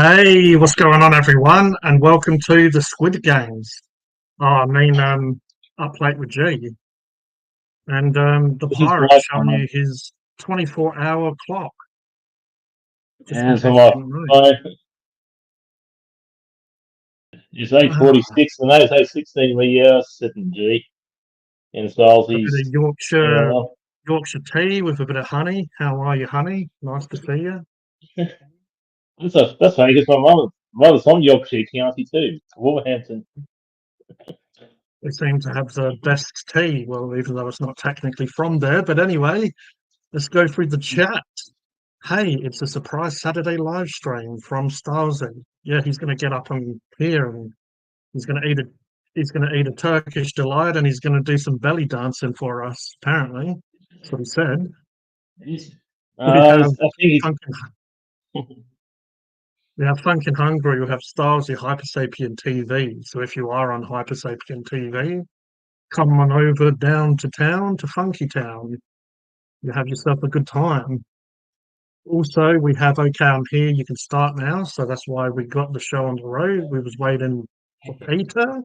Hey, what's going on, everyone? And welcome to the Squid Games. Up late with G. And the This is pirate my showing you his 24-hour clock, just in and so case you my didn't know. phone is Ah, 8:46 and those 8:16 we sitting G in a bit Salsies. of Yorkshire Well, Yorkshire tea with a bit of honey. How are you, honey? Nice to see you. that's funny because my mother's from Yorkshire County too, Wolverhampton. They seem to have the best tea. Well, even though it's not technically from there. But anyway, let's go through the chat. Hey, it's a surprise Saturday live stream from Starzy. Yeah, he's going to get up on here and he's going to eat a he's going to eat a Turkish delight and he's going to do some belly dancing for us. Apparently, that's what he said. We have I think Funkin, we have Funkin Hungry. We have Starzy Hypersapien TV. So if you are on Hypersapien TV, come on over down to town to Funky Town. You have yourself a good time. Also, we have OK, I'm here. You can start now. So that's why we got the show on the road. We was waiting for Peter.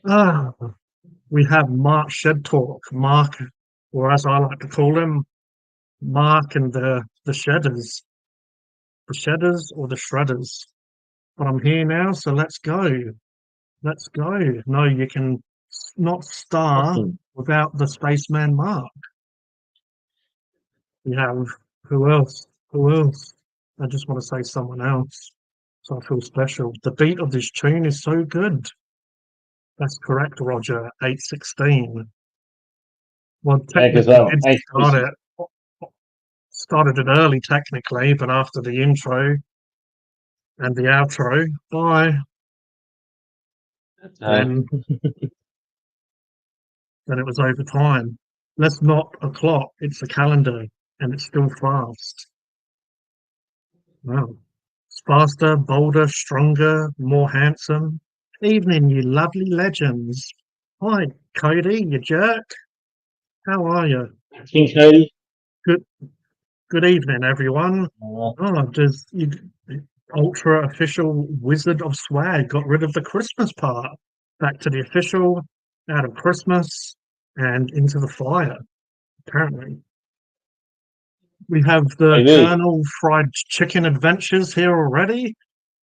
Ah, we have Mark Shed Talk. Mark, or as I like to call him, Mark and the Shedders. The Shedders or the Shredders. But I'm here now, so let's go. Let's go. No, you can not star awesome. without the spaceman Mark. We have who else? Who else? I just want to say someone else. So I feel special. The beat of this tune is so good. That's correct, Roger. 816. Well, Yeah, because technically did hey, started it early technically, but after the intro and the outro, bye. uh, Then then it was over time. That's not a clock, it's a calendar, and it's still fast. Wow. It's faster, bolder, stronger, more handsome. Evening, you lovely legends. Hi, Cody, you jerk. How are you? King Cody. Good good evening, everyone. Oh, does you ultra official Wizard of Swag got rid of the Christmas part? Back to the official, out of Christmas, and into the fire, apparently. We have the Maybe. Colonel Fried Chicken Adventures here already.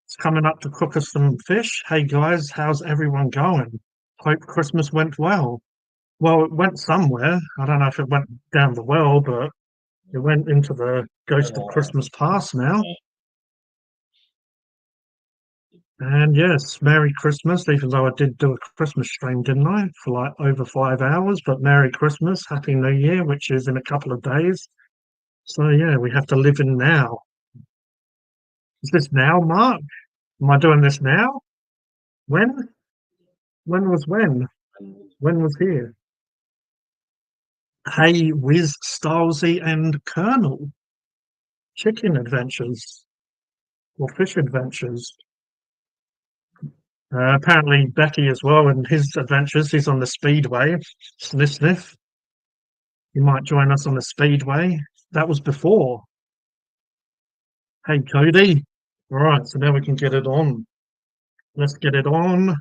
It's coming up to cook us some fish. Hey guys, how's everyone going? Hope Christmas went well. Well, it went somewhere. I don't know if it went down the well, but it went into the Ghost of Christmas Past now. And yes, Merry Christmas, even though I did do a Christmas stream, didn't I? For like over 5 hours, but Merry Christmas, Happy New Year, which is in a couple of days. So yeah, we have to live in now. Is this now, Mark? Am I doing this now? When? When was when? When was here? Hey, Wiz, Stylesy, and Colonel. Chicken adventures or fish adventures. Apparently Becky as well and his adventures. He's on the Speedway. Sniff sniff. He might join us on the Speedway. That was before. Hey Cody. Alright, so now we can get it on. Let's get it on.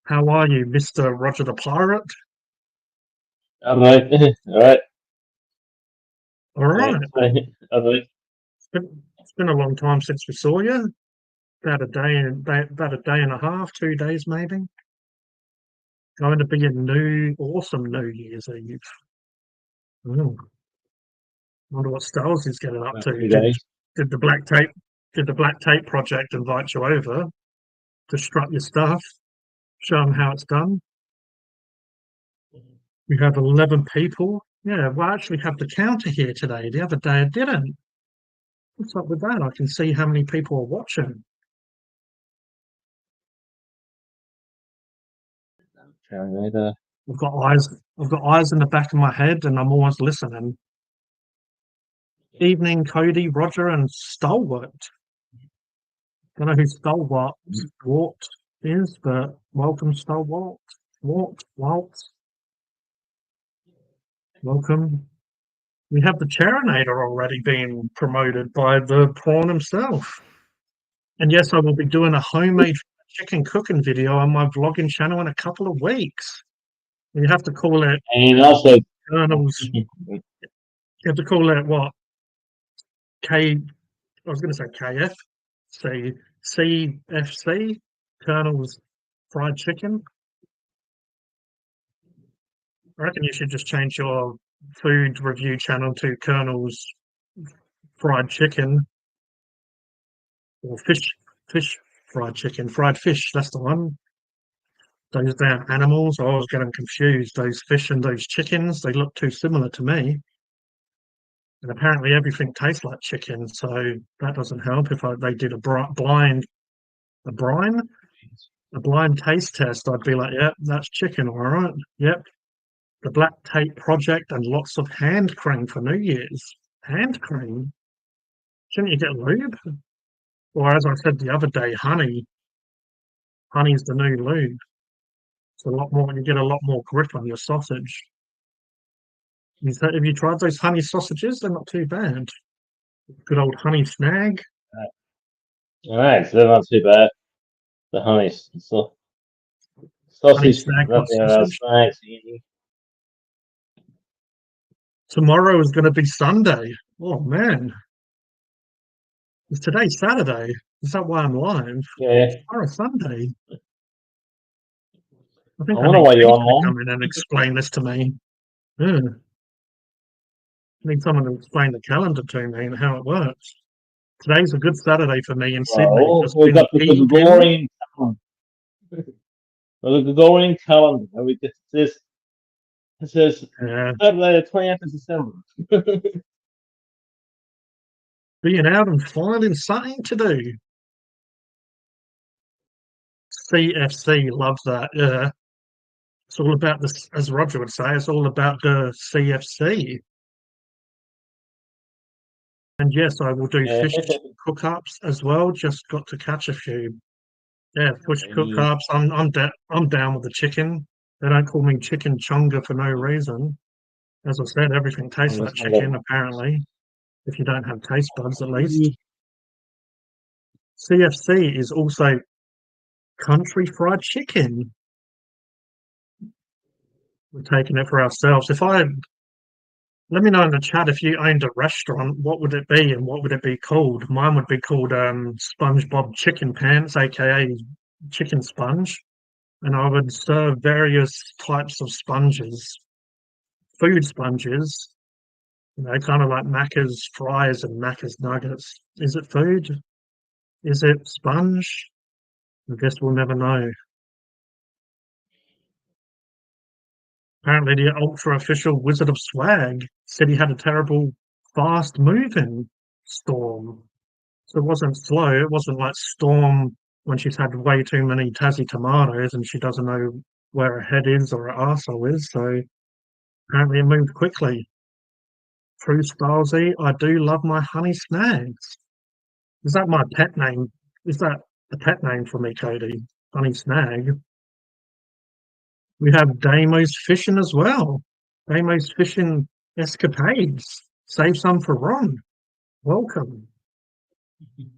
How are you, Mr. Roger the Pirate? All right. All right. Alright. All right. It's been a long time since we saw you. About a day and a half, 2 days maybe. Going to be a new awesome New Year's Eve. Oh, wonder what Styles is getting up to. 3 days. Did the black tape project invite you over to strut your stuff, show them how it's done? We have 11 people. Yeah, well, I actually have the counter here today. The other day I didn't. What's up with that? I can see how many people are watching. Later. I've got eyes. I've got eyes in the back of my head, and I'm always listening. Evening, Cody, Roger, and Stalwart. Don't know who Wart is, but welcome, Stalwart. Walt. Welcome. We have the Charinator already being promoted by the prawn himself. And yes, I will be doing a homemade chicken cooking video on my vlogging channel in a couple of weeks. You have to call it And also, Colonel's. You have to call it what? K. I was going to say KF. Say CFC. Colonel's Fried Chicken. I reckon you should just change your food review channel to Colonel's Fried Chicken or fish fried chicken, fried fish. That's the one. Those damn animals. I always get them confused. Those fish and those chickens. They look too similar to me. And apparently everything tastes like chicken, so that doesn't help. If they did a a brine, a blind taste test, I'd be like, yep, that's chicken, all right. Yep, the Black Tape Project and lots of hand cream for New Year's. Hand cream? Shouldn't you get lube? Or as I said the other day, honey. Honey's the new lube. It's a lot more. You get a lot more grip on your sausage. Have you tried those honey sausages? They're not too bad. Good old honey snag. alright, so they're not too bad. The honey, so Honey sausage, snag hot nothing else. sausage. Snacks, easy. Tomorrow is going to be Sunday. Oh man, is today Saturday? Is that why I'm live? Yeah, Tomorrow Sunday. I I think I wonder need why you're Peter to online. come in and explain this to me. Yeah. I need someone to explain the calendar to me and how it works. Today's a good Saturday for me in Sydney. Well, Just we've been got the deep in. Gregorian calendar. The Gregorian calendar. And we get this. It says Saturday, the 20th of December. Being out and finding something to do. CFC loves that. Yeah. It's all about this, as Roger would say, it's all about the CFC. And yes, I will do Yeah. fish cook-ups as well. Just got to catch a few. Yeah, fish Hey, cook-ups. I'm down with the chicken. They don't call me chicken chonga for no reason. As I said, everything tastes I'm like just gonna chicken, apparently, if you don't have taste buds at least. go. CFC is also country fried chicken. We're taking it for ourselves. Let me know in the chat if you owned a restaurant, what would it be and what would it be called? Mine would be called SpongeBob Chicken Pants, aka Chicken Sponge, and I would serve various types of sponges, food sponges, kind of like Macca's fries and Macca's nuggets. Is it food? Is it sponge? I guess we'll never know. Apparently, the ultra official Wizard of Swag said he had a terrible fast moving Storm. So it wasn't slow. It wasn't like Storm when she's had way too many Tassie tomatoes and she doesn't know where her head is or her arsehole is. So apparently it moved quickly. True Stylesy, I do love my honey snags. Is that my pet name? Is that the pet name for me, Cody? Honey snag. We have Damo's fishing as well. Damo's fishing escapades. Save some for Ron. Welcome.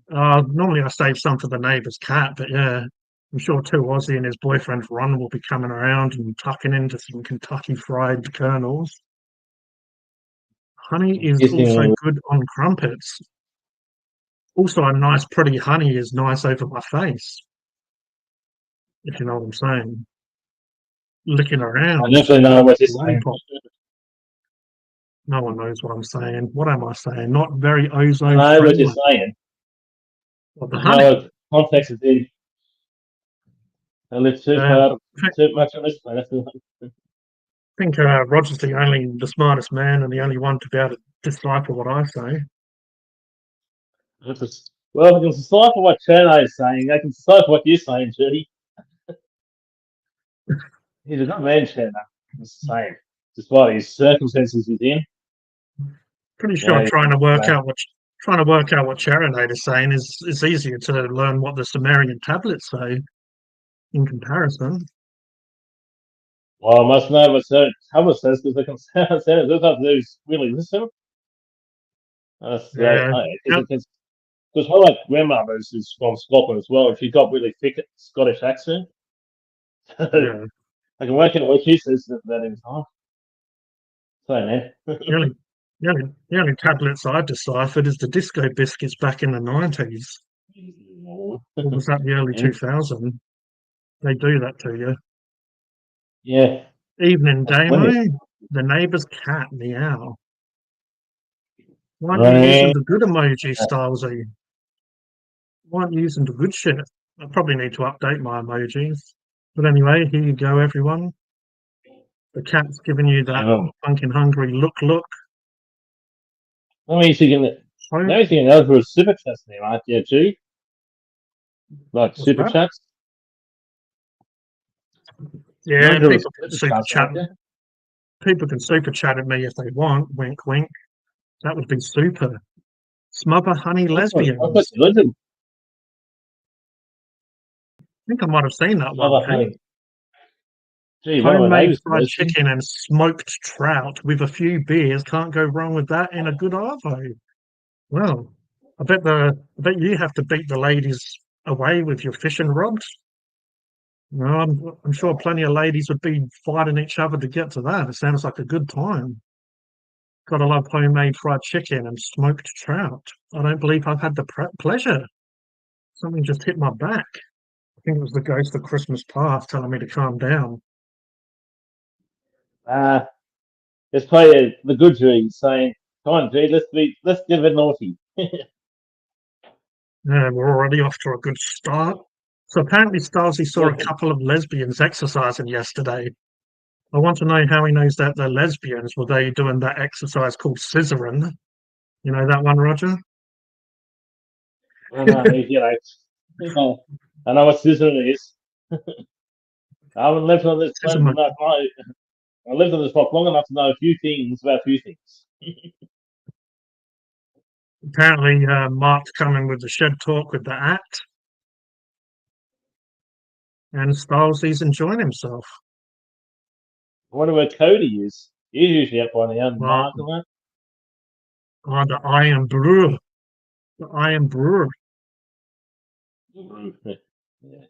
Normally I save some for the neighbour's cat, but yeah, I'm sure too Ozzy and his boyfriend Ron will be coming around and tucking into some Kentucky fried kernels. Honey is also good on crumpets. Also, a nice, pretty honey is nice over my face, if you know what I'm saying. Licking around. I definitely know what you're saying. No one knows what I'm saying. What am I saying? Not very ozone I know what friendly. you're saying. What, the There's honey? no context is in. I live too much on this planet. I think Roger's the smartest man and the only one to be able to decipher what I say. Well, I can decipher what Cherno is saying. I can decipher what you're saying, Judy. He's a good man, Cherno. Just saying. Despite his circumstances he's in. Pretty sure trying to work out what Charinade is saying is easier to learn what the Sumerian tablets say in comparison. Well, I must know what the tablet says because I can say it. There's nothing to really listen. because one of my grandmothers is from Scotland as well. She got really thick Scottish accent. Yeah. I can work out what she says that in time. Sorry, man. The only tablets I deciphered is the Disco Biscuits back in the 90s. Or was that the early 2000s? They do that to you. Yeah. Evening, That's funny. Damo. The neighbour's cat, meow. Why aren't you using the good emoji, Stylesy? Why aren't you using the good shit? I probably need to update my emojis. But anyway, here you go, everyone. The cat's giving you that Phunken hungry look. Let me see. Now you can go for super chats now, aren't you, G? Like What's super that? chats? Yeah, people can super chat. People can super chat at me if they want. Wink, wink. That would be super. Smother honey lesbians. I think I might have seen that one. Hey? Gee, Homemade fried chicken and smoked trout with a few beers. Can't go wrong with that in a good arvo. Well, I bet you have to beat the ladies away with your fishing rods. No, I'm sure plenty of ladies would be fighting each other to get to that. It sounds like a good time. Gotta love homemade fried chicken and smoked trout. I don't believe I've had the pleasure. Something just hit my back. I think it was the ghost of Christmas past telling me to calm down. It's probably the good G saying, "Come on, G, let's give it naughty." Yeah, we're already off to a good start. So apparently Stasi saw a couple of lesbians exercising yesterday. I want to know how he knows that they're lesbians. Were they doing that exercise called scissoring? You know that one, Roger? I know, I know what scissoring is. I haven't lived on this planet enough. I lived on this block long enough to know a few things about a few things. Apparently, Mark's coming with the shed talk with the act, and Styles enjoying himself. I wonder where Kodie is. He's usually up by the own Mark and that. Oh, the Iron Brewer. The Iron Brewer. Yeah.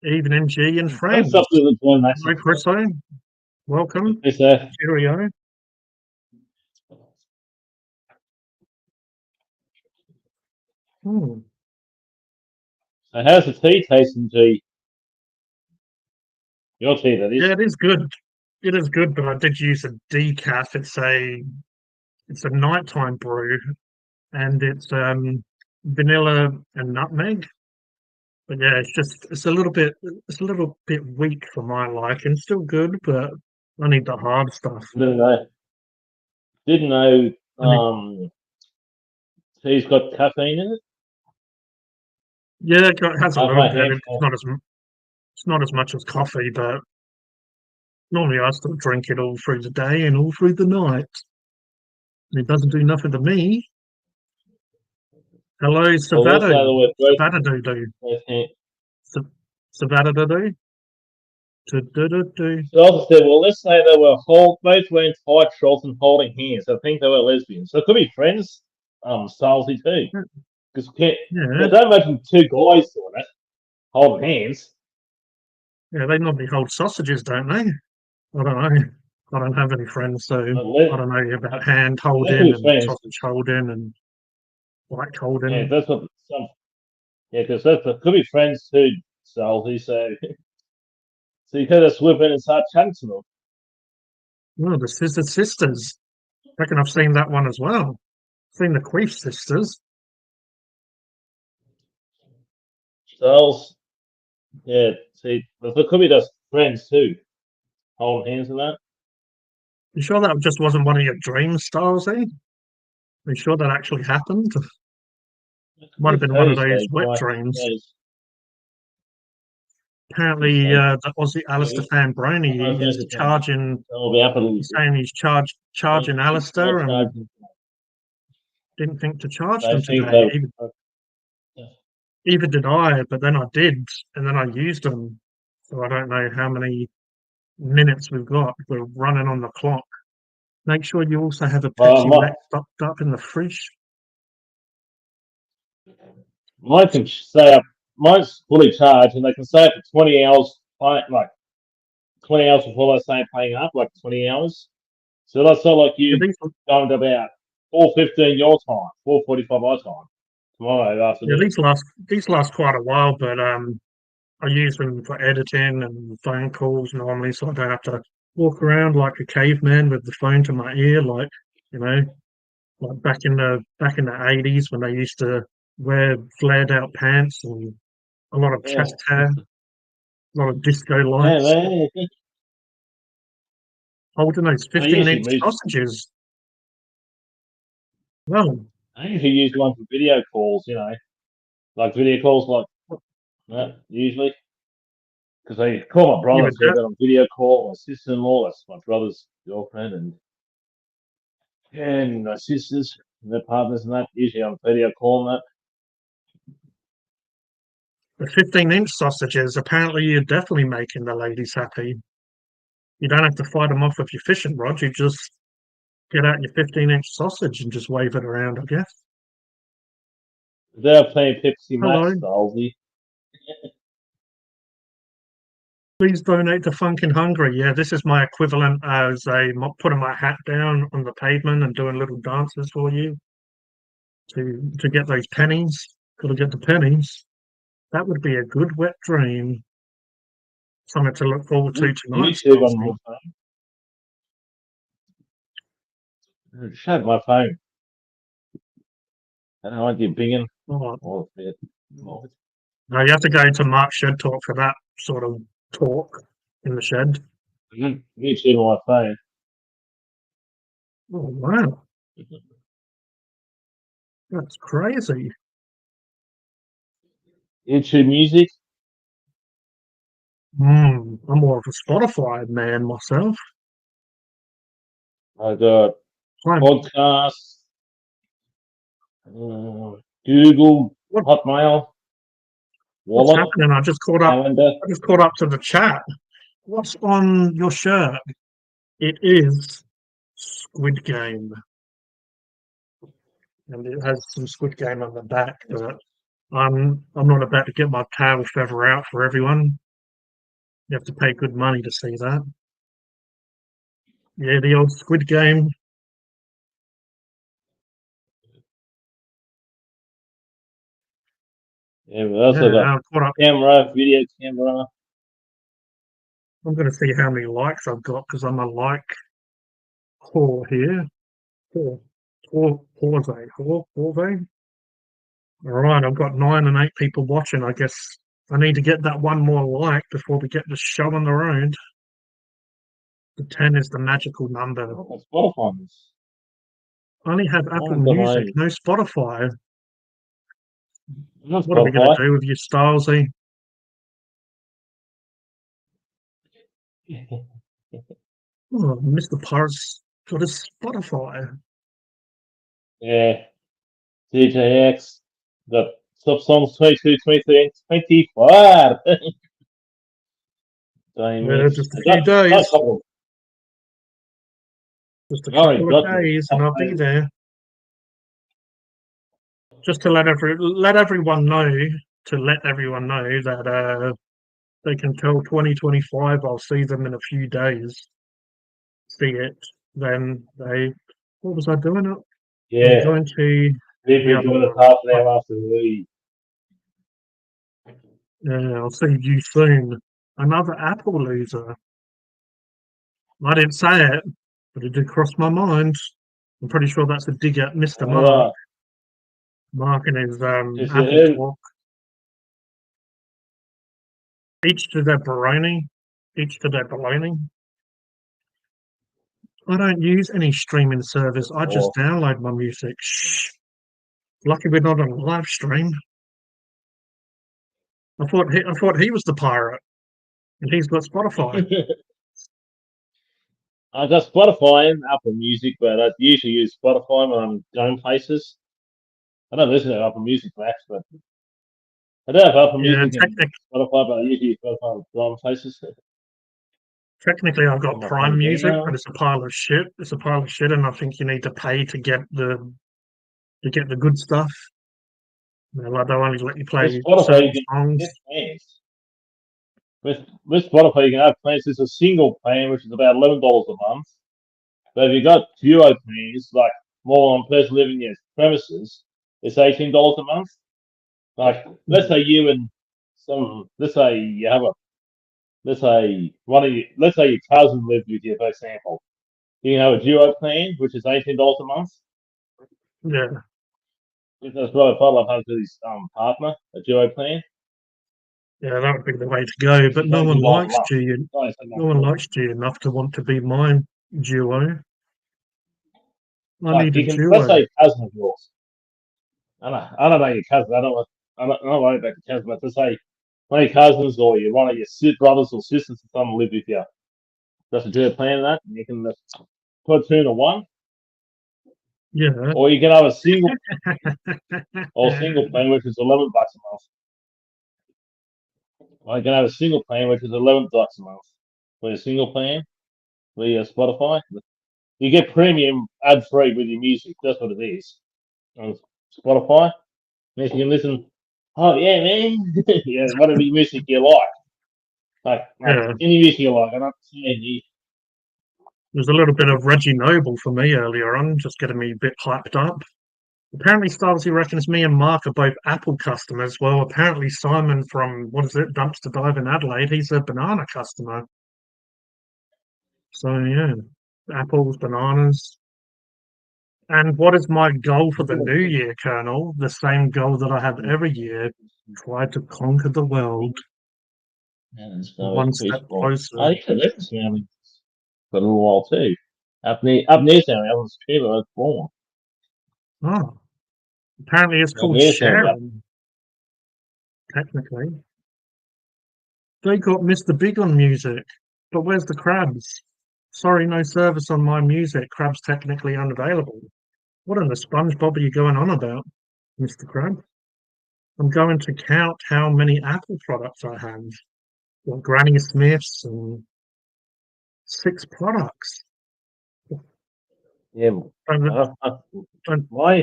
Evening, G and friends. Hi, Chriso. Welcome. Cheerio. So how's the tea tasting, G? Your tea, that is. Yeah, it is good. It is good, but I did use a decaf. It's a nighttime brew, and it's vanilla and nutmeg. But yeah, it's a little bit weak for my liking. Still good, but I need the hard stuff. Didn't know tea's got caffeine in it. Yeah, it has a little bit. It's not as much as coffee, but normally I still drink it all through the day and all through the night. And it doesn't do nothing to me. Hello, Savada. Savada do. Savada do. So I said, well, let's say they were both wearing tight shorts and holding hands. I think they were lesbians. So it could be friends, Salesy too. Because don't imagine two guys doing it, holding hands. Yeah, they normally hold sausages, don't they? I don't know. I don't have any friends, so I don't know about hand holding and sausage holding and bike holding. Yeah, that's what some. Yeah, because that could be friends too, Salty. So you could just whip in and start chatting to them. Oh, the Scissor Sisters. I reckon I've seen that one as well. Seen the Queef Sisters. Sales. Yeah, see, there could be just friends too, holding hands and that. You sure that just wasn't one of your dream styles, eh? Are you sure that actually happened? Might have been one of those wet dreams. Apparently, the Aussie Alistair Fambroni is charging. He's saying he's charging Alistair, and didn't think to charge them today. Even did I, but then I did, and then I used them. So I don't know how many minutes we've got. We're running on the clock. Make sure you also have a Pepsi Max stocked up in the fridge. Mine can stay up. Mine's fully charged, and they can stay up for 20 hours. Like 20 hours before they start playing up, like 20 hours. So that's not like Yeah, you going to about 4:15 your time, 4:45 our time tomorrow yeah, afternoon. these last quite a while, but I use them for editing and phone calls normally, so I don't have to walk around like a caveman with the phone to my ear, like you know, like back in the 80s when they used to wear flared out pants and a lot of Yeah, chest hair, a lot of disco yeah, lights, man. holding those I usually 15-inch use, sausages. Well, I usually use one for video calls. Like video calls, like that usually. Because I call my you brother, would so I've been on video call, my sister-in-law, that's my brother's girlfriend, and my sisters, and their partners, and that, usually on video call and that. the 15-inch sausages, apparently you're definitely making the ladies happy. You don't have to fight them off with your fishing rod. You just get out your 15-inch sausage and just wave it around, I guess. They're playing Pepsi Hello. Max, Halsey. Please donate to Phunken Hungry. Yeah, this is my equivalent as putting my hat down on the pavement and doing little dances for you to get those pennies. Got to get the pennies. That would be a good wet dream. Something to look forward to tonight, YouTube on Stolzy. my phone. Shut my phone. I don't want you binging. Oh, Oh, shit. no, you have to go to Mark's Shed Talk for that sort of talk in the shed. YouTube on my phone. Oh, wow. That's crazy. YouTube Music. I'm more of a Spotify man myself. I got I'm, podcasts. Google, what, Hotmail, what's Wallet, happening? Calendar. I just caught up to the chat. What's on your shirt? It is Squid Game. And it has some Squid Game on the back, but I'm not about to get my tail feather out for everyone. You have to pay good money to see that. Yeah, the old Squid Game. Yeah, we also got Yeah, I caught up. camera, video camera. I'm going to see how many likes I've got because I'm a like whore here. Whore. All right, I've got 9 and 8 people watching. I guess I need to get that one more like before we get the show on the road. The 10 is the magical number. Oh, Spotify. I only have Apple Mine's Music, behind. no Spotify. Not What are we going Spotify. to do with your Stylesy? Oh, Mr. Pirate's got his Spotify. Yeah, DJX. Got sub songs 22, 23, and 24. Don't Yeah, mix. just a I few got days. a couple. Just a I already couple of got them. days, and I'll be there. Just to let everyone know, that they can tell 2025. I'll see them in a few days. See it, then what was I doing? I'm Yeah, going to maybe the we other join us one. half an hour after we. Yeah, I'll see you soon. Another Apple loser. I didn't say it, but it did cross my mind. I'm pretty sure that's a dig at Mr. Mark. Alright. Mark and his Just Apple it. talk. Each to their baloney. Each to their baloney. I don't use any streaming service. I just Oh. download my music. Shh. Lucky we're not on a live stream. I thought he was the pirate, and he's got Spotify. I got Spotify and Apple Music, but I usually use Spotify when I'm going places. I don't listen to Apple Music much, but I do have Apple Yeah, Music and Spotify, but I usually use Spotify when going places. technically, I've got On my phone Prime Music, but now. it's a pile of shit. It's a pile of shit, and I think you need to pay to get the good stuff. Like they'll only let you play With Spotify, certain you can songs. get plans. With Spotify, you can have plans. There's a single plan, which is about $11 a month. But if you've got duo plans, like more on person living in your premises, it's $18 a month. Like, let's say you and let's say you have let's say let's say your cousin lives with you, for example. You can have a duo plan, which is $18 a month. Yeah. That's what I've had to his partner, a duo plan. Yeah, that would be the way to go. But no one likes you. No one likes you enough to want to be my duo. I need a duo. Let's say cousin of yours. I don't know your cousin. I'm not worried about your cousin, but let's say one of your cousins or one of your brothers or sisters or someone live with you. Just do a plan of that, and you can just put 2 to 1. Yeah. Or you can have a single plan, which is $11 a month. Or you can have a single plan, which is $11 a month. For your single plan, via Spotify, you get premium ad free with your music. That's what it is on Spotify. You can listen. Oh yeah, man. Yeah, whatever music you like any music you like. I'm not saying you. There's a little bit of Reggie Noble for me earlier on, just getting me a bit hyped up. Apparently, Stylesy reckons me and Mark are both Apple customers. Well, apparently Simon from, what is it, Dumpster Dive in Adelaide, he's a banana customer. So, yeah, apples, bananas. And what is my goal for the new year, Colonel? The same goal that I have every year. Try to conquer the world. One step closer. I think that's for a little while too. Up near town, I was trailer I was born. Oh. Apparently it's called sharing. Technically. They got Mr. Big on music. But where's the crabs? Sorry, no service on my music. Crab's technically unavailable. What in the SpongeBob are you going on about, Mr. Crab? I'm going to count how many Apple products I have. Well, Granny Smiths and 6 products. Yeah, my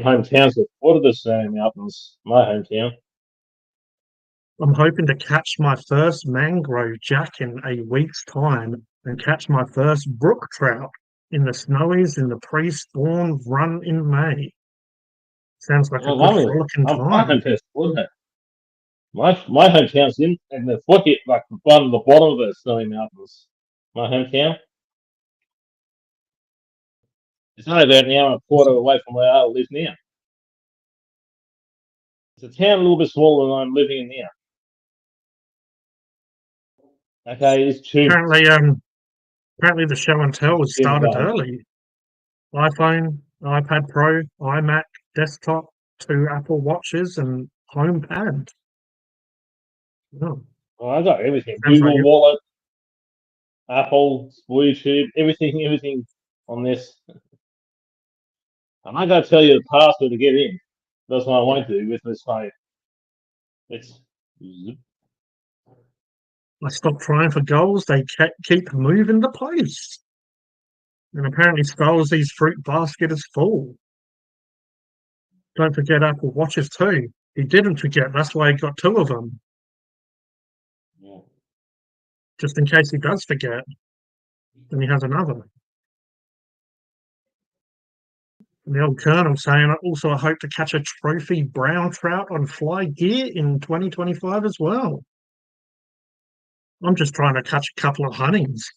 hometown's the foot of the Snowy Mountains. My hometown. I'm hoping to catch my first mangrove jack in a week's time and catch my first brook trout in the snowies in the pre-spawn run in May. Sounds like a good frolicking time. My hometown's Phunken. My hometown's in the foot, like the bottom of the Snowy Mountains. My hometown. It's only about an hour and a quarter away from where I live now. It's a town a little bit smaller than I'm living in now. Okay, it's true. Apparently the show and tell was started early. iPhone, iPad Pro, iMac, desktop, 2 Apple Watches, and HomePad. Oh, I got everything. Google Wallet, Apple, YouTube, everything on this. And I got to tell you the password to get in. That's what I want to do with this phone. I stopped trying for goals. They keep moving the place. And apparently Stylesy's fruit basket is full. Don't forget Apple Watches too. He didn't forget. That's why he got 2 of them. Yeah. Just in case he does forget. Then he has another. And the old Colonel saying, also, I hope to catch a trophy brown trout on fly gear in 2025 as well. I'm just trying to catch a couple of honeys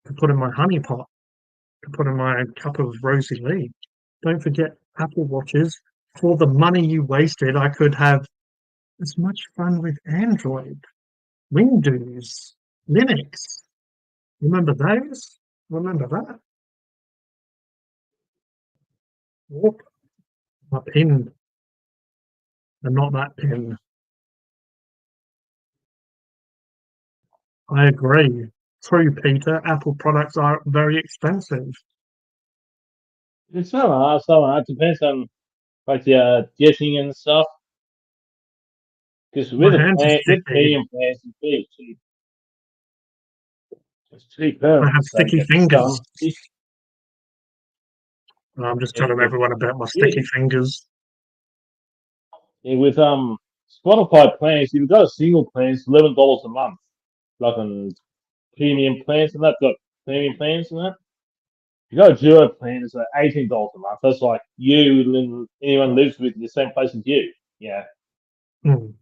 to put in my honey pot, to put in my cup of rosy lee. Don't forget Apple Watches. For the money you wasted, I could have as much fun with Android, Windows, Linux. Remember those? Remember that? Whoop. My pin. And not that pin. I agree. True, Peter. Apple products are very expensive. It's so hard. It depends on like the getting and stuff. Because with premium plans, it's very cheap. It's cheaper. I have sticky fingers. I'm just telling everyone about my sticky fingers. Yeah, with Spotify plans, if you've got a single plan, it's $11 a month. Like on premium plans and that, got premium plans and that. If you got a duo plan, it's like $18 a month. That's like you and anyone lives with the same place as you. Yeah. Mm.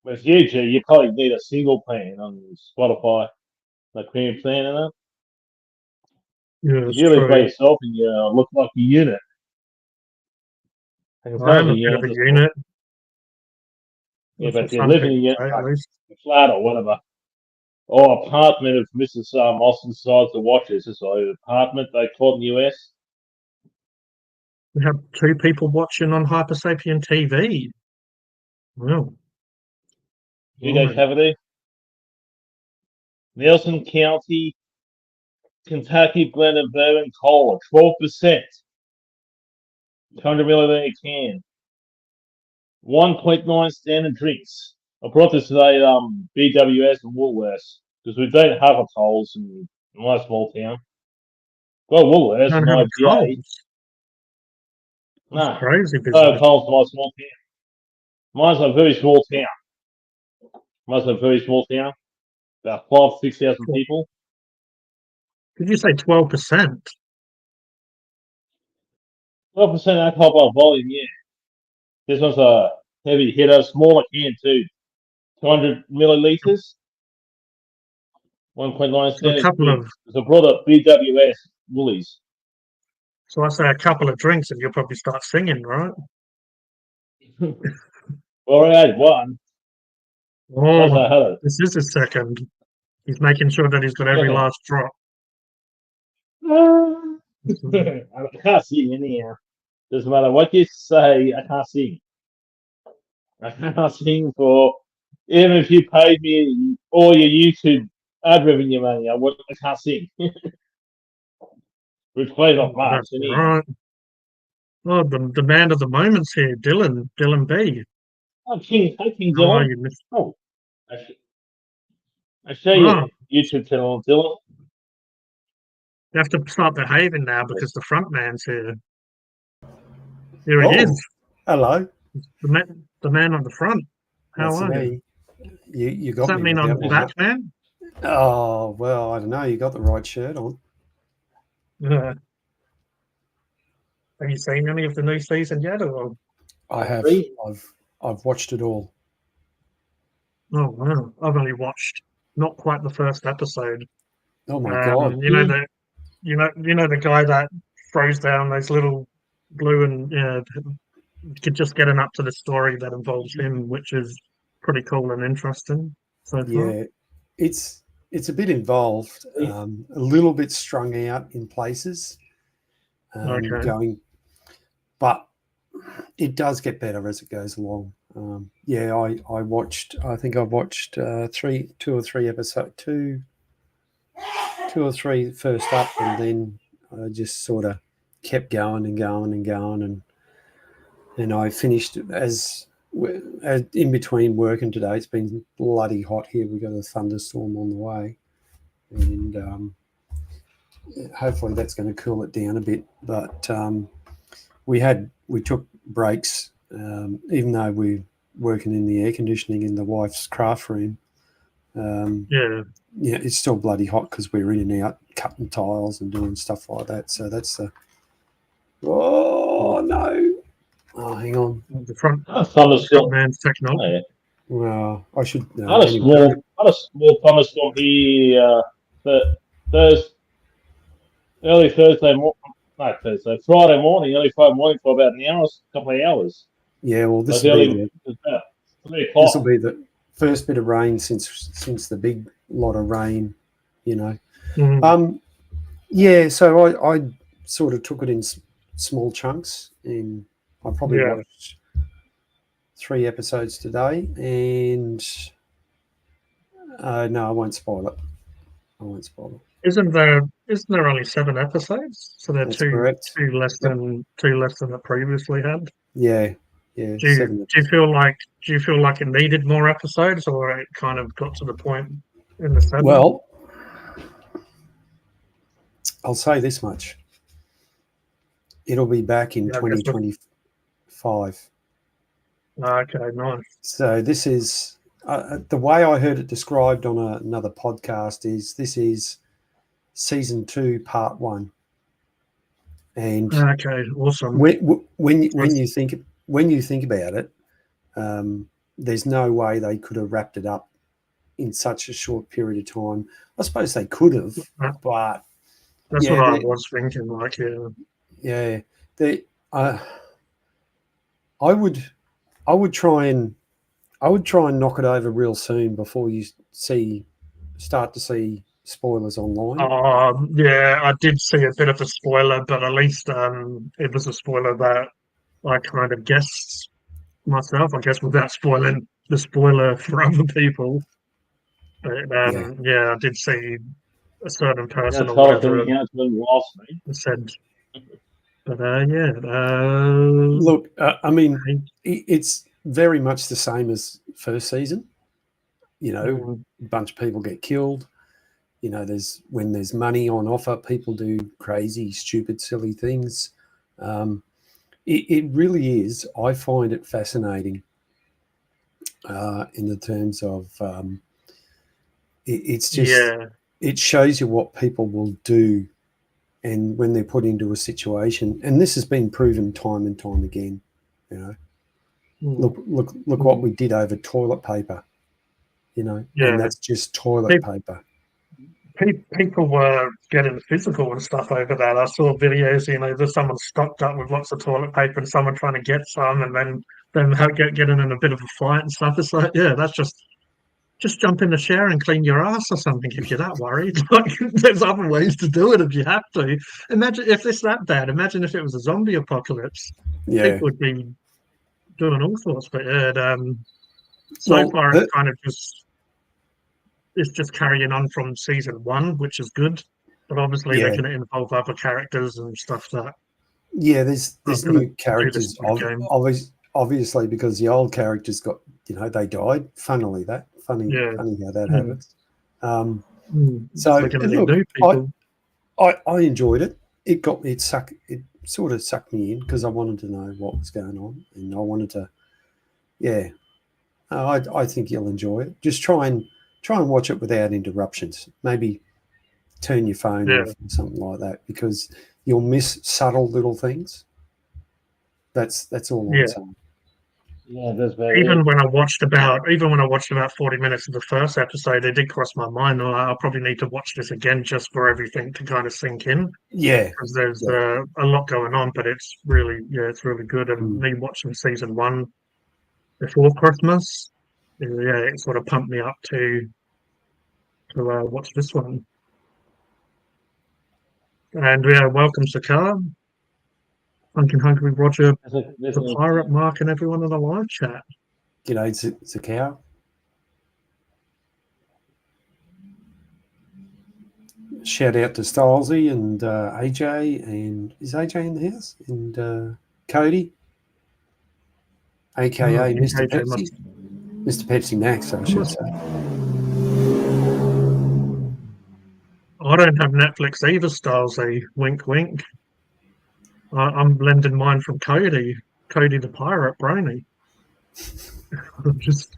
With you, G, you probably need a single plan on Spotify, like premium plan and that. Yeah, Because it's you live by true. yourself and you look like a unit. I can I tell am you, a bit of a just unit. yeah, That's but what if you some live in a people unit, say, at like least. a flat or whatever, or apartment, if Mrs. Austin decides to watch this, it's like apartment they call it in the US. We have 2 people watching on Hypersapien TV. Well, You guys right. have it? Nelson County, Kentucky blended bourbon cola, 12%, 200 milliliter can, 1.9 standard drinks. I brought this today, BWS and Woolworths, because we don't have a Coles in my small town. Well, Woolworths Don't and have a IGA. Coles. That's Nah, crazy no business. Coles in my small town. Mine's a very small town. Mine's a very small town. About 6,000 people. Did you say 12%? 12% alcohol by volume, yeah. This one's a heavy hitter, smaller can too. 200 milliliters, 1.9 So a standard couple of, drinks. It's a brother BWS Woolies. so I say a couple of drinks and you'll probably start singing, right? Well, I had one. Plus Oh, I had it. this is his second. He's making sure that he's got every Second. last drop. I can't sing anyhow. Doesn't matter what you say, I can't sing. I can't sing for even if you paid me all your YouTube ad revenue money, I can't sing. Which plays off much That's anyhow. right. Oh, the man of the moment's here, Dylan B. Oh, King How are Dylan. you, Miss? Oh, I show Oh, you YouTube channel, Dylan. you have to start behaving now because the front man's here. Here he Oh, is, hello. the man on the front. How That's are you? me. You Does got that me mean I'm without my hat. Batman? Oh, well, I don't know. You got the right shirt on. Yeah. Have you seen any of the new season yet? Or I have. Three? I've watched it all. oh wow, I've only watched not quite the first episode. Oh my God. You know the guy that throws down those little blue and could just getting up to the story that involves him, which is pretty cool and interesting so far. Yeah, it's a bit involved, a little bit strung out in places, Okay. going, but it does get better as it goes along. Yeah, I watched. I think I watched two or three episodes, two or three first up, and then I just sort of kept going and going and going, and I finished as in between working today. It's been bloody hot here. We got a thunderstorm on the way, and hopefully that's going to cool it down a bit. But we took breaks, even though we're working in the air conditioning in the wife's craft room. Yeah. Yeah, it's still bloody hot because we're in and out cutting tiles and doing stuff like that. So that's the. Oh no! Oh, hang on. The front Thunderstorm. man's technology. Oh, yeah. Well, I should. I had a small thunderstorm here. Early Thursday morning. Not Thursday, Friday morning, early Friday morning for about an hour, a couple of hours. Yeah, well, Like early, about 3 o'clock. this will be the first bit of rain since the big lot of rain, you know. Mm. Yeah, so I sort of took it in small chunks, and I probably watched 3 episodes today, and no, I won't spoil it. Isn't there only 7 episodes? So they're That's two correct. less Yep. than it previously had. Yeah, Do 7. you feel like it needed more episodes, or it kind of got to the point in the 7? Well, I'll say this much: it'll be back in 2025. Okay, nice. So this is the way I heard it described on another podcast is this is season 2, part 1. And okay, awesome. When you think about it, there's no way they could have wrapped it up in such a short period of time. I suppose they could have, but that's what I was thinking. Like, yeah, I would try and knock it over real soon before you start to see spoilers online. Yeah, I did see a bit of a spoiler, but at least it was a spoiler that I kind of guessed myself, I guess, without spoiling the spoiler for other people. But yeah, I did see a certain person or whatever said. But yeah, look, I mean, it's very much the same as first season. You know, a bunch of people get killed. You know, when there's money on offer, people do crazy, stupid, silly things. It really is. I find it fascinating in the terms of it's just it shows you what people will do, and when they're put into a situation. And this has been proven time and time again. You know, look what we did over toilet paper. You know, and that's just toilet paper. People were getting physical and stuff over that. I saw videos, you know, there's someone stocked up with lots of toilet paper and someone trying to get some, and then getting in a bit of a fight and stuff. It's like, yeah, that's just jump in the shower and clean your ass or something if you're that worried. Like, there's other ways to do it if you have to. Imagine if it's that bad. Imagine if it was a zombie apocalypse. Yeah, people would be doing all sorts. But so far it's kind of just carrying on from season 1, which is good. But obviously they're going to involve other characters and stuff that. Yeah, there's new characters, obviously, because the old characters got, you know, they died. Funny how that happens. So look, I enjoyed it. It got me. It sort of sucked me in because I wanted to know what was going on, and I wanted to. Yeah, I think you'll enjoy it. Just try and watch it without interruptions. Maybe turn your phone off or something like that, because you'll miss subtle little things. That's all I'm saying. Yeah, that's very even when I watched about 40 minutes of the first episode, it did cross my mind. I'll probably need to watch this again just for everything to kind of sink in. Yeah, because there's a lot going on, but it's really good. And me watching season 1 before Christmas, it sort of pumped me up to watch this one. And welcome Sakar, Phunken Hungry Roger, the Pirate, Mark, and everyone in the live chat. G'day, Sakar. Shout out to Stylesy and AJ, and is AJ in the house? And Kodie, aka Mr. Pepsi. Mr. Pepsi Max, I should say. I don't have Netflix either, Stylesy. Wink, wink. I'm blending mine from Kodie the Pirate, Brony. Just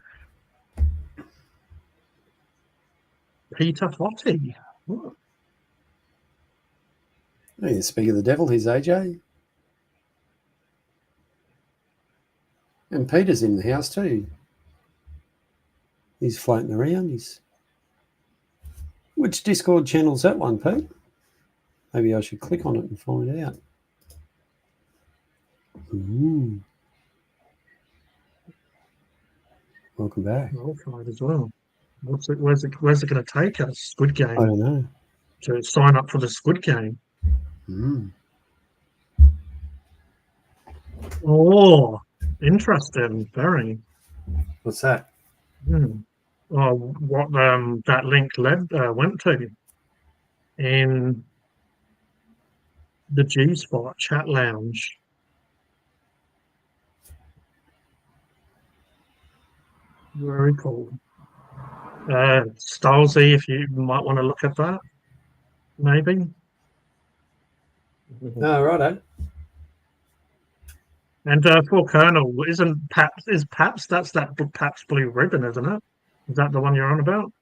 Peter Hottie. What? Hey, speak of the devil, here's AJ. And Peter's in the house too. He's floating around. Which Discord channel's that one, Pete? Maybe I should click on it and find out. Ooh. Welcome back. I'll try it as well. Where's it going to take us? Squid Game. I don't know. To sign up for the Squid Game. Oh, interesting. Very. What's that? Oh, what that link went to in the G Spot chat lounge. Very cool. Stylesy, if you might want to look at that, maybe. Oh, righto. And for Colonel, isn't Paps? Is Paps? That's that Paps Blue Ribbon, isn't it? Is that the one you're on about?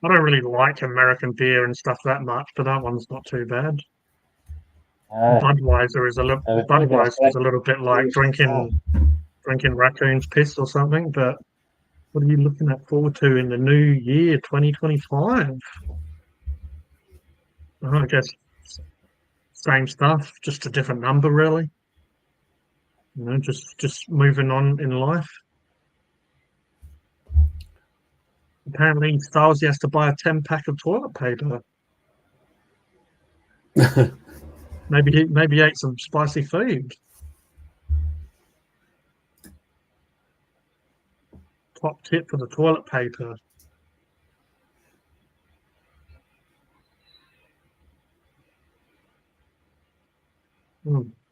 I don't really like American beer and stuff that much, but that one's not too bad. Budweiser is a little bit like drinking raccoon's piss or something. But what are you looking at forward to in the new year, 2025? I guess same stuff, just a different number, really. You know, just moving on in life. Apparently, Styles has to buy a 10-pack of toilet paper. Maybe he ate some spicy food. Top tip for the toilet paper.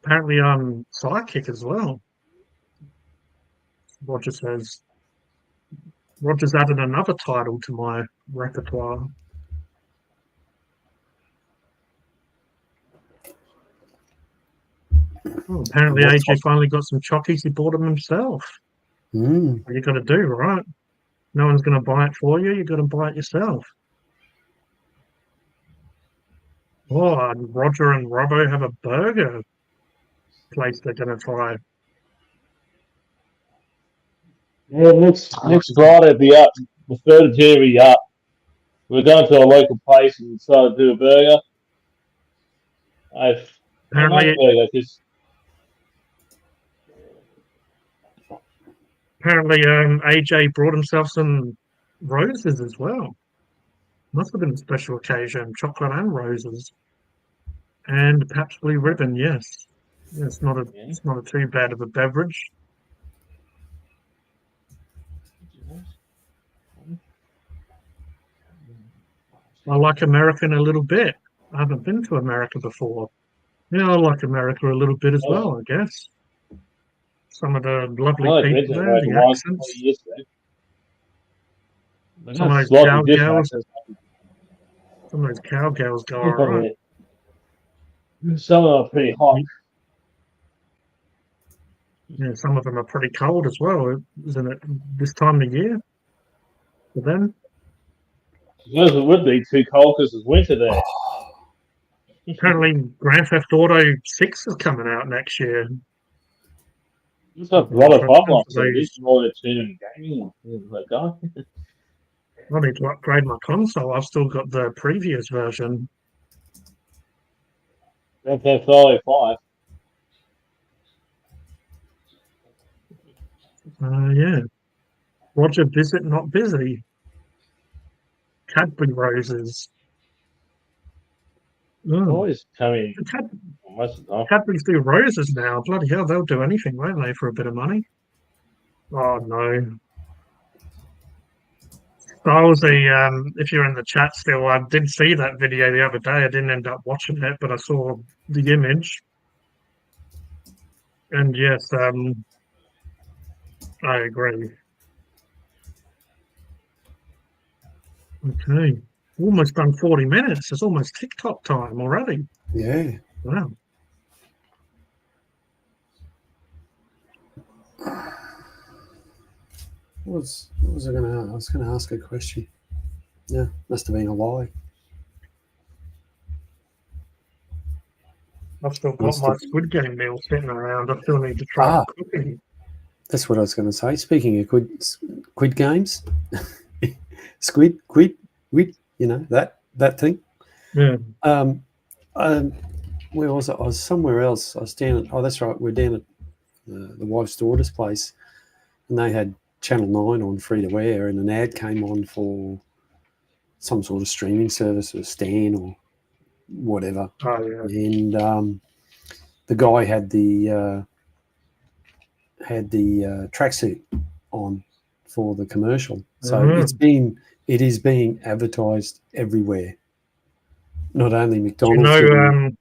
Apparently, I'm sidekick as well. Roger says. Roger's added another title to my repertoire. Apparently, AJ finally got some chockies. He bought them himself. What you got to do, right? No one's going to buy it for you. You got to buy it yourself. Oh, and Roger and Robbo have a burger place they're going to try. Yeah, next Friday be up. The 3rd of January up. We're going to a local place and decided to do a burger. I Apparently, burger because AJ brought himself some roses as well. Must have been a special occasion, chocolate and roses, and perhaps blue ribbon. Yes, it's not a too bad of a beverage. I like American a little bit. I haven't been to America before. Yeah, I like America a little bit as well, I guess. Some of the lovely people there, the accents. Some of those cowgirls go all right. Some of them are pretty hot. Yeah, some of them are pretty cold as well, isn't it? This time of year for them. Because it would be too cold because it's winter there. Apparently, Grand Theft Auto 6 is coming out next year. It's got a lot of problems. So these are all the tuning gaming. Like that. I need to upgrade my console. I've still got the previous version. Grand Theft Auto 5. Yeah. Roger Visit Not Busy. Cadbury Roses. Always coming. Cadbury's do roses now. Bloody hell, they'll do anything, won't they, for a bit of money? Oh, no. Stylesy, if you're in the chat still, I did see that video the other day. I didn't end up watching it, but I saw the image. And yes, I agree. Okay. Almost done 40 minutes. It's almost TikTok time already. Yeah. Wow. What was I going to? I was going to ask a question. Yeah, must have been a lie. I've still got my Squid Game meal sitting around. I still need to try cooking. That's what I was going to say. Speaking of Squid Games, Squid, you know, that thing. Yeah. Where was it? I was somewhere else. I was down at, that's right, we're down at the wife's daughter's place, and they had Channel 9 on free to air, and an ad came on for some sort of streaming service or Stan or whatever. Oh, yeah. And the guy had the tracksuit on for the commercial. So it is being advertised everywhere. Not only McDonald's.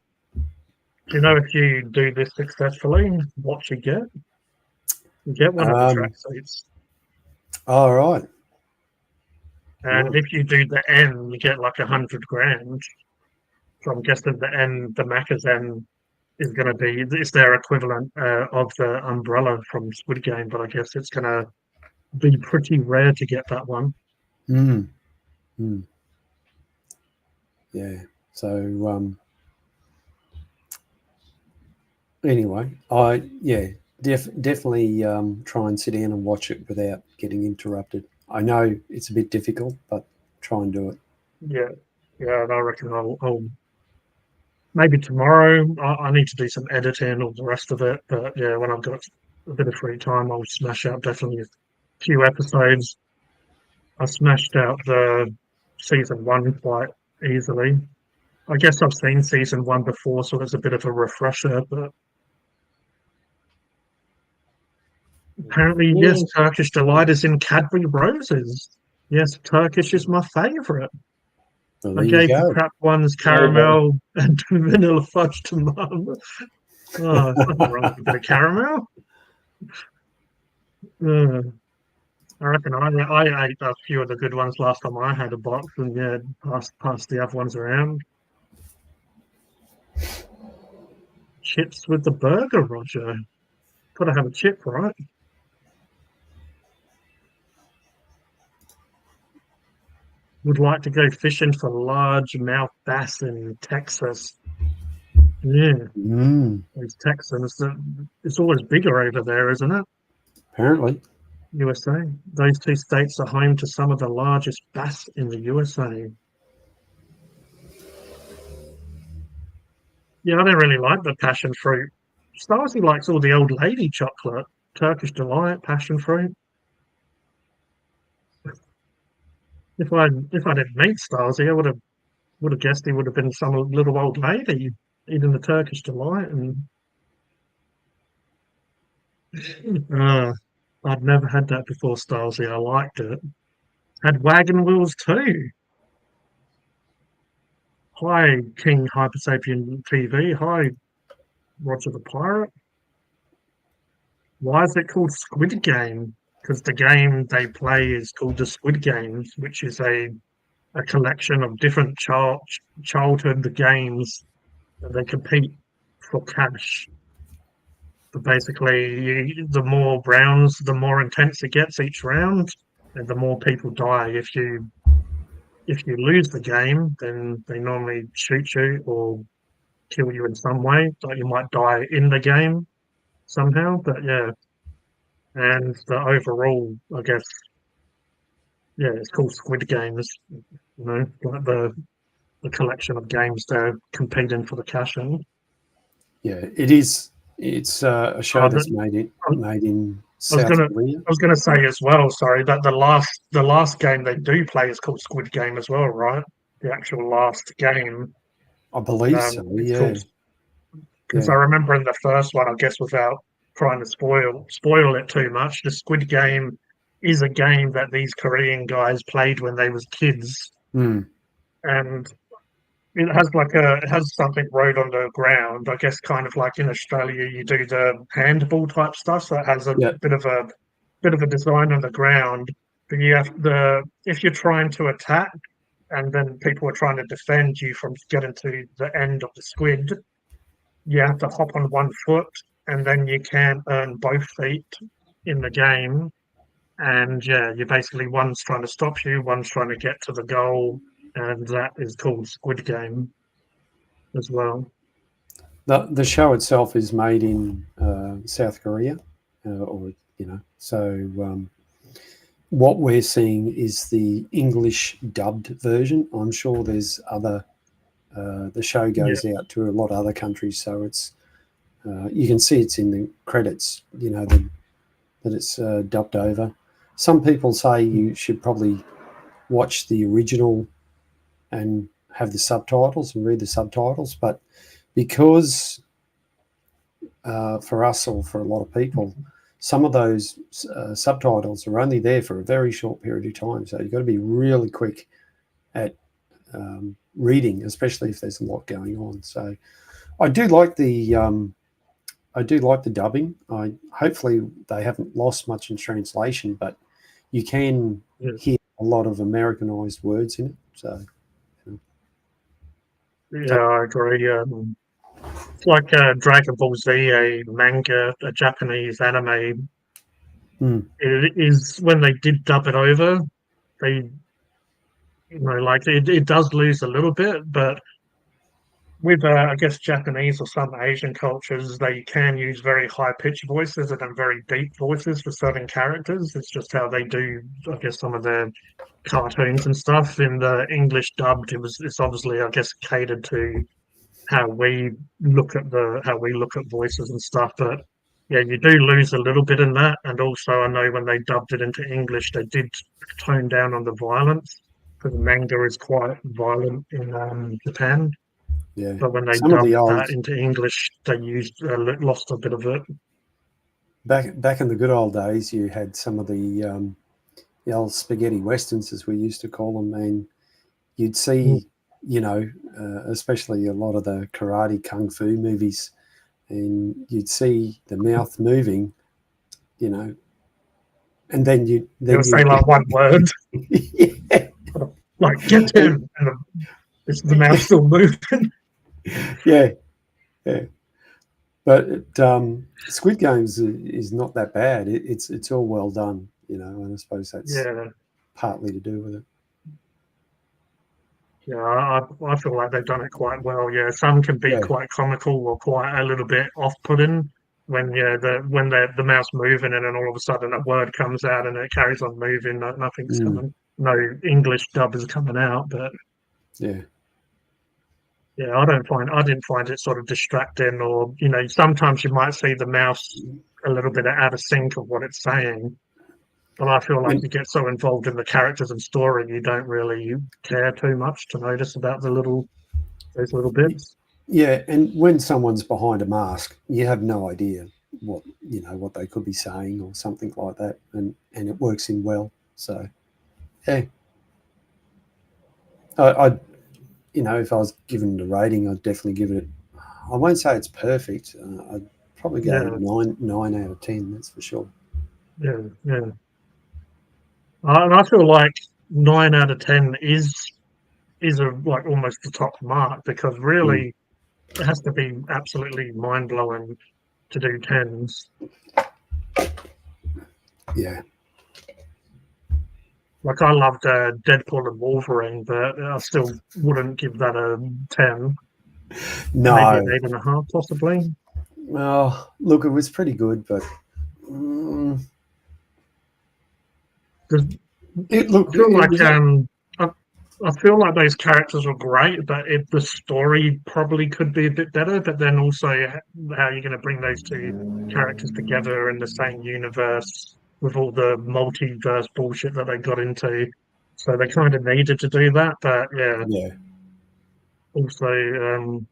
Do you know if you do this successfully, what you get? You get one of the tracksuits. All right. And if you do the N, you get like $100,000. So I'm guessing the Macca's N is going to be, it's their equivalent of the umbrella from Squid Game, but I guess it's going to be pretty rare to get that one. Yeah. So anyway, definitely try and sit down and watch it without getting interrupted. I know it's a bit difficult, but try and do it. Yeah, and I reckon I'll maybe tomorrow. I need to do some editing and all the rest of it, but yeah, when I've got a bit of free time, I'll smash out definitely a few episodes. I smashed out the season 1 quite easily. I guess I've seen season 1 before, so it's a bit of a refresher, but apparently, yes, Turkish Delight is in Cadbury Roses. Yes, Turkish is my favourite. Well, I there you gave the go. crap ones caramel and vanilla fudge to Mum. Oh, there's nothing wrong with a bit of caramel. I reckon I ate a few of the good ones last time I had a box, and yeah, passed the other ones around. Chips with the burger, Roger. Gotta have a chip, right? Would like to go fishing for largemouth bass in Texas. Yeah, those Texans. It's always bigger over there, isn't it? Apparently. USA. Those two states are home to some of the largest bass in the USA. Yeah, I don't really like the passion fruit. Starsy likes all the old lady chocolate. Turkish Delight, passion fruit. If I didn't meet Starsy, I would have guessed he would have been some little old lady eating the Turkish Delight, and I'd never had that before, Starsy. I liked it. Had wagon wheels too. Hi, King Hypersapien TV. Hi, Roger the Pirate. Why is it called Squid Game? Because the game they play is called the Squid Games, which is a collection of different childhood games that they compete for cash. But basically, the more rounds, the more intense it gets each round, and the more people die. If you lose the game, then they normally shoot you or kill you in some way. Like you might die in the game somehow. But yeah, and the overall, I guess, yeah, it's called Squid Games. Like the collection of games they're competing for the cash in. Yeah, it is. It's a show that's made in South Korea. I was gonna say as well, sorry, that the last game they do play is called Squid Game as well, right? The actual last game. I believe so. It's Yeah. called, because I remember in the first one, I guess without trying to spoil it too much, the Squid Game is a game that these Korean guys played when they was kids, and it has something wrote on the ground. I guess kind of like in Australia you do the handball type stuff, so it has a bit of a design on the ground. But you have if you're trying to attack and then people are trying to defend you from getting to the end of the squid, you have to hop on one foot and then you can earn both feet in the game. And yeah, you're basically one's trying to stop you, one's trying to get to the goal, and that is called Squid Game as well. The show itself is made in South Korea, so what we're seeing is the English dubbed version. I'm sure there's other. The show goes out to a lot of other countries, so it's you can see it's in the credits. That it's dubbed over. Some people say you should probably watch the original and have the subtitles and read the subtitles, but because for us or for a lot of people, some of those subtitles are only there for a very short period of time, so you've got to be really quick at reading, especially if there's a lot going on. So I do like the dubbing. Hopefully they haven't lost much in translation, but you can hear a lot of Americanized words in it. So yeah, I agree. It's like Dragon Ball Z, a manga, a Japanese anime. It is when they did dub it over, they like it does lose a little bit, but with I guess Japanese or some Asian cultures, they can use very high pitched voices and then very deep voices for certain characters. It's just how they do, I guess, some of their cartoons and stuff. In the English dubbed, it's obviously, I guess, catered to how we how we look at voices and stuff. But yeah, you do lose a little bit in that. And also, I know when they dubbed it into English, they did tone down on the violence because manga is quite violent in Japan. Yeah. But when they Some of the dubbed old that into English, they lost a bit of it. back in the good old days, you had some of the old spaghetti westerns, as we used to call them, and you'd see, especially a lot of the karate kung fu movies, and you'd see the mouth moving, and then you Say like one word, yeah. like get him, and the mouth still moving. yeah. But Squid Games is not that bad. It's all well done, and I suppose that's partly to do with it. Yeah, I feel like they've done it quite well. Yeah, some can be quite comical or quite a little bit off-putting when the mouse moving and then all of a sudden a word comes out and it carries on moving. Nothing's coming. No English dub is coming out, but yeah, I didn't find it sort of distracting, or sometimes you might see the mouse a little bit out of sync of what it's saying. But I feel like you get so involved in the characters and story, you don't really care too much to notice about those little bits. Yeah, and when someone's behind a mask, you have no idea what they could be saying or something like that, and it works in well. So, yeah, I if I was given a rating, I'd definitely give it. I won't say it's perfect. I'd probably go 9 out of 10. That's for sure. Yeah. And I feel like 9 out of 10 is like almost the top mark, because really it has to be absolutely mind blowing to do 10s. Yeah. Like I loved Deadpool and Wolverine, but I still wouldn't give that a 10. No, maybe an 8.5, possibly. Well, look, it was pretty good, but I feel like those characters were great, but the story probably could be a bit better. But then also, how you're going to bring those two characters together in the same universe with all the multiverse bullshit that they got into. So they kind of needed to do that, but yeah. Also,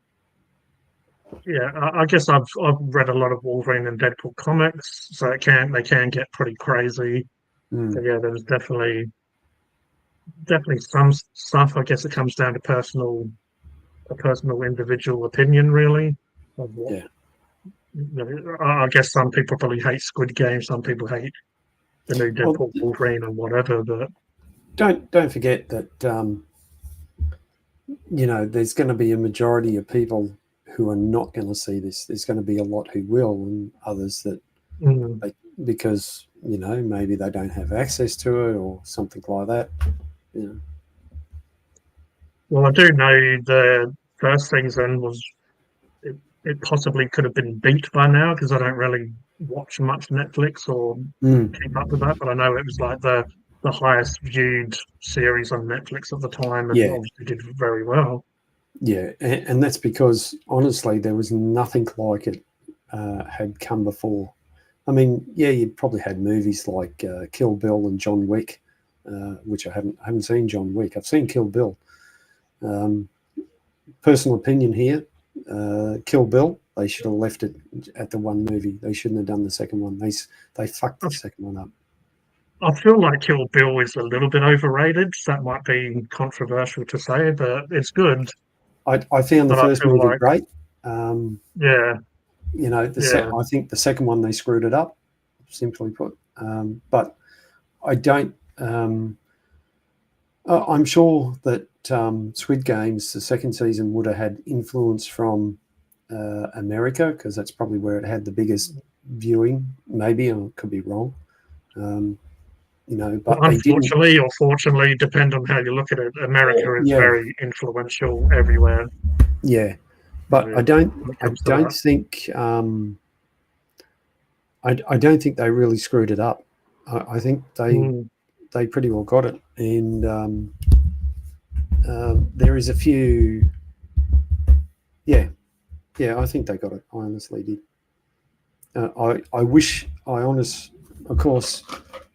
I guess I've read a lot of Wolverine and Deadpool comics, so they can get pretty crazy. So yeah, there was definitely some stuff. I guess it comes down to a personal individual opinion, really. Of what, I guess some people probably hate Squid Game, some people hate the new Deadpool, Wolverine, and whatever. But don't forget that there's going to be a majority of people who are not going to see this. There's going to be a lot who will, and others that because maybe they don't have access to it or something like that. Well, I do know the first season was it possibly could have been beat by now, because I don't really watch much Netflix or keep up with that, but I know it was like the highest viewed series on Netflix at the time, and obviously did very well. Yeah, and that's because honestly there was nothing like it had come before. I mean, you'd probably had movies like Kill Bill and John Wick, which I haven't seen John Wick. I've seen Kill Bill. Personal opinion here, Kill Bill, they should have left it at the one movie. They shouldn't have done the second one. They fucked the second one up. I feel like Kill Bill is a little bit overrated. So that might be controversial to say, but it's good. I found the first movie great. I think the second one they screwed it up, simply put. But I don't. I'm sure that Squid Games, the second season, would have had influence from America, because that's probably where it had the biggest viewing. Maybe I could be wrong. But well, unfortunately or fortunately, depend on how you look at it. America is very influential everywhere. Yeah, but I don't think I don't think they really screwed it up. I think they pretty well got it, and there is a few. Yeah, I think they got it. I honestly did. I wish of course,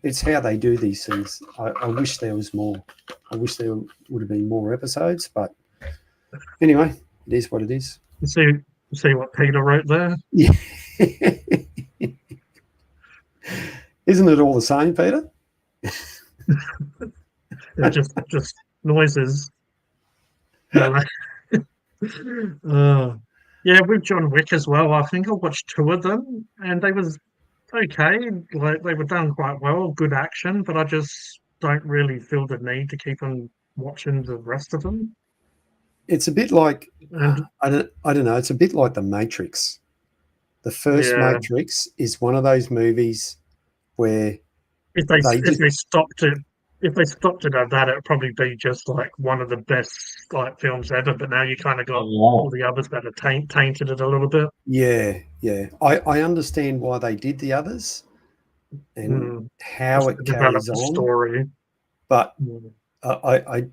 it's how they do these things. I wish there was more. I wish there would have been more episodes, but anyway, it is what it is. You see what Peter wrote there? Yeah. Isn't it all the same, Peter? just noises. Yeah, with John Wick as well. I think I watched 2 of them, and they was okay. Like they were done quite well, good action, but I just don't really feel the need to keep on watching the rest of them. It's a bit like I don't know. It's a bit like The Matrix. The first Matrix is one of those movies where if they stopped it at that, it'd probably be just like one of the best like films ever. But now you kind of got all the others that are tainted it a little bit. Yeah. I understand why they did the others and how it carries on. Story. But I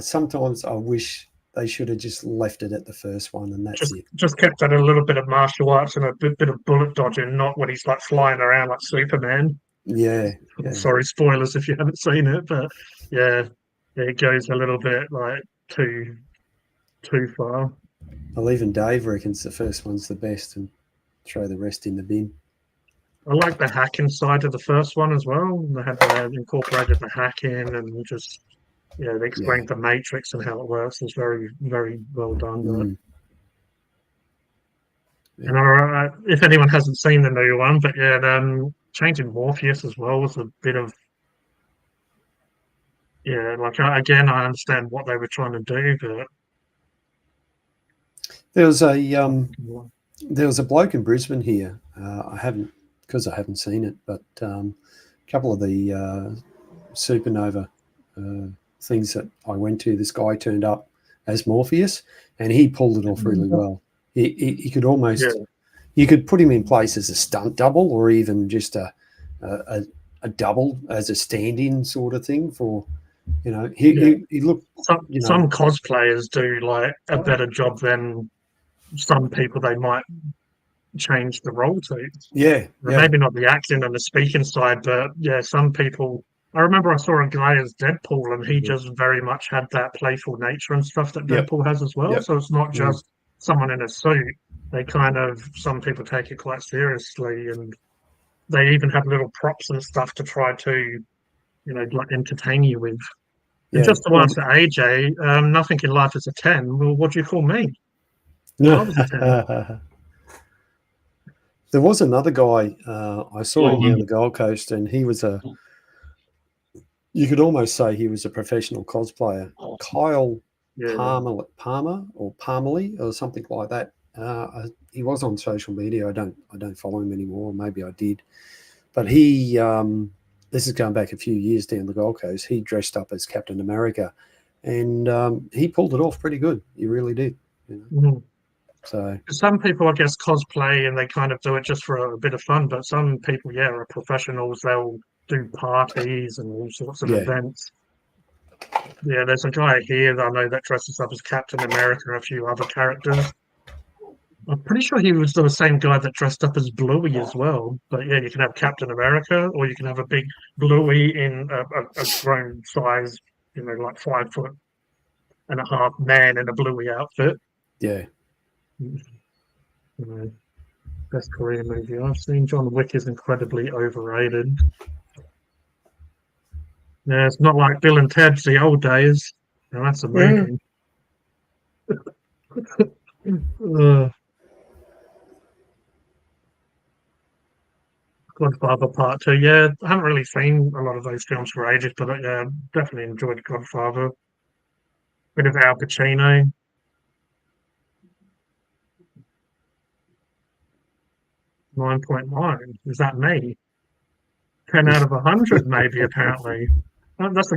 sometimes I wish they should have just left it at the first one, and that's it. Just kept at a little bit of martial arts and a bit of bullet dodging, not when he's like flying around like Superman. Yeah. Sorry, spoilers if you haven't seen it, but it goes a little bit like too far. Well, even Dave reckons the first one's the best, and throw the rest in the bin. I like the hacking side of the first one as well. They had incorporated the hacking and just they explained the Matrix and how it works. It's very, very well done. And if anyone hasn't seen the new one, but changing Morpheus as well was a bit of like again, I understand what they were trying to do, but there was a bloke in Brisbane here. I haven't seen it, but a couple of the supernova things that I went to, this guy turned up as Morpheus, and he pulled it off really well. He could almost you could put him in place as a stunt double, or even just a double as a stand-in sort of thing for. He looked. Some cosplayers do like a better job than some people they might change the role to. Maybe not the acting and the speaking side, but some people. I remember I saw a guy as Deadpool, and he just very much had that playful nature and stuff that Deadpool has as well. So it's not just someone in a suit. They some people take it quite seriously, and they even have little props and stuff to try to, like entertain you with. And just to answer AJ, nothing in life is a 10. Well, what do you call me? I was a 10. There was another guy I saw him here on the Gold Coast, and he was you could almost say he was a professional cosplayer. Kyle Palmer or Palmerly or something like that. He was on social media. I don't follow him anymore. Maybe I did, but he. This is going back a few years down the Gold Coast. He dressed up as Captain America, and he pulled it off pretty good. He really did. So some people, I guess, cosplay and they kind of do it just for a bit of fun. But some people, are professionals. They'll do parties and all sorts of events. Yeah, there's a guy here that I know that dresses up as Captain America and a few other characters. I'm pretty sure he was the same guy that dressed up as Bluey as well. But you can have Captain America, or you can have a big Bluey in a grown size, like 5'5" man in a Bluey outfit. Yeah. Best Korean movie I've seen. John Wick is incredibly overrated. Yeah, it's not like Bill and Ted's the old days. That's a movie. Godfather Part 2. Yeah, I haven't really seen a lot of those films for ages, but definitely enjoyed Godfather. Bit of Al Pacino. 9.9. Is that me? 10 out of 100, maybe. Apparently, that's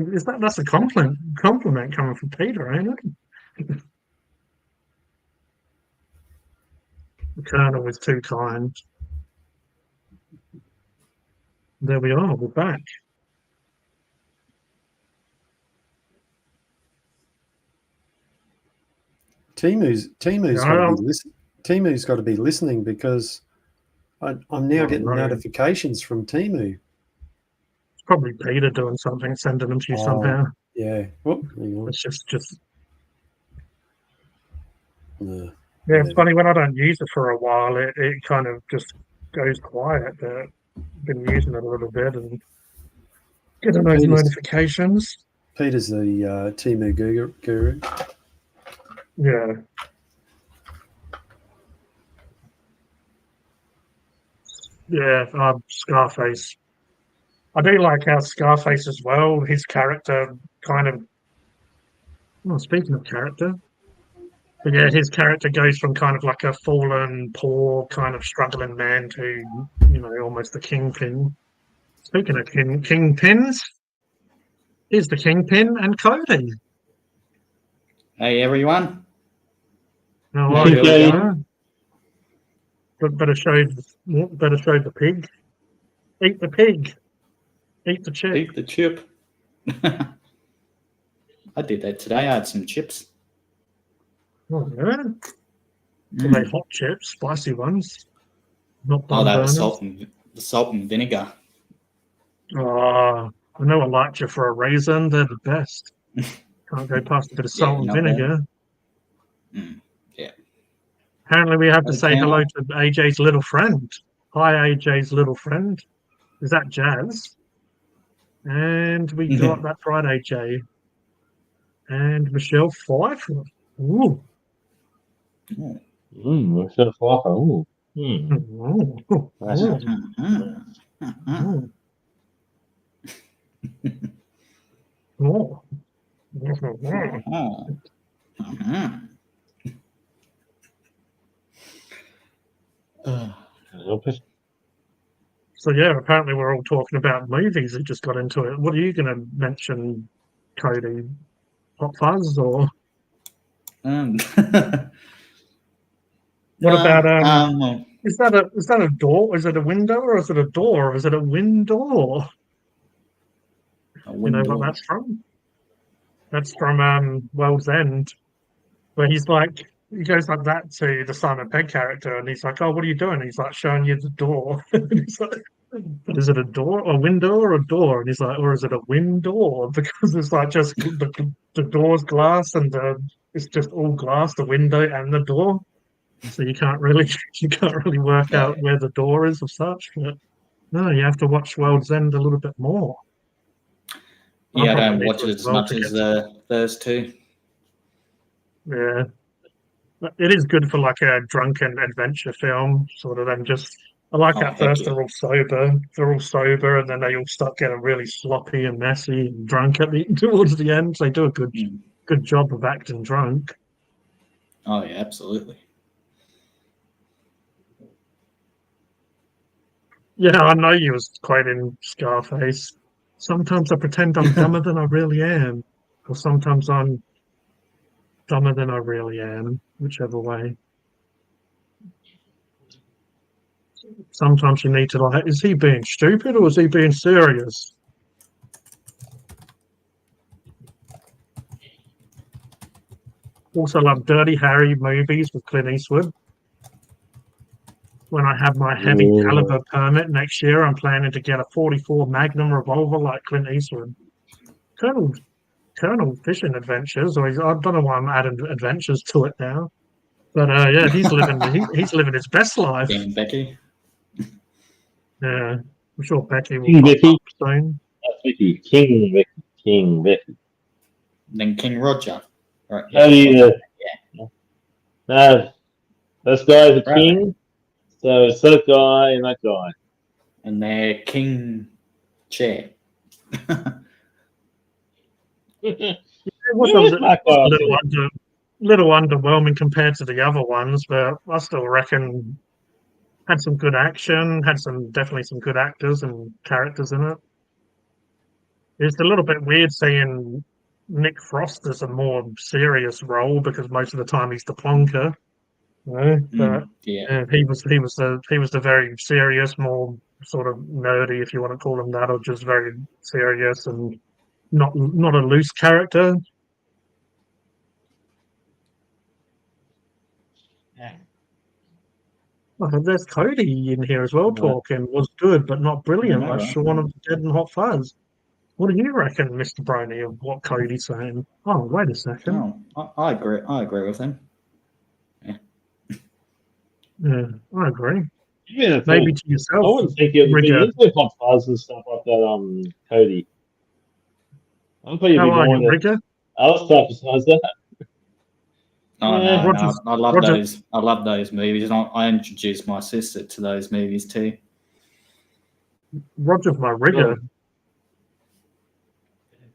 a compliment coming from Peter, ain't it? The Colonel was too kind. There we are. We're back. Timu's got to be listening, because I'm now getting notifications from Timu. It's probably Peter doing something, sending them to you somehow. Yeah. Oh, hang on. It's just. No, Yeah, it's funny when I don't use it for a while. It kind of just goes quiet. But I've been using it a little bit and getting those notifications. Peter's the Timu guru. Yeah. Yeah, Scarface. I do like how Scarface as well, his character kind of... Well, speaking of character... But yeah, his character goes from kind of like a fallen, poor, kind of struggling man to, almost the kingpin. Speaking of kingpins, here's the kingpin and Kodie. Hey, everyone. How are you? Better show the pig. Eat the pig. Eat the chip. Eat the chip. I did that today. I had some chips. Oh, yeah? So they hot chips, spicy ones. Not Oh, that was burners. the salt and vinegar. Oh, I know I liked you for a reason. They're the best. Can't go past a bit of salt and vinegar. Yeah. Apparently, we have to say hello to AJ's little friend. Hi, AJ's little friend. Is that Jazz? And we got that's right, AJ. And Michelle Pfeiffer. Ooh. Michelle Pfeiffer. Ooh. So yeah, apparently we're all talking about movies. We just got into it. What are you going to mention, Kodie? Hot Fuzz or what about is that a door? Is it a window, or is it a door? Or is it a window? You know what that's from? That's from World's End, where he goes like that to the Simon Pegg character, and he's like, "Oh, what are you doing?" And he's like, "Showing you the door." And he's like, "Is it a door, a window, or a door?" And he's like, "Or is it a window?" Because it's like just the door's glass, and it's just all glass, the window and the door. So you can't really work out where the door is or such. But no, you have to watch World's End a little bit more. Yeah, I don't watch it as much as those two. Yeah. It is good for like a drunken adventure film, sort of. And just I like at first they're all sober, and then they all start getting really sloppy and messy and drunk towards the end. They do a good job of acting drunk. Oh yeah, absolutely. Yeah, I know you was quoting Scarface. Sometimes I pretend I'm dumber than I really am, or sometimes I'm dumber than I really am, whichever way. Sometimes you need to is he being stupid or is he being serious? Also love Dirty Harry movies with Clint Eastwood. When I have my heavy caliber permit next year, I'm planning to get a 44 Magnum revolver like Clint Eastwood. Colonel Fishing Adventures, or I don't know why I'm adding adventures to it now. But yeah, he's living his best life. King Becky. Yeah, I'm sure Becky will pop up soon. King Becky. Then King Roger. Right. Yeah. No, this guy's a king. So it's that guy and that guy. And they're king chair. It was a little underwhelming compared to the other ones, but I still reckon Had some good action. Had definitely some good actors and characters in it. It's a little bit weird seeing Nick Frost as a more serious role because most of the time he's the plonker. But Yeah. he was the very serious, more sort of nerdy, if you want to call him that, or just very serious and not a loose character. Oh, there's Kodie in here as well. Talking was good, but not brilliant. Like Shaun of the Dead and Hot Fuzz. What do you reckon, Mr. Brony, of what Kodie's saying? Oh, wait a second. Oh, I agree. I agree with him. Yeah, I agree. Yeah, maybe to yourself. I wouldn't think you'd be into Hot Fuzz and stuff like that, Kodie. I thought you'd be more into Rigger? other stuff besides that. Oh, yeah, no, I love those. I love those movies. I introduced my sister to those movies too. Roger's my Rigger.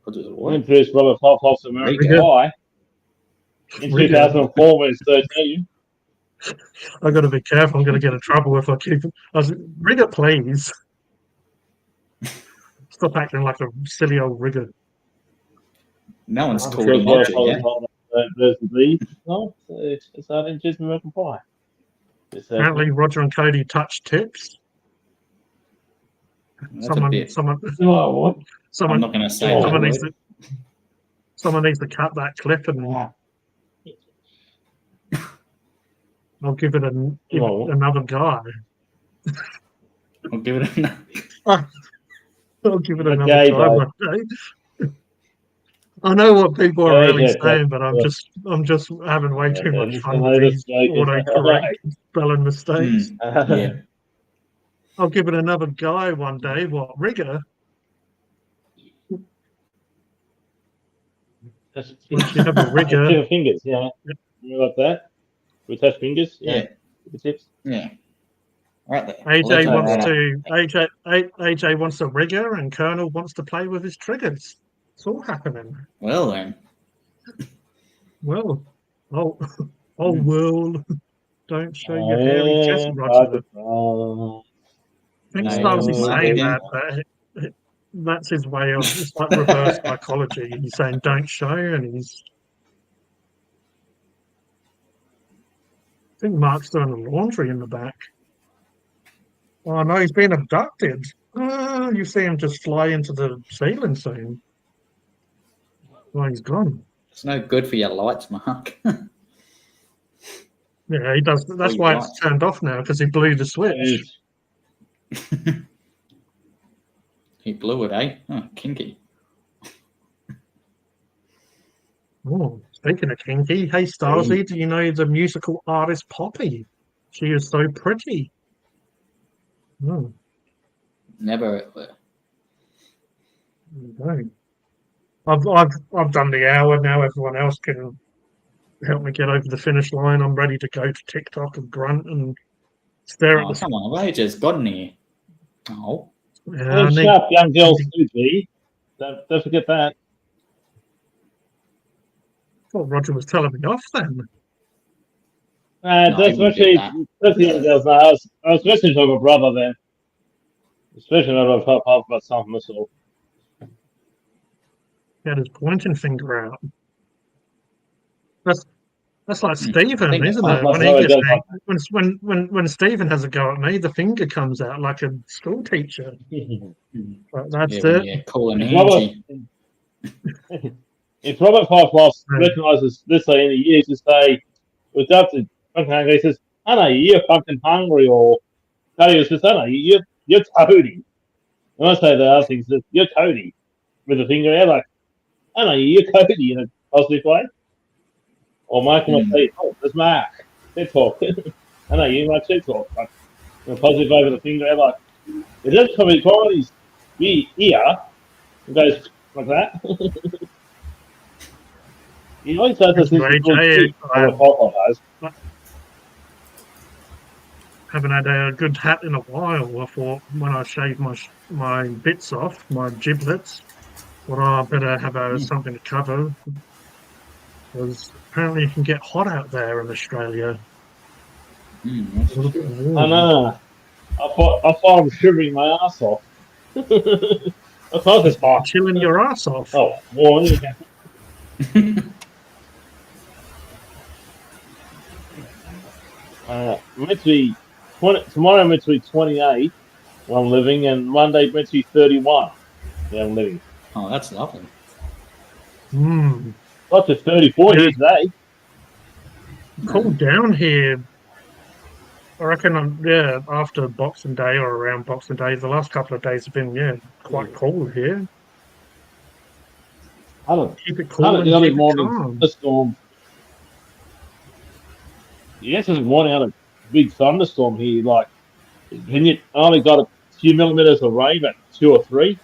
I introduced Robert Pop's American Pie in 2004 when it's 13. I've got to be careful. I'm going to get in trouble if I keep it. Rigger, please. Stop acting like a silly old Rigger. No one's called him Roger yet. There's the beef. No, it's not introduced American Pie. Apparently, Roger and Kodie touched tips. Someone. I'm not going to say someone needs to cut that clip and I'll give it another guy. I'll give it another. I'll give it another guy one day. I know what people are really saying, but I'm just having way too much fun with these autocorrect spelling mistakes. Yeah. I'll give it another guy one day. What, Rigger? You have a Rigger. Fingers, yeah. You like that? We touch fingers, yeah. Tips. Yeah. Right there. AJ wants a Rigger, and Colonel wants to play with his triggers. It's all happening. Well then. Well, world, don't show your hairy chest, Roger. I think Starsky's saying that, but that's his way of, it's like reverse psychology. He's saying don't show, and he's. I think Mark's doing the laundry in the back. Oh no, he's being abducted. You see him just fly into the ceiling soon. Well, he's gone. It's no good for your lights, Mark. Yeah, he does. That's why it's turned off now, because he blew the switch. He blew it, eh? Oh, kinky. Oh, speaking of kinky, hey Starsy, do you know the musical artist Poppy? She is so pretty. Oh. Never. I've done the hour now. Everyone else can help me get over the finish line. I'm ready to go to TikTok and grunt and stare at the. Come on, Rage has gotten here. Oh. Yeah, sharp young girls too, B. Don't forget that. I thought Roger was telling me off then. Especially young girls. I was especially talking about brother then. Especially about Pop about something this all. He had his pointing finger out. That's like Stephen, isn't it? When Stephen has a go at me, the finger comes out like a school teacher. But that's it. Yeah, cool and handy. If Robert Five recognises this in a year to say, "We're up to Phunken," he says, "I know you're fucking hungry," or Kodie says, "I know you're Kodie." And I say the other thing says, "You're Kodie," with the finger out, like, "I know you're Kodie" in a positive way. Or Michael will say, "Oh, there's Mark. They talk." I know you like to talk, like in a positive way with the finger out, like it doesn't come in qualities. Be here, it goes like that. You always does this. Haven't had a good hat in a while. I thought when I shaved my bits off, my giblets, I better have something to cover. Because apparently it can get hot out there in Australia. I know. I thought I'm shivering my ass off. I thought it's hot. Chilling your ass off. Oh, morning. Meant to be 20, tomorrow meant to be 28 where I'm living, and Monday meant to be 31 where I'm living. Oh, that's lovely. Got to 34 here today. Cooled down here. I reckon, after Boxing Day or around Boxing Day, the last couple of days have been, quite cool here. I don't keep it cool and keep it calm. Thunderstorm. Yesterday morning, I had a big thunderstorm here. Like, I only got a few millimeters of rain, about 2 or 3.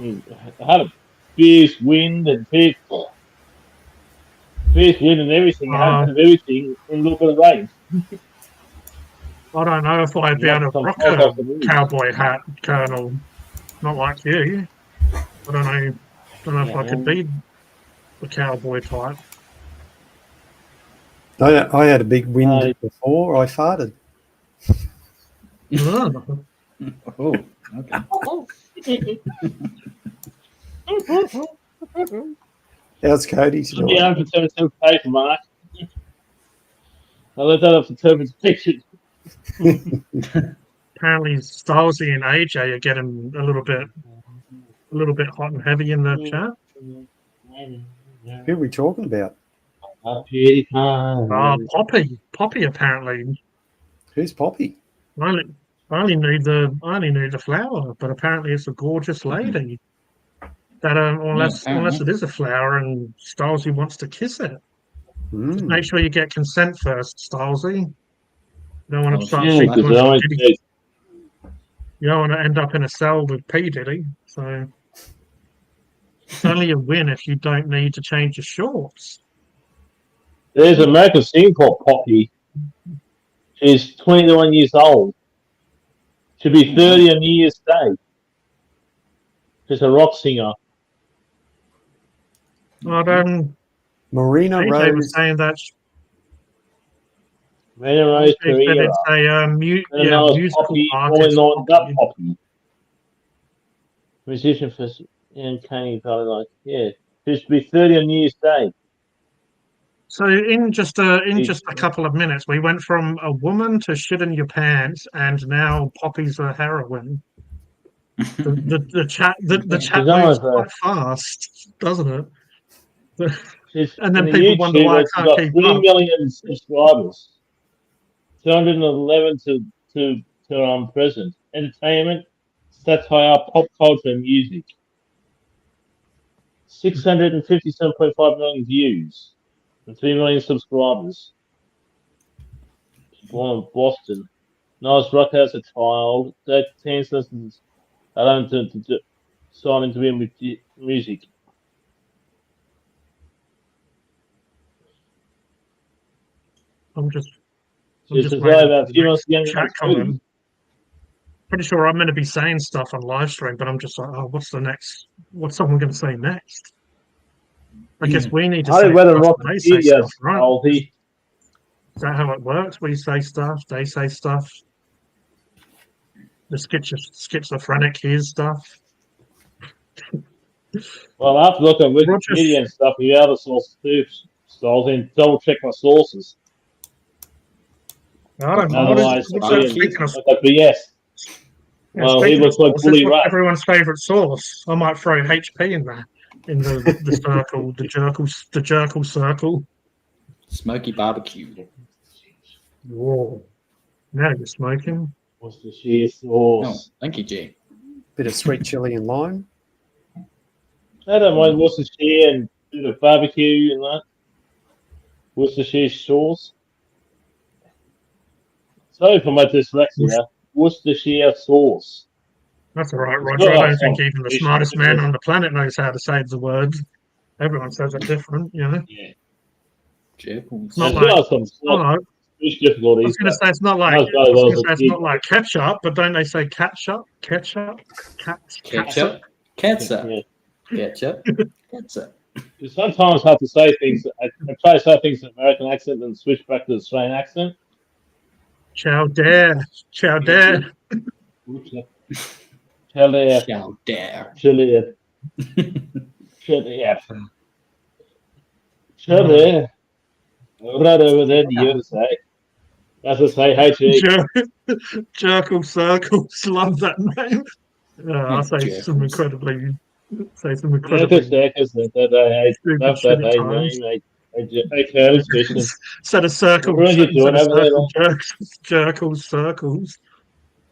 I had a fierce wind and fierce wind and everything. I had everything and a little bit of rain. I don't know if I'd be able to rock a cowboy hat, Colonel. Not like you. I don't know if I could be the cowboy type. I had a big wind before I farted. Oh, okay. How's Kodie tonight? Yeah, for 7 paper, Mark. I let that up for Turpin's picture. Apparently, Stylesy and AJ are getting a little bit hot and heavy in the chat. Who are we talking about? Poppy apparently. Who's Poppy? I only knew the flower, but apparently it's a gorgeous lady. That unless it is a flower and Stylesy wants to kiss it. Just make sure you get consent first, Stylesy. You don't want to start you don't want to end up in a cell with P. Diddy. So it's only a win if you don't need to change your shorts. There's an American singer called Poppy. She's 21 years old. She'll be 30 on New Year's Day. She's a rock singer. Well, Marina Rose was saying that. Marina Rose Pereira. It's a musical Poppy, artist. Poppy. Musician for Kenny, probably she should be 30 on New Year's Day. So in just a couple of minutes, we went from a woman to shit in your pants, and now Poppy's a heroine. The chat moves quite fast, doesn't it? And then people wonder why I can't keep 3 million subscribers. 211 to present. Entertainment, satire, pop culture, and music. 657.5 million views. And 3 million subscribers. Born in Boston. Nice rock as a child. 13 lessons. I learned to sign into him with music. Pretty sure I'm going to be saying stuff on live stream, but I'm just like, what's someone going to say next? I guess we need to say stuff, right? Is that how it works? We say stuff, they say stuff. The schizophrenic hears stuff. Well, I have to look at Wikipedia and stuff. You have the sources too, so I'll double check my sources. I don't know. Yes. Well, he looks like Bully Rat. Everyone's favourite sauce. I might throw HP in that, in the circle, the jerkle circle. Smoky barbecue. Whoa. Now you're smoking. What's the sheer sauce? No, thank you, G. Bit of sweet chili and lime. I don't mind Worcestershire and a bit of barbecue and that. Worcestershire sauce. Sorry for my dyslexia. Worcestershire sauce. That's all right, Roger. I don't think even the smartest man on the planet knows how to say the words. Everyone says it different, you know. Yeah. It's not like, I was going to say it's not like ketchup, but don't they say ketchup? Ketchup. Sometimes I have to say things. I try to say things in American accent and switch back to the Australian accent. Ciao dare. Ciao dare. Tell it. Ciao dare. Chill it. Chill it. Chill it. Right over there in the USA. As I say, hey, G. Jerkle Circles. Love that name. I'll say Jerkles. some incredibly. Say some Yeah, incredibly. because love that hey name. Hey, Curtis Fishing. Set a circle. What are you doing over there? Jerkles Circles.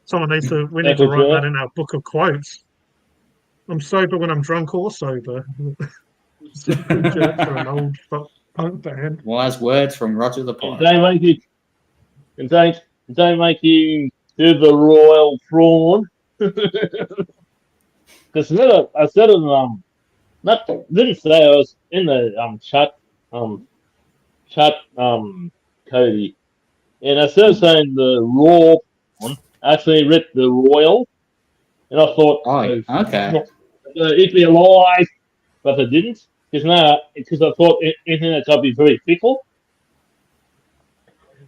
Someone needs to. We need to Circle write jerk. that in our book of quotes. I'm sober when I'm drunk or sober. Circle jerks are an old punk band. Wise words from Roger the Pirate. Don't make you do the royal prawn. Because I said it didn't say I was in the chat Kodie, and I started saying the raw one. Actually read the royal, and I thought, okay, it'd be alive, but I didn't because I thought internet's got to be very fickle.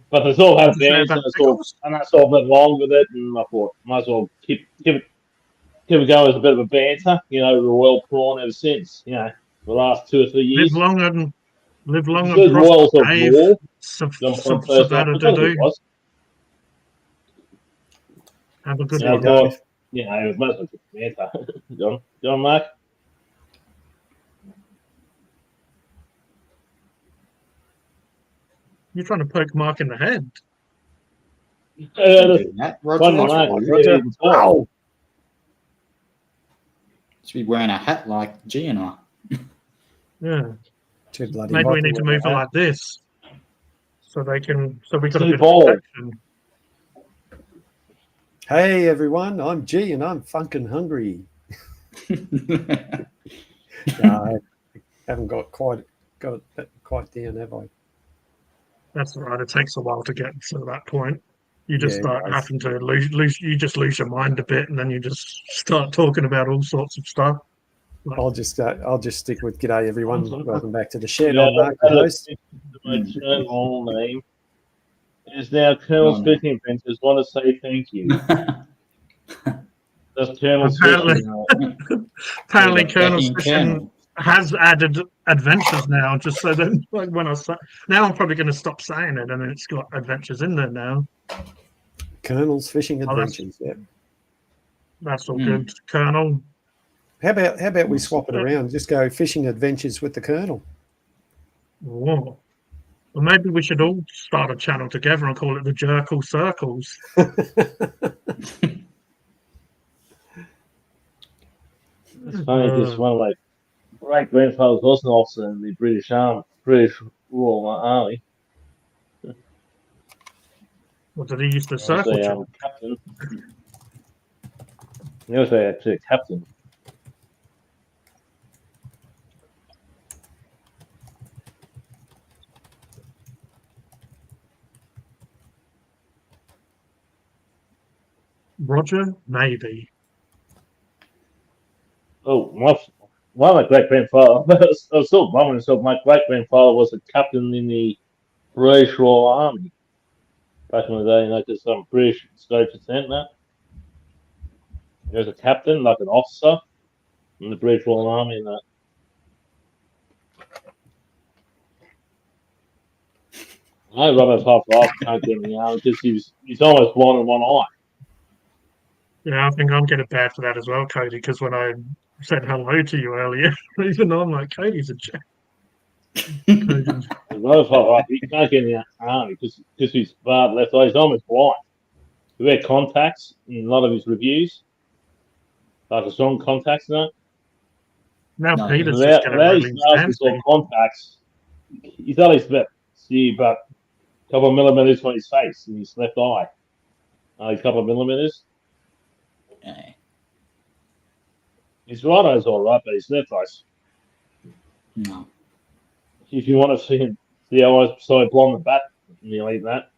But they sort of had bands, and I sort of went along with it, and I thought might as well keep it going as a bit of a banter, the royal prawn ever since, the last 2 or 3 years. Live long and royals of war. It have a good one. It was mostly banter. John, Mark? You're trying to poke Mark in the head. Roger. Wow. Should be wearing a hat like G and I. Yeah. Too bloody Maybe we need to move it like this, so we got a bit of protection. Hey everyone, I'm G and I'm Phunken hungry. I haven't got quite down, have I? That's right. It takes a while to get to that point. You just start having to lose. You just lose your mind a bit, and then you just start talking about all sorts of stuff. I'll just stick with g'day everyone. Welcome back to the shed. I'm Mark, the host. My channel name is now Colonel's Fishing Adventures. Want to say thank you. That's Colonel's Fishing. Apparently, Colonel's Fishing has added adventures now. Just so that when I say now, I'm probably going to stop saying it, and it's got adventures in there now. Colonel's Fishing Adventures. Yeah, that's all good, Colonel. How about we swap it around? Just go fishing adventures with the Colonel. Whoa. Well, maybe we should all start a channel together and call it the Jerkle Circles. It's funny because one of my great grandfathers was an officer in the British Royal Army. What did he used to circle? Captain. He was actually a captain. Roger, maybe. Oh, one of my great grandfather. I was still bumming myself. My great grandfather was a captain in the British Royal Army back in the day. Because some British state percent that. He was a captain, like an officer in the British Royal Army, and that. I Robert's half life can't get in the army because he's almost blind in one eye. Yeah, I think I'm getting bad for that as well, Kodie, because when I said hello to you earlier, even though I'm like, Kodie's a jack. Robert's half life, he can't get in the army because he's bad left eye. He's almost blind. He wear contacts in a lot of his reviews, like a strong contacts and that. Now Peter's just going to contacts. He's at least about a couple of millimeters from his face in his left eye. A couple of millimeters. Okay. His right eye's all right, but his left eye's. No. If you want to see how I saw it blonde the back, nearly that.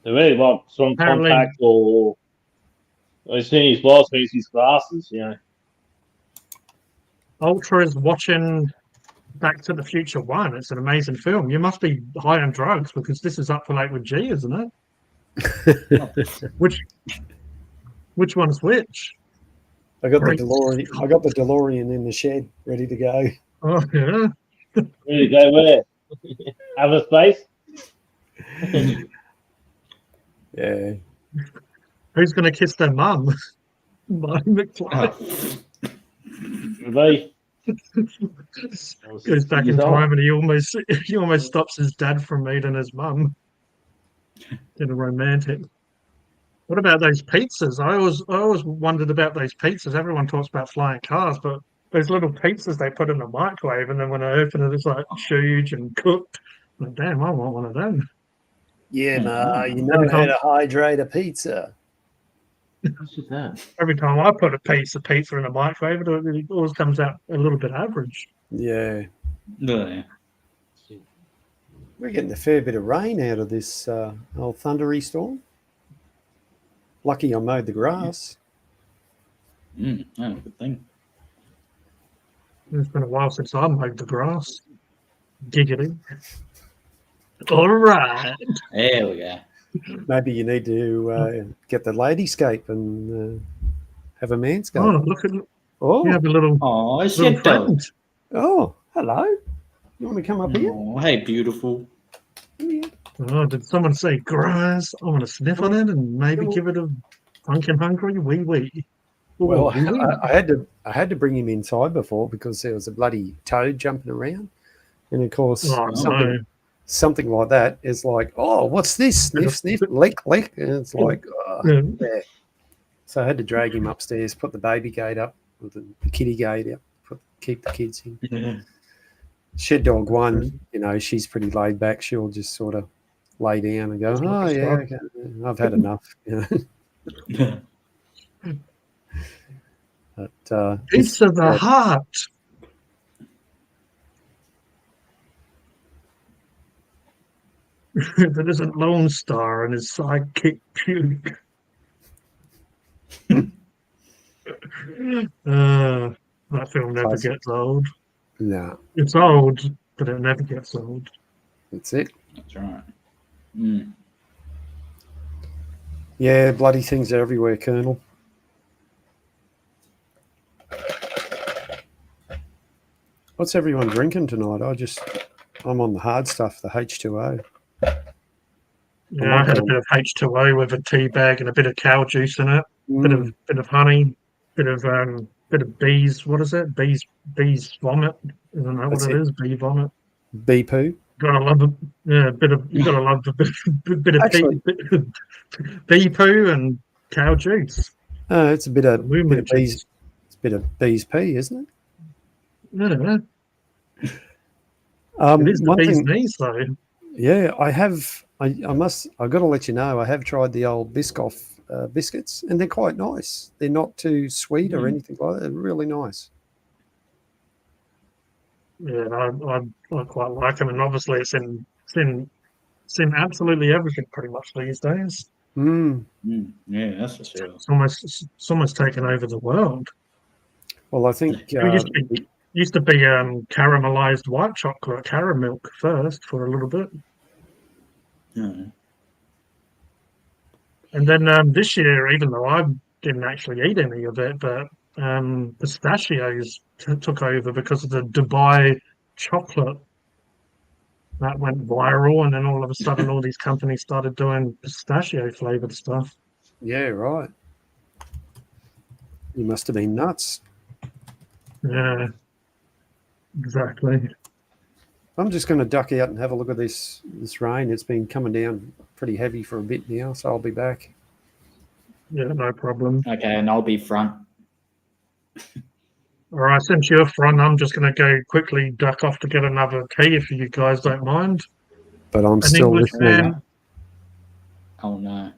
They really like strong contact or I've seen his boss use his glasses, Ultra is watching Back to the Future 1. It's an amazing film. You must be high on drugs because this is up for late with G, isn't it? Which one's which? I got Right. the DeLorean. I got the DeLorean in the shed, ready to go. Oh yeah. Ready to go where? Other space? Yeah. Who's going to kiss their mum? Marty McFly. Me. Goes back in time and he almost stops his dad from meeting his mum. In a romantic. What about those pizzas? I always wondered about those pizzas. Everyone talks about flying cars, but those little pizzas they put in the microwave, and then when I open it, it's like huge and cooked. Like, damn, I want one of them. Yeah, Ma, you know Every how time, to hydrate a pizza. What's that? every time I put a piece of pizza in the microwave, it always comes out a little bit average. Yeah. Yeah. We're getting a fair bit of rain out of this old thundery storm. Lucky I mowed the grass. Good thing. It's been a while since I mowed the grass. Giggity. All right. There we go. Maybe you need to get the ladyscape and have a manscape. Oh, look at Oh, you have a little Shit friend. oh, hello. You want to come up here? Oh, hey, beautiful. Yeah. Oh, did someone say grass? I want to sniff on it and maybe give it a Phunken hungry wee wee. Well, I had to bring him inside before because there was a bloody toad jumping around, and of course something like that is like, oh, what's this? Sniff, sniff, lick, lick, and it's like, yeah. So I had to drag him upstairs, put the baby gate up, or the kitty gate up, keep the kids in. Yeah. Shed dog one, she's pretty laid back. She'll just sort of lay down and go, oh yeah, okay. I've had enough. But Piece of the heart. That isn't Lone Star and his sidekick Puke. That film never gets old. No. It's old, but it never gets old. That's it. That's right. Yeah, bloody things are everywhere, Colonel. What's everyone drinking tonight? I'm on the hard stuff, the H2O. Yeah, I had a bit of H2O with a tea bag and a bit of cow juice in it. Bit of honey, bit of bees. What is it? Bees vomit. Isn't that what it is? Bee vomit. Bee poo. Gotta love it. Yeah, you gotta love the bit of Actually, bee poo and cow juice. It's a bit of bees. It's a bit of bees pee, isn't it? Yeah. It is the bee's knees, though. Yeah, I've got to let you know, I have tried the old Biscoff biscuits, and they're quite nice. They're not too sweet or anything like that. They're really nice. Yeah, I quite like them, and obviously it's in absolutely everything pretty much these days. Yeah, that's for sure. It's almost taken over the world. Well, I think used to be caramelized white chocolate, caramel first for a little bit. Mm. And then this year, even though I didn't actually eat any of it, but pistachios took over because of the Dubai chocolate that went viral, and then all of a sudden all these companies started doing pistachio flavored stuff. Yeah, right. You must have been nuts. Yeah, exactly. I'm just going to duck out and have a look at this rain. It's been coming down pretty heavy for a bit now, so I'll be back. Yeah, no problem. Okay, and I'll be front. All right, since you're front, I'm just going to go quickly duck off to get another tea if you guys don't mind. But I'm still listening. Oh, no.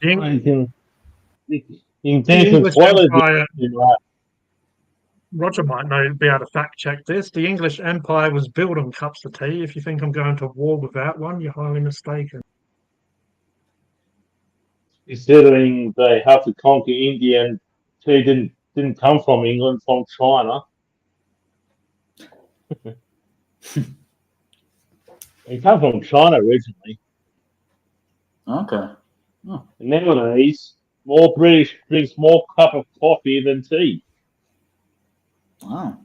Roger might be able to fact check this. The English Empire was built on cups of tea. If you think I'm going to war without one, you're highly mistaken. Considering they have to conquer India and tea didn't come from England, from China. It came from China originally. Okay. Oh. And nowadays, more British drinks more cup of coffee than tea. Wow,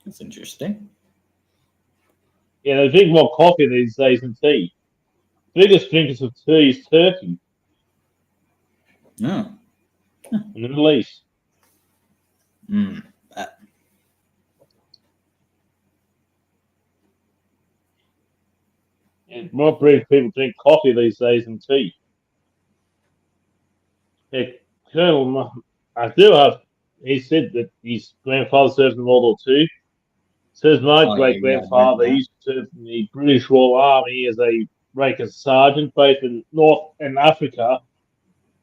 that's interesting. Yeah, they drink more coffee these days than tea. Biggest drinkers of tea is Turkey Yeah. in the Middle East. Mm. And more British people drink coffee these days than tea. Yeah, Colonel Abdullah, he said that his grandfather served in World War II. Says my Oh, great yeah, I read grandfather that. used to serve in the British Royal Army as a rank as sergeant, both in North and Africa,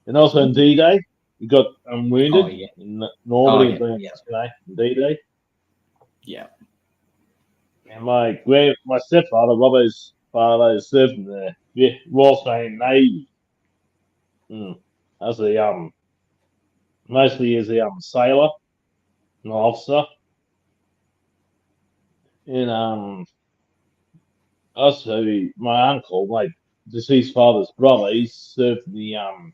and also in D-Day. He got wounded Oh, yeah. in Oh, Normandy, yeah, yeah. in D-Day. Yeah. And my stepfather, Robbo's father, served in the Royal Australian Navy. As a mostly as a sailor, an officer. And also my uncle, my deceased father's brother, he served in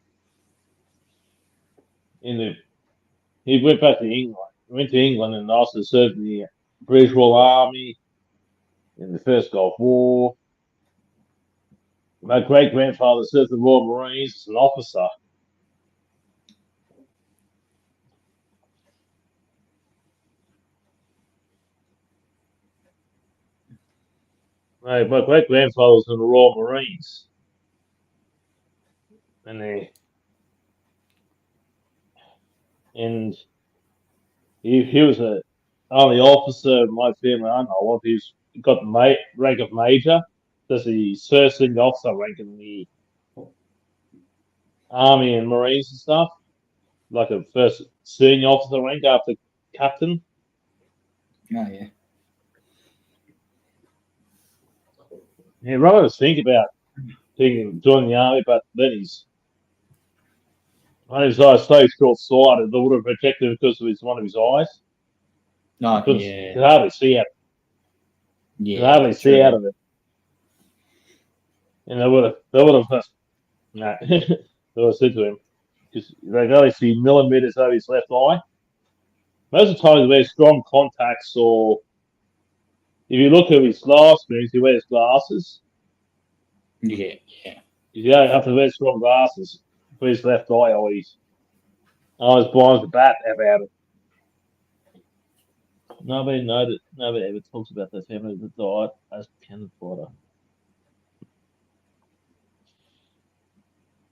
the he went back to England. Went to England and also served in the British Royal Army in the First Gulf War. My great grandfather served in the Royal Marines as an officer. My great grandfather was in the Royal Marines, and he was a only officer in my family I know of. He got the rank of major. That's the first thing officer rank in the Army and Marines and stuff. Like a first senior officer rank after captain. Oh, yeah. Yeah, Robert was thinking about joining the army, but then one of his eyes so short-sighted that would have rejected because of one of his eyes. Oh, Could yeah. hardly see out. Could Yeah, hardly see out true. of it. And they would have nah, they would have said to him because they can only see millimeters over his left eye. Most of the time, he wears strong contacts, or if you look at his glass screens, he wears glasses. Yeah, yeah. You don't have to wear strong glasses for his left eye, or he's always blind as a bat about it. Nobody ever talks about the family that died as cannon fodder.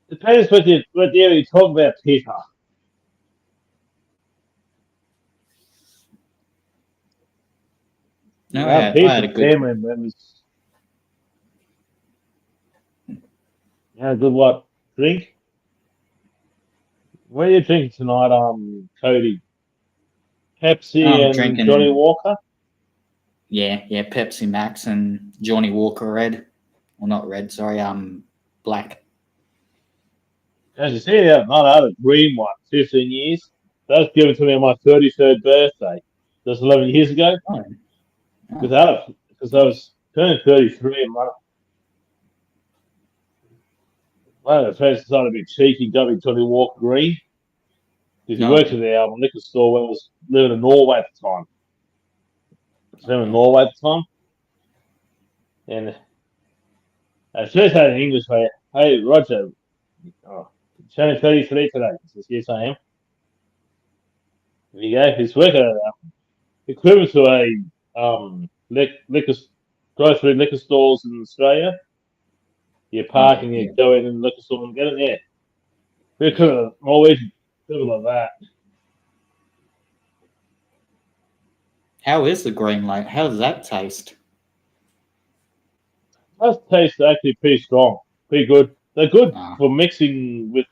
Depends what you talk about, Peter. No, You have I heaps had of a good. family members. You had a good what? Drink? What are you drinking tonight, Cody? Pepsi I'm and Johnny drinking. Walker? Yeah, yeah. Pepsi Max and Johnny Walker Red. Well, not red. Sorry. Black. As you see, I've not had a green one 15 years. That was given to me on my 33rd birthday. That's 11 years ago. Oh, Because I was turning 33 and one of the friends decided to be cheeky, got me Johnny Walker Green. Because he no. worked at the liquor store when I was living in Norway at the time. I was living in Norway at the time. And I first had an English way. Hey, Roger, turning 33 today. He says, yes, I am. There you go. He's working at equivalent to a grocery liquor stores in Australia. You park Yeah, and you yeah. go in and liquor store and get it there. We're equivalent, Norwegian equivalent of that. How is the green light? How does that taste? Those taste actually pretty strong, pretty good. They're good Ah, for mixing with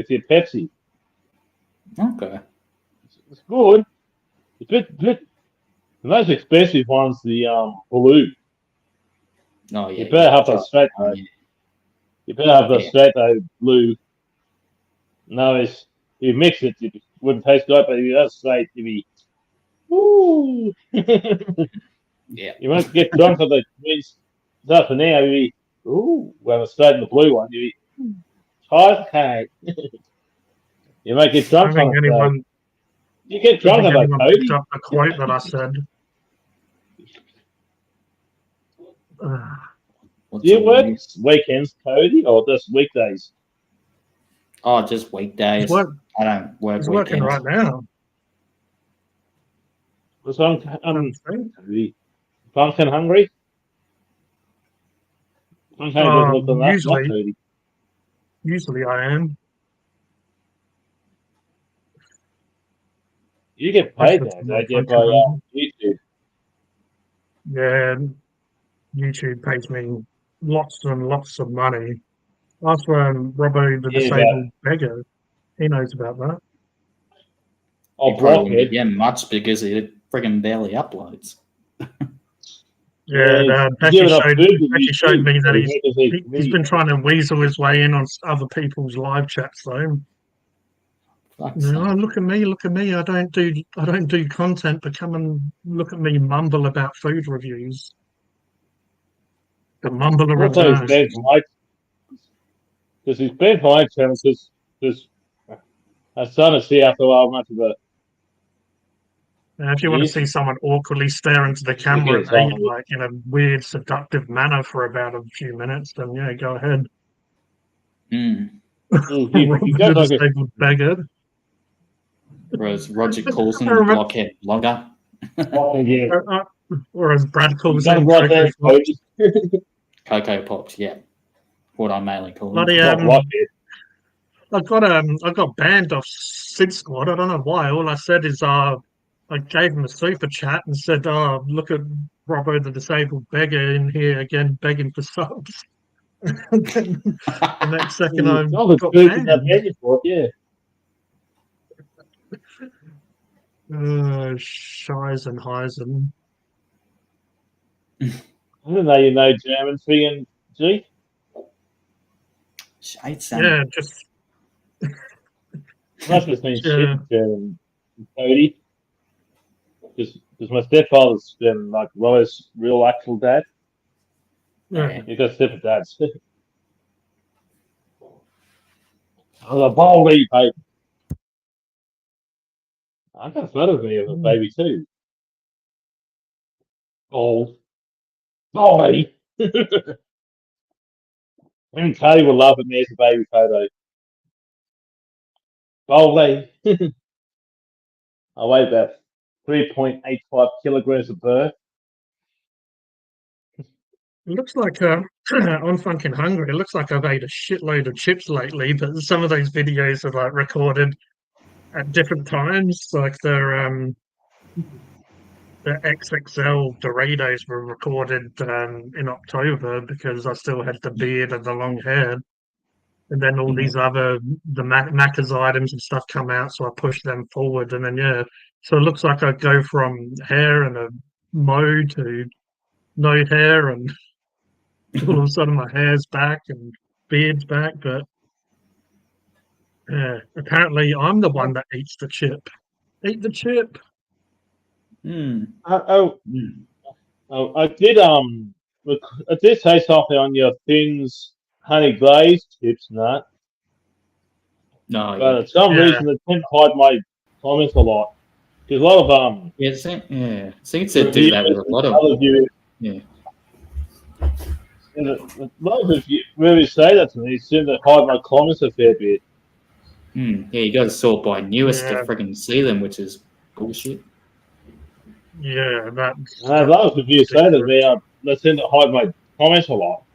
your Pepsi. okay. It's good. It's bit the most expensive one's the blue. Oh, yeah, You better yeah. have that straight Oh, though. yeah. You better have that Yeah. straight though, blue. No, if you mix it, it wouldn't taste good, but if you have straight, you'd be woo. Yeah. You won't get drunk on the drinks. So for now, you'd be ooh. Well, straight in the blue one, you'd be Okay. You might get I drunk don't on think it, though. anyone, You get I drunk think on that, anyone picked Kodie. up the quote that I said. Do you work weekends, Kodie, or just weekdays? Oh, just weekdays. I don't work He's weekends. working right now. Was Phunken hungry? Phunken doesn't look on that block, Kodie. Usually I am. You get paid now, don't you, by YouTube? Yeah, YouTube pays me lots and lots of money. That's when Robbo the disabled beggar, he knows about that. Oh, blockhead. Yeah, much because he friggin' barely uploads. Yeah, Becky showed me that he's been trying to weasel his way in on other people's live chats though. No, look at me! I don't do content, but come and look at me mumble about food reviews. The mumble of because he's been for my channel because I'm starting to see after a while much of a. Now, if you want to see someone awkwardly stare into the camera and eat like in a weird, seductive manner for about a few minutes, then yeah, go ahead. You got like disabled beggar. Whereas Roger calls him a blockhead blogger. Or as Brad calls him, Cocoa Pops, yeah. What I mainly call him. Bloody, I got banned off Sid Squad. I don't know why. All I said is I gave him a super chat and said, "Oh, look at Robbo the disabled beggar in here again, begging for subs." And then the next second I got banned. Shies and Heisen. I don't know, you know German friggin' G. Yeah, just. Must have been shit German, Kodie. Because my stepfather's like Robbo's real actual dad. Yeah. You got separate dads. I was a baldy baby. I got a photo of me as a baby too. Baldy. Even Kodie would laugh at me as a baby photo. Baldy. I weigh about 3.85 kilograms of birth. It looks like on Phunken Hungry. It looks like I've ate a shitload of chips lately, but some of those videos are like recorded at different times. Like the XXL Doritos were recorded in October because I still had the beard and the long hair, and then all these other Macca's items and stuff come out, so I push them forward, and then yeah, so it looks like I go from hair and a mo to no hair and. All of a sudden my hair's back and beard's back, but apparently I'm the one that eats the chip. Eat the chip. I did say something on your Thins honey glazed chips and that. No, but for some reason they tend to hide my comments a lot. There's a lot of I think they do that with a lot of viewers. Yeah. And a lot of viewers say that to me. They seem to hide my comments a fair bit. Yeah, you got to sort by newest to freaking see them, which is bullshit. Yeah, that's. And a lot of viewers say that they tend to hide my comments a lot.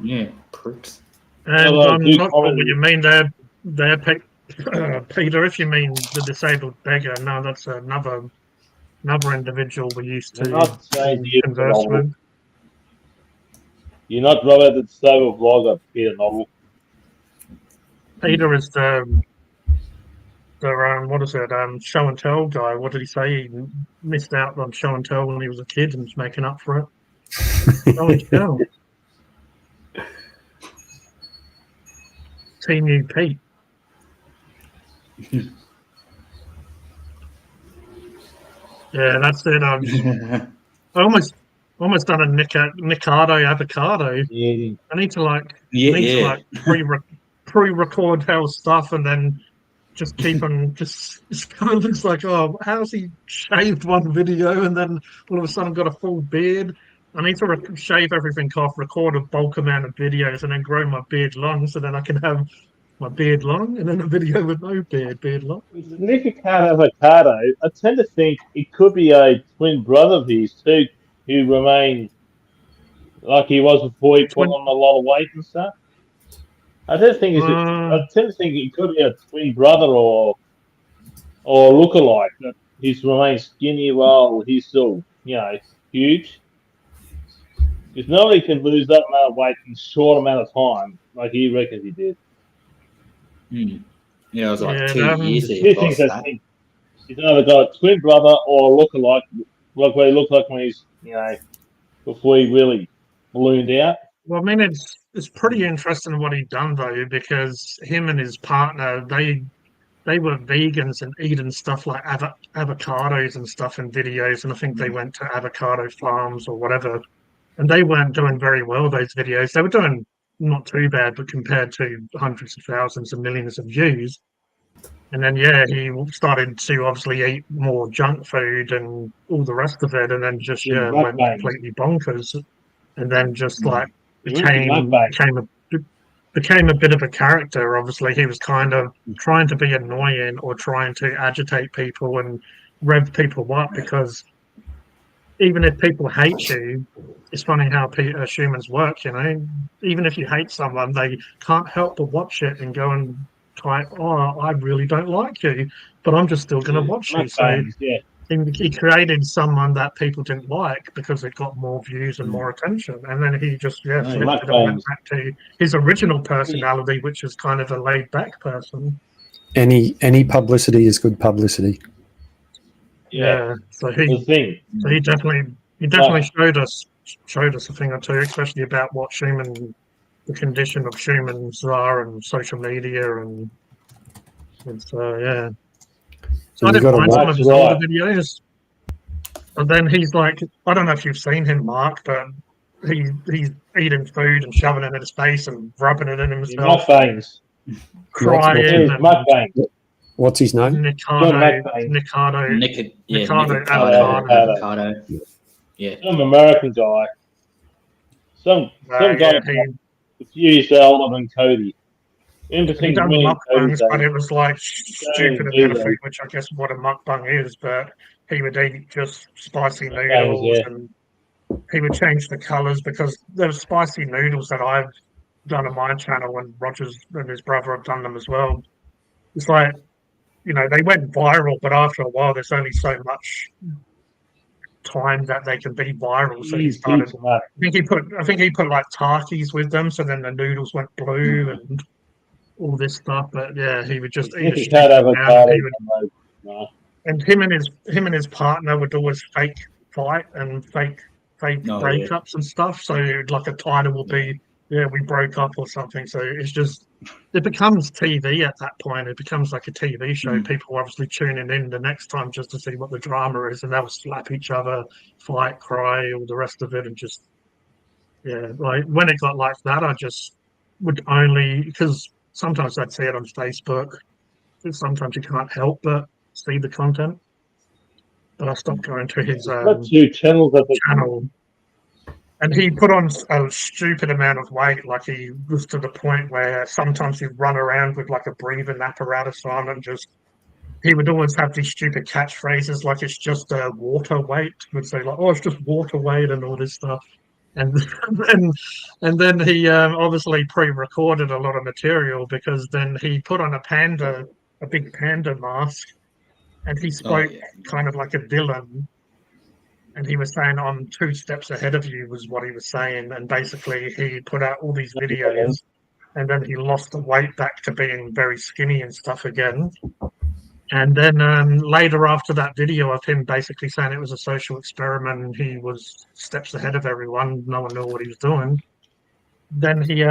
Yeah, pricks. And I'm not sure what you mean there, Peter. If you mean the disabled beggar, no, that's another individual we used to converse with. You're not Robert the disabled vlogger, Peter Novel. Peter is the what is it? Show and tell guy. What did he say? He missed out on show and tell when he was a kid and was making up for it. Show and tell. Team U Pete. Yeah, that's it. I almost done a Nicardo avocado. Yeah. I need to pre-record Hell's stuff and then just keep on just kind of looks like, oh, how's he shaved one video and then all of a sudden got a full beard? I need to shave everything off, record a bulk amount of videos, and then grow my beard long, so then I can have my beard long, and then a video with no beard long. With Nick Avocado, I tend to think it could be a twin brother of his too, who remained like he was before he put on a lot of weight and stuff. I tend to think it could be a twin brother or lookalike that he's remained skinny while he's still, huge. Because nobody can lose that amount of weight in a short amount of time, like he reckons he did. Yeah, it was like 2 years ago. He's either got a twin brother or a lookalike, like what he looked like when he's, before he really ballooned out. Well, I mean, it's pretty interesting what he done though, because him and his partner, they were vegans and eating stuff like avocados and stuff in videos, and I think they went to avocado farms or whatever, and they weren't doing very well, those videos. They were doing not too bad, but compared to hundreds of thousands and millions of views. And then, he started to obviously eat more junk food and all the rest of it, and then just, went completely bonkers. And then just like became a bit of a character. Obviously, he was kind of trying to be annoying or trying to agitate people and rev people up, because even if people hate you, it's funny how humans work, Even if you hate someone, they can't help but watch it and go and type, oh, I really don't like you, but I'm just still going to watch you. So he created someone that people didn't like because it got more views and more attention. And then he just flipped it and went back to his original personality, which is kind of a laid-back person. Any publicity is good publicity. Yeah, so he definitely showed us a thing or two, especially about what the condition of humans are, and social media, and so So I didn't mind some of his older videos. And then he's like, I don't know if you've seen him, Mark, but he's eating food and shoving it in his face and rubbing it in himself. Crying. What's his name? Nikado. Yeah. Some American guy. Some guy a few years older than Kodie. He done mukbangs, but it was like stupid amount of food, which I guess what a mukbang is, but he would eat just spicy noodles and he would change the colours, because there were spicy noodles that I've done on my channel, and Rogers and his brother have done them as well. It's like, they went viral, but after a while there's only so much time that they can be viral. So he started, I think he put like Takis with them, so then the noodles went blue and all this stuff. But he would just eat and him and his partner would always fake fight and fake breakups and stuff. So like a title will be, we broke up or something. So it becomes TV at that point. It becomes like a TV show. People are obviously tuning in the next time just to see what the drama is, and they'll slap each other, fight, cry, all the rest of it, and just like when it got like that, I just would only, because sometimes I'd see it on Facebook. Sometimes you can't help but see the content. But I stopped going to his channel. And he put on a stupid amount of weight. Like, he was to the point where sometimes he'd run around with like a breathing apparatus on, and he would always have these stupid catchphrases like it's just a water weight. He would say like, oh, it's just water weight and all this stuff. And then he obviously pre-recorded a lot of material, because then he put on a big panda mask, and he spoke kind of like a villain. And he was saying, I'm 2 steps ahead of you, was what he was saying. And basically he put out all these videos, and then he lost the weight back to being very skinny and stuff again. And then later, after that video of him basically saying it was a social experiment and he was steps ahead of everyone, no one knew what he was doing, then he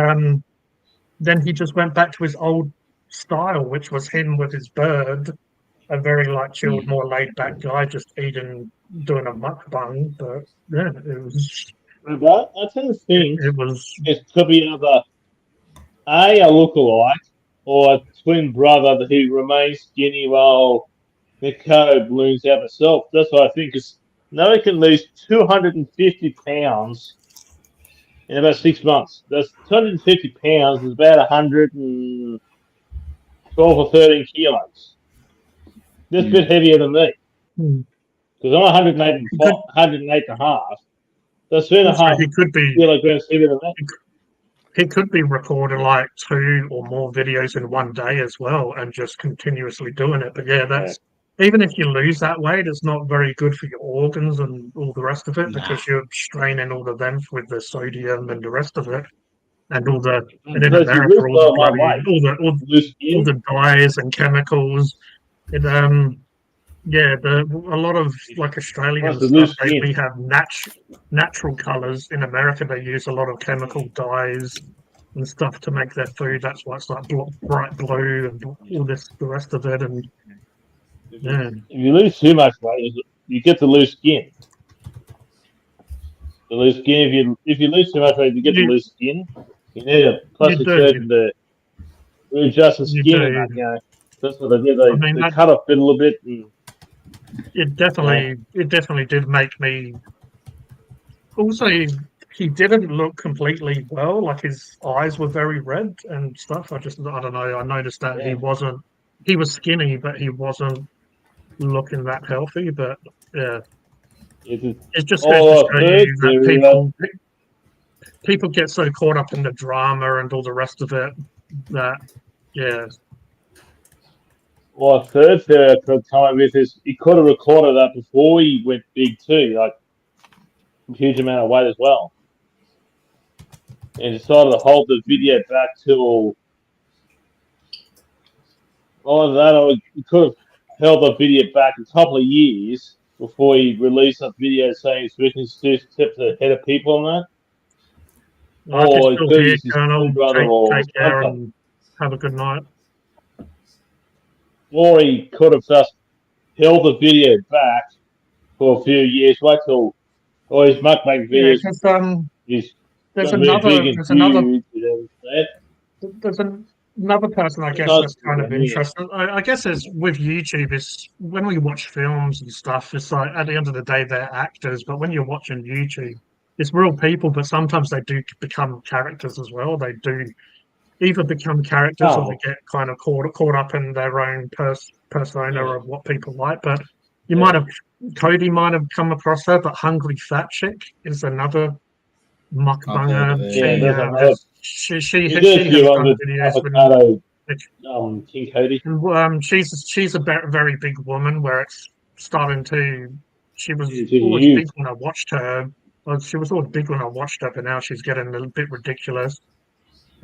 just went back to his old style, which was him with his bird, a very like chilled, more laid back guy, just doing a mukbang. But it was. But I tend to think it was. It could be either a lookalike, or a twin brother who remains skinny while Nicole balloons out herself. That's what I think. Is Noah can lose 250 pounds in about 6 months. That's 250 pounds is about 112 or 13 kilos. That's a bit heavier than me. Because I'm 108 and 108 and a half. That's 3.5 he could be kilograms heavier than me. he could be recording like 2 or more videos in one day as well and just continuously doing it. But yeah, that's even if you lose that weight, it's not very good for your organs and all the rest of it because you're straining all of them with the sodium and the rest of it. And all the and in America, all the dyes and chemicals. And a lot of like Australian stuff, they have natural colours. In America, they use a lot of chemical dyes and stuff to make their food. That's why it's like bright blue and all the rest of it. And if you lose too much weight, you get to lose skin. If you lose too much weight, you get to lose skin. You need a plastic surgeon to readjust the skin. That's what they did. They cut off it a little bit. And, it definitely did make me. Also, he didn't look completely well. Like his eyes were very red and stuff. I don't know. I noticed that he wasn't. He was skinny, but he wasn't looking that healthy. But yeah, it just goes to show you that people get so caught up in the drama and all the rest of it that Well, a third theory I could come up with is he could have recorded that before he went big too, like a huge amount of weight as well. And decided to hold the video back till all of that, or he could have held the video back a couple of years before he released that video saying he's working steps ahead of people on that. Or he could use his twin brother take care and have a good night. Or he could have just held the video back for a few years, wait till all his mukbang videos. There's another person, I guess, that's kind of interesting. I guess it's with YouTube, is when we watch films and stuff, it's like at the end of the day they're actors, but when you're watching YouTube, it's real people, but sometimes they do become characters as well. They do either become characters or they get kind of caught up in their own persona of what people like. But Kodie might have come across her, but Hungry Fat Chick is another mukbanger. She has done videos with King Kodie. She's a very big woman where it's starting to. She was always big when I watched her. She was always big when I watched her, but now she's getting a little bit ridiculous.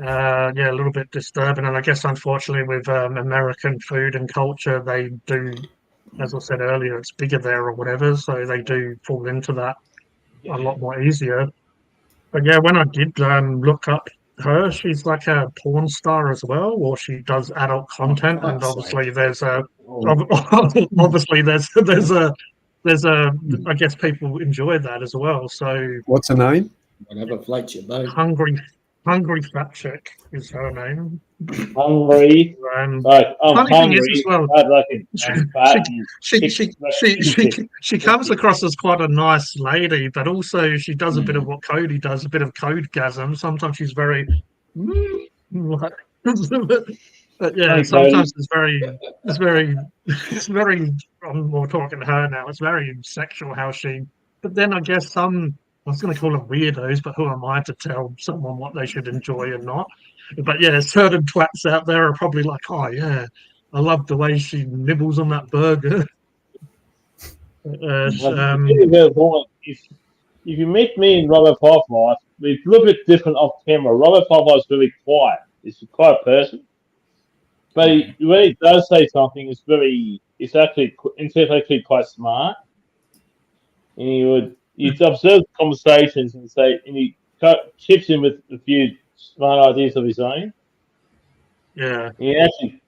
A little bit disturbing, and I guess unfortunately with American food and culture, they do, as I said earlier, it's bigger there or whatever, so they do fall into that a lot more easier. But yeah, when I did look up her, she's like a porn star as well, or she does adult content, and obviously there's a I guess people enjoy that as well. So what's her name? Whatever floats your boat. Hungry Fat Chick is her name. Hungry. Funny thing is as well, she comes across as quite a nice lady, but also she does a bit of what Kodie does, a bit of codegasm. Sometimes she's very, but yeah, sometimes it's very. I'm more talking to her now. It's very sexual how she. But then I guess I was going to call them weirdos, but who am I to tell someone what they should enjoy and not? But yeah, certain twats out there are probably like, oh yeah, I love the way she nibbles on that burger. If you meet me and Robert Firefly, we're a little bit different off camera. Robert Firefly is really quiet. He's a quiet person. But when he does say something, it's actually quite smart. And you'd observe conversations and he chips in with a few smart ideas of his own. Yeah. He actually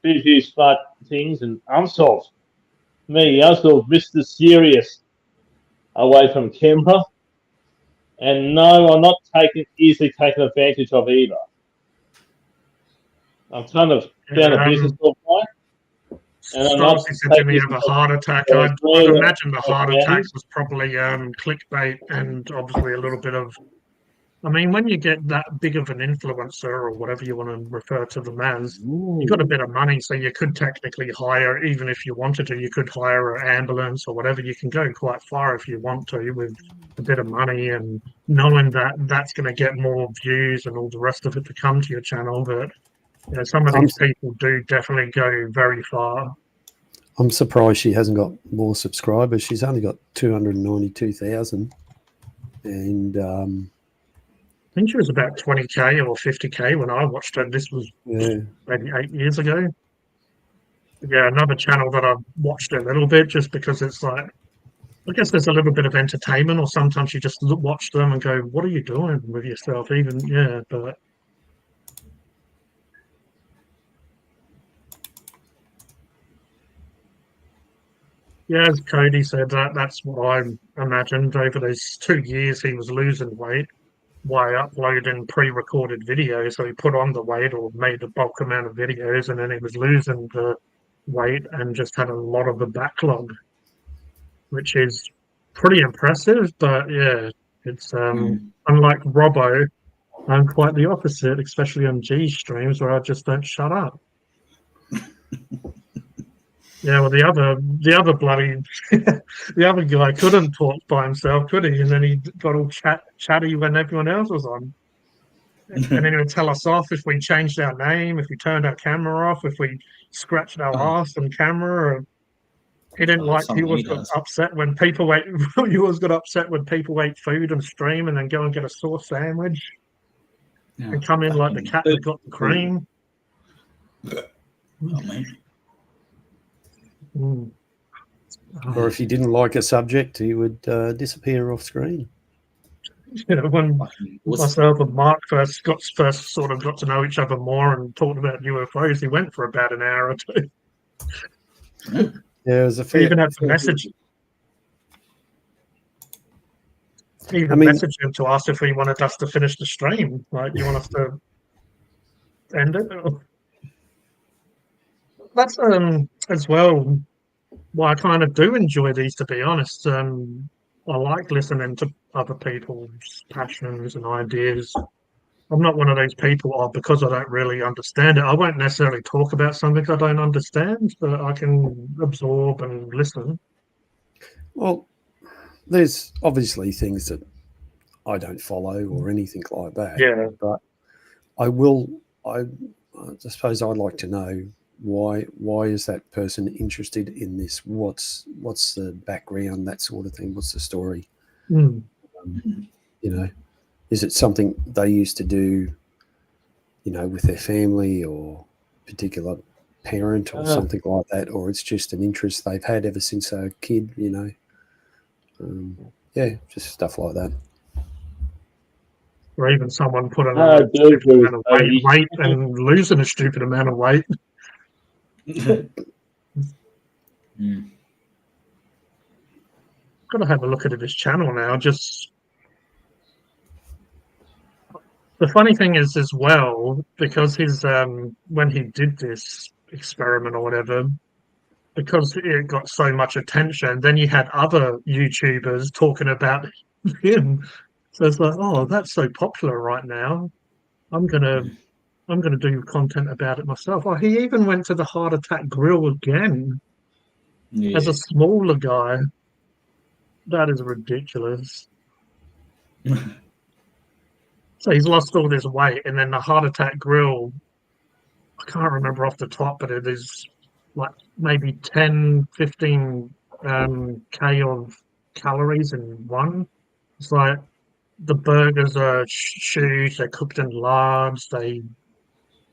very few smart things, and I'm sort of Mr. Serious away from camera. And no, I'm not easily taken advantage of either. I'm kind of down a business line. And I'm not said to me of a heart attack. I'd imagine the heart attack was probably clickbait and obviously a little bit of. I mean, when you get that big of an influencer or whatever you want to refer to them as, you got a bit of money, so you could technically hire, even if you wanted to, you could hire an ambulance or whatever. You can go quite far if you want to with a bit of money and knowing that that's going to get more views and all the rest of it to come to your channel. But you know, some of these people do definitely go very far. I'm surprised she hasn't got more subscribers. She's only got 292,000, and I think she was about 20K or 50K when I watched her. This was maybe 8 years ago. Yeah, another channel that I've watched a little bit just because it's like, I guess there's a little bit of entertainment, or sometimes you just watch them and go, what are you doing with yourself? But yeah, as Kodie said, that's what I imagined. Over those 2 years, he was losing weight by uploading pre-recorded videos. So he put on the weight or made a bulk amount of videos, and then he was losing the weight and just had a lot of the backlog, which is pretty impressive. But yeah, it's unlike Robbo, I'm quite the opposite, especially on G streams where I just don't shut up. Yeah, well, the other bloody the other guy couldn't talk by himself, could he? And then he got all chatty when everyone else was on. And then he would tell us off if we changed our name, if we turned our camera off, if we scratched our ass on camera. Or he didn't like. He always got upset when people ate. He always got upset when people ate food and stream, and then go and get a sauce sandwich and come in like the cat that got the cream. Or if he didn't like a subject, he would disappear off screen. You know, when myself and Mark first sort of got to know each other more and talked about UFOs, he went for about an hour or two. Yeah, it was a fair. He even had to message. He even messaged him to ask if he wanted us to finish the stream. Like, you want us to end it? That's as well why I kind of do enjoy these, to be honest. I like listening to other people's passions and ideas. I'm not one of those people, because I don't really understand it. I won't necessarily talk about something I don't understand, but I can absorb and listen. Well, there's obviously things that I don't follow or anything like that. Yeah. But I suppose I'd like to know why is that person interested in this? What's the background, that sort of thing? What's the story? You know, is it something they used to do, you know, with their family or particular parent or something like that, or it's just an interest they've had ever since they're a kid, you know? Just stuff like that. Or even someone putting on a stupid amount of weight and losing a stupid amount of weight. Got to have a look at his channel now. Just the funny thing is, as well, because his when he did this experiment or whatever, because it got so much attention, then you had other YouTubers talking about him. So it's like, oh, that's so popular right now. I'm gonna do content about it myself. Oh, he even went to the Heart Attack Grill again as a smaller guy. That is ridiculous. So he's lost all this weight, and then the Heart Attack Grill, I can't remember off the top, but it is like maybe 10, 15 K of calories in one. It's like the burgers are huge, they're cooked in lards, they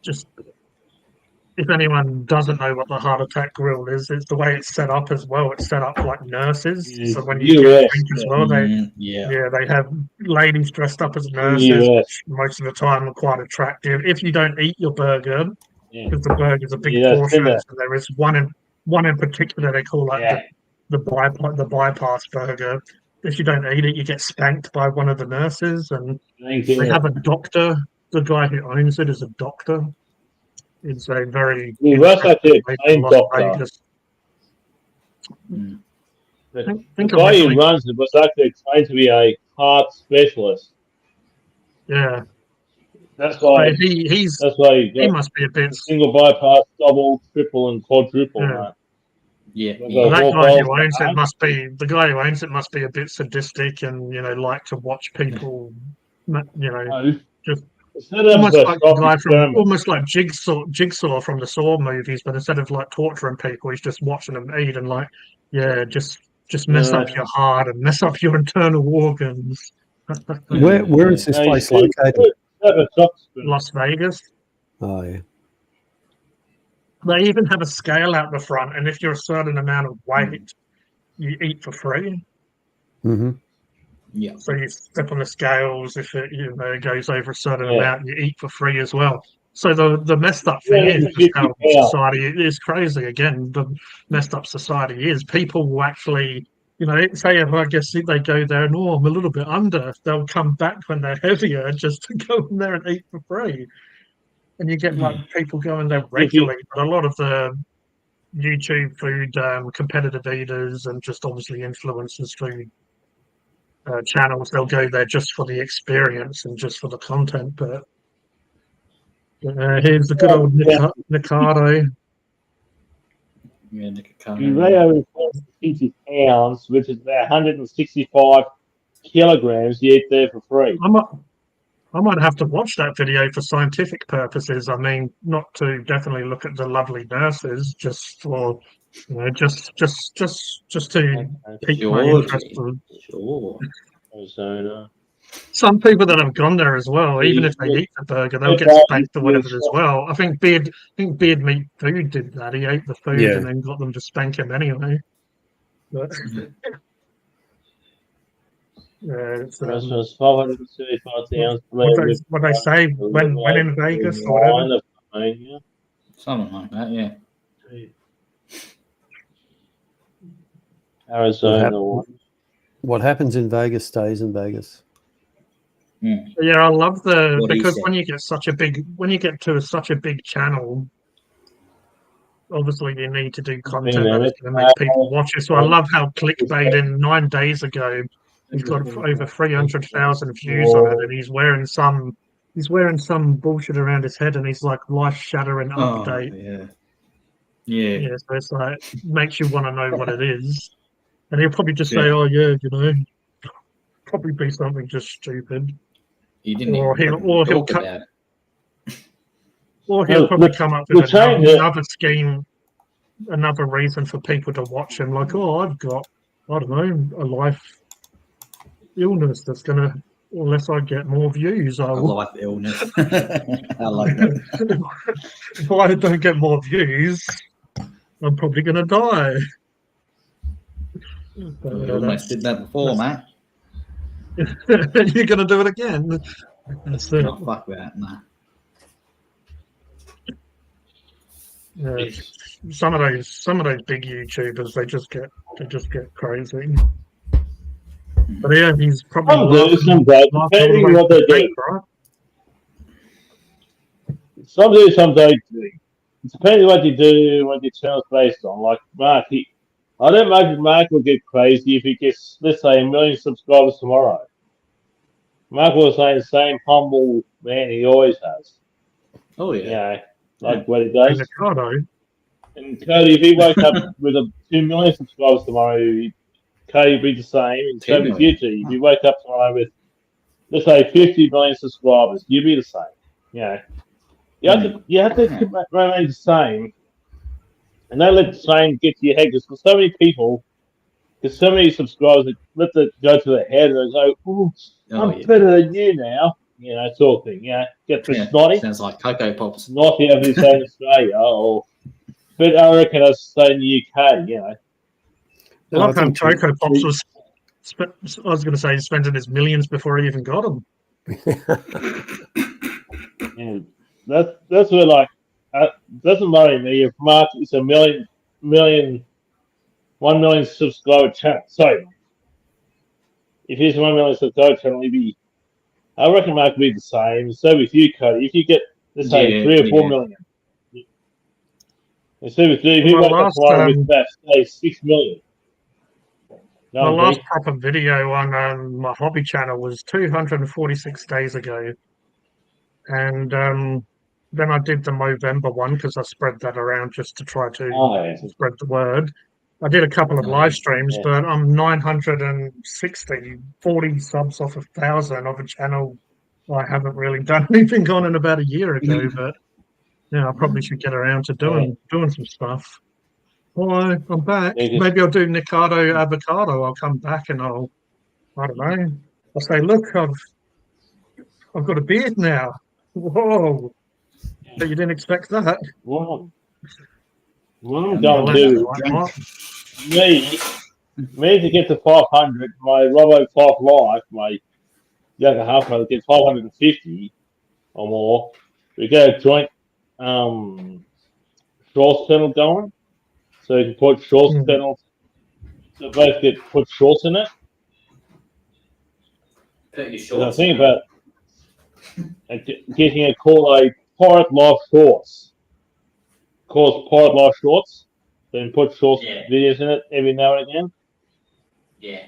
just... If anyone doesn't know what the Heart Attack Grill is, it's the way it's set up as well. It's set up like nurses. So when you get drink as well, they have ladies dressed up as nurses, which most of the time are quite attractive. If you don't eat your burger, because the burger's a big portion, and there is one in particular they call like the bypass burger. If you don't eat it, you get spanked by one of the nurses, and they have a doctor. The guy who owns it is a doctor. It's a very He works like a plane Las doctor. Vegas. The Think guy who originally, runs it was actually trained to be a heart specialist. yeah. That's So why. That's why he he got must be a bit. single bypass, double, triple, and quadruple. Yeah. Yeah. That guy who owns it must be the guy who owns it must be a bit sadistic and like to watch people, just almost like the guy from almost like Jigsaw from the Saw movies, but instead of like torturing people, he's just watching them eat and just mess up your heart and mess up your internal organs. Where is this place located? Las Vegas. Oh yeah. They even have a scale out the front, and if you're a certain amount of weight, you eat for free. Mm-hmm. Yeah. So you step on the scales. If it goes over a certain amount, you eat for free as well. So the messed up thing is just how society is crazy. Again, the messed up society is people will actually, say if I guess they go there and I'm a little bit under, they'll come back when they're heavier just to go in there and eat for free. And you get like people going there regularly, but a lot of the YouTube food competitive eaters and just obviously influencers food channels, they'll go there just for the experience and just for the content. But here's the good old Nicardo. Yeah, You weigh over 50 pounds, which is about 165 kilograms. You eat there for free. I might have to watch that video for scientific purposes. I mean, not to definitely look at the lovely nurses, just for just to pique my interest. Sure. Some people that have gone there as well, even if they eat the burger, they'll get spanked or whatever as well. I think Beard Meat Food did that. He ate the food and then got them to spank him anyway. But, it's, was 535 what they say when in Vegas or whatever. Something like that, yeah. Arizona. What happens in Vegas stays in Vegas. Yeah, I love because when you get such a big channel, obviously you need to do content that is going to make people watch it. So I love how clickbait in 9 days ago, he's got over 300,000 views on it, and he's wearing some bullshit around his head, and he's like life-shattering update. Yeah. So it's like makes you want to know what it is, and he'll probably just say, "Oh yeah, probably be something just stupid." Or he'll probably come up with another scheme, another reason for people to watch him. Like, I've got, I don't know, a life illness that's gonna, unless I get more views, I will. Life illness. I like that. If I don't get more views, I'm probably gonna die. We almost did that before, mate. You're gonna do it again. That's it. Not fuck that, nah. Some of those big YouTubers, they just get crazy. But yeah, he's probably depending what they do. Right? Some do, some don't do. It depends what you do, what your channel's based on. Like Mark, I don't imagine Mark will get crazy if he gets, let's say, 1 million subscribers tomorrow. Mark was saying the same humble man he always has. Oh yeah. Like what he does. And Kodie, if he woke up with 2 million subscribers tomorrow, Kodie would be the same. And so with you two, if you wake up tomorrow with, let's say, 50 million subscribers, you'd be the same. You have to remain the same, and don't let the same get to your head. Because so many people, there's so many subscribers that let it go to their head and they go, "Oh, I'm better than you now." Sort of thing. Get snotty. Sounds like Cocoa Pops. Snotty over here in Australia, but I reckon I'd say in the UK. I love how Cocoa Pops was. I was going to say spending his millions before he even got them. That's where doesn't worry me if Mark is 1 million subscriber channel. Sorry, if he's 1 million subscriber channel, I reckon Mark will be the same. So with you, Kodie, if you get let's say 3 or 4 million, And so if he went to fly with that, say 6 million. My last proper video on my hobby channel was 246 days ago. And then I did the Movember one because I spread that around just to try to spread the word. I did a couple of live streams, but I'm 960, 40 subs off 1,000 of a channel I haven't really done anything on in about a year ago. But yeah, I probably should get around to doing some stuff. Well, I'm back. Maybe I'll do Nikado Avocado. I'll come back and I don't know. I'll say, look, I've got a beard now. Whoa! But you didn't expect that. What I'm going to do me to get to 500, my Robo 5 Life, my younger half brother gets 550 or more. We get a joint shorts channel going. So you can put shorts channels. So both put shorts in it. Put your shorts. I think about getting a called a Pirate Life Shorts. Called Pirate Life Shorts. Then put shorts videos in it every now and again. Yeah.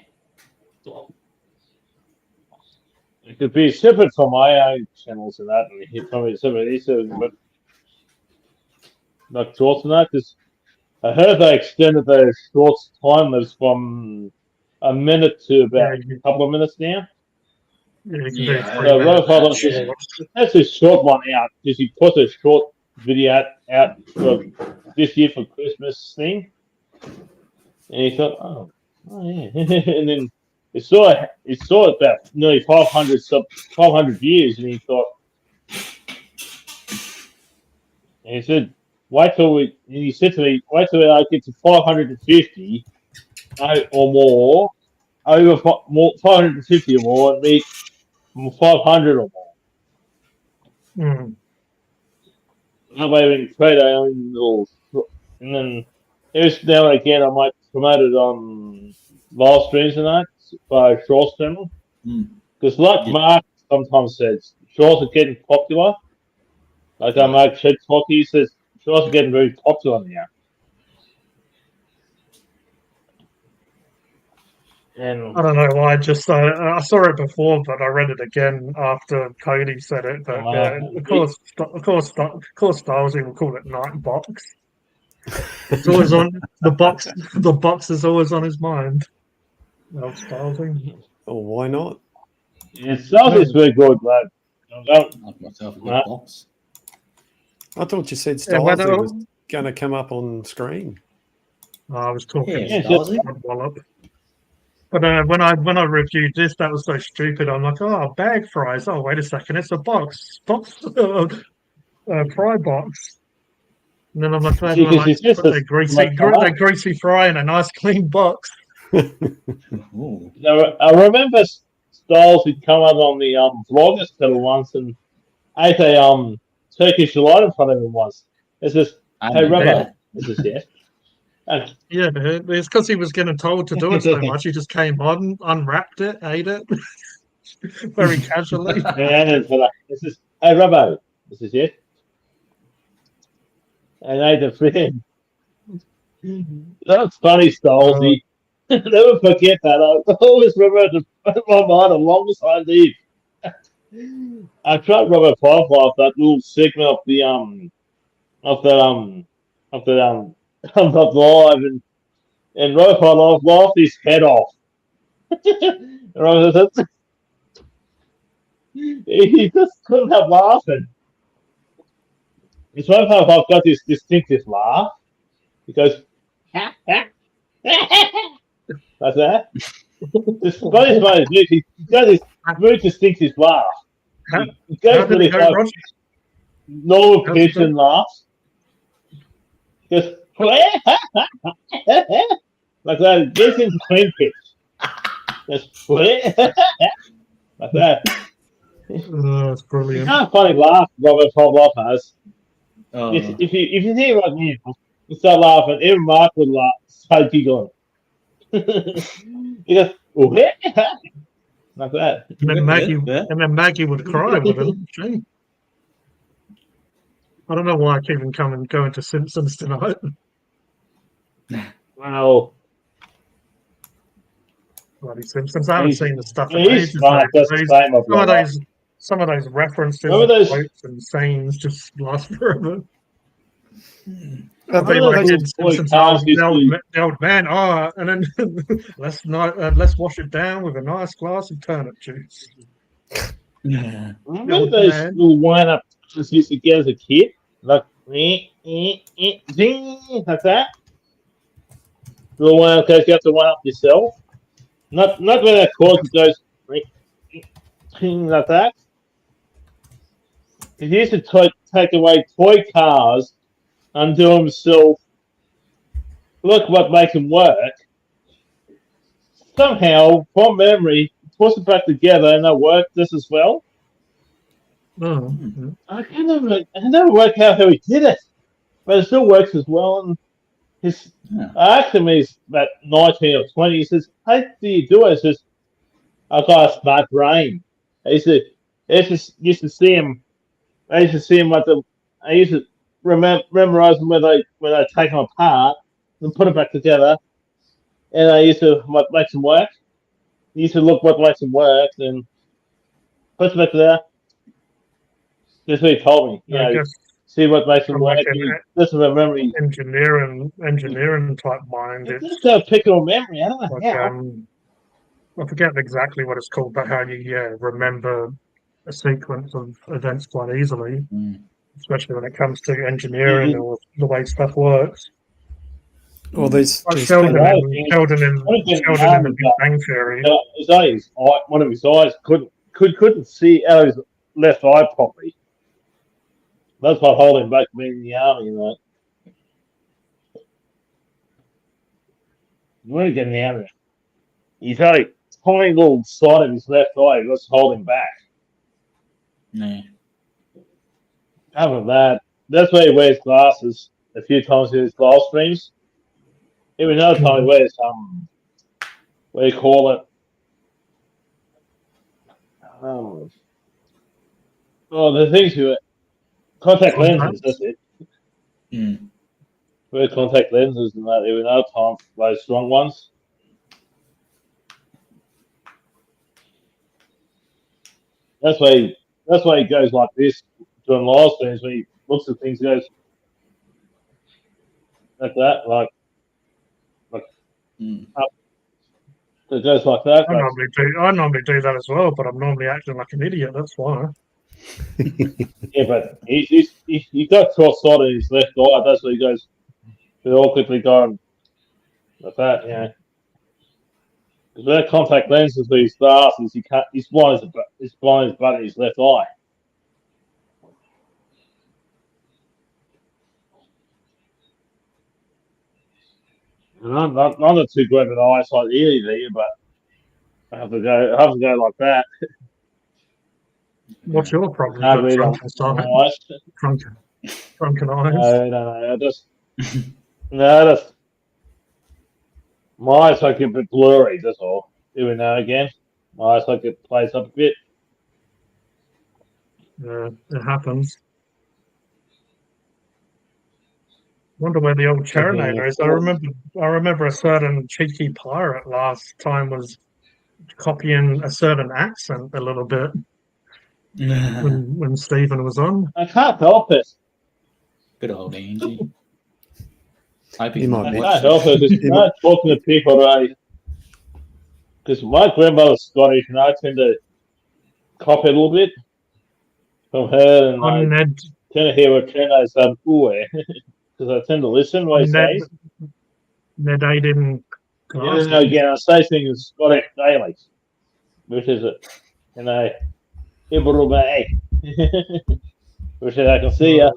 It could be separate from my own channels and that, and hit from separate these, but like shorts and that, because I heard they extended those shorts time limits from a minute to about a couple of minutes now. So that's a short one out because he put a short video out for this year for Christmas thing, and he thought, oh yeah, and then it saw about nearly 500 views, and he thought, and he said, wait till I get to 550 or more, over 550 or more, and meet 500 or more. That way we can create our own little, and then every now and again I might promote it on live streams and that by shorts channel. Because like Mark sometimes says, shorts are getting popular. Like Mark TikTok, he says shorts are getting very popular now. And I don't know why. Just I saw it before, but I read it again after Kodie said it. But of course, Stylesy will call it Nightbox. It's always on the box. The box is always on his mind. Well, Stylesy. Oh, why not? Yeah, Stylesy's very good, lad. Like myself a good box. I thought you said Stylesy was going to come up on screen. I was talking Stylesy. But when I reviewed this, that was so stupid. I'm like, oh, bag fries. Oh, wait a second, it's a box fry box. And then I'm like, they're greasy fry in a nice clean box. Now, I remember Styles had come out on the vloggers channel once and ate a Turkish delight in front of him once. It's just, hey, Robbo. This is yes. Yeah, it's because he was getting told to do it so much. He just came on, unwrapped it, ate it very casually. This is, hey, Robbo. This is it. And ate it for him. That's funny, Stolzy. Never forget that. I always remember to put my mind as long as I live. I tried Robert Firefly that little segment of the live, and Robert Firefly laughed his head off. He just couldn't help laughing. It's Robert Firefly got this distinctive laugh. He goes, ha, ha, like that. This funny way, he got this very distinctive laugh. He goes really like normal pitch and laughs. Just like that. It gets into clean pitch. Just like that. That's brilliant. It's not a funny laugh Robert Pavlov has. If you hear right now, you start laughing, even Mark would laugh, start giggling. He goes, like that. And then Maggie would cry with him. I don't know why I keep even going to Simpsons tonight. Well, Bloody Simpsons. I haven't seen the stuff in he's ages. smart. That's the same of Some of those references, Remember and those? quotes and sayings just last forever. Are They they Remember like those in little toy Simpsons, cars used to? the old man, and then let's wash it down with a nice glass of turnip juice. Yeah. The Remember old those man. little wind-up just used to get as a kid, like zing, like that. The little wind-up goes. You have to wind up yourself. Not when that cord goes like that. He used to take away toy cars and do himself. Look what makes him work. Somehow, from memory, puts it back together and that worked just as well. Oh, I never work out how he did it, but it still works as well. And I asked him, he's about 19 or 20. He says, "How do you do it?" He says, "I've got a smart brain." He said, used to see him. I used to see him I used to memorize them when they take them apart and put it back together. And I used to what makes them work. He used to look what makes them work and put it back together. That's what he told me. I guess See what makes them from like work. This is a memory. engineering type mind. It's It's just a pick or memory. I don't know like how. I forget exactly what it's called, but how you remember a sequence of events quite easily, especially when it comes to engineering or the way stuff works. Well, there's Like there's Sheldon plenty. in the Big Bang Theory. His eyes, one of his eyes couldn't see out of his left eye properly. That's what holding him back from being in the army, you know. You want to get in the army. He's had a tiny little side of his left eye that's holding him back. Yeah. Other than that, that's why he wears glasses a few times in his live streams. Even another time he wears what do you call it? The things you contact lenses. That's it. Wear contact lenses and that. Even another time those strong ones. That's why he goes like this during live streams when he looks at things. He goes like that, like up. It goes like that. I normally do that as well, but I'm normally acting like an idiot. That's why. Yeah, but he got cross-sighted in his left eye. That's why he goes. They're all quickly going like that, yeah. Because without contact lenses with his glasses, he can't. He's blind as but in his left eye. And I'm not too good with eyesight either, but I have to go like that. What's your problem? Can't read on my eyes. Drunken eyes. No. That's my eyesight get a bit blurry. That's all. Every now and again, my eyesight plays up a bit. It happens. Wonder where the old Terminator is. I remember a certain cheeky pirate last time was copying a certain accent a little bit when Stephen was on. I can't help it. Good old Angie. I can't help it. It's not talking to people, right? Because my grandmother's Scottish, and I tend to copy a little bit from her, and I tend to hear what Trina says, because I tend to listen when he says. Ned Aiden. Again, I say things in Scottish daily, which is which is I can see you.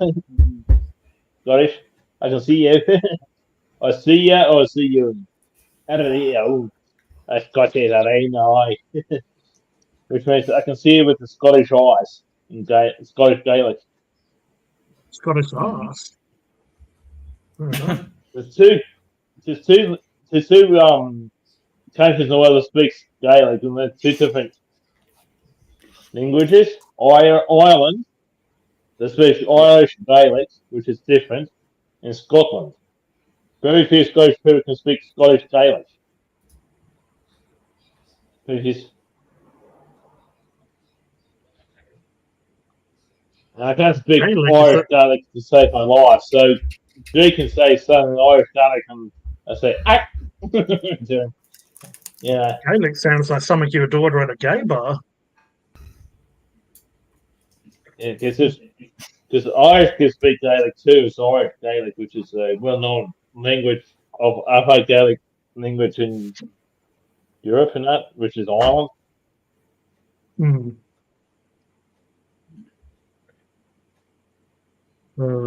Scottish, I can see you. I see you, or I see you. I don't know. I Scottish, I know. Which means I can see you with the Scottish eyes in Scottish Gaelic. Scottish eyes. There's two countries in the world that speaks Gaelic, and they're two different languages. Ireland They speak Irish Gaelic, which is different, in Scotland. Very few Scottish people can speak Scottish Gaelic. I can't speak Irish Gaelic to save my life, so G can say something in Irish Gaelic and I say, ah! Yeah. Gaelic sounds like something you would order at a gay bar. Yeah, because Irish can speak Gaelic too. It's Irish Gaelic, which is a well-known language of Alpha Gaelic language in Europe and that, which is Ireland.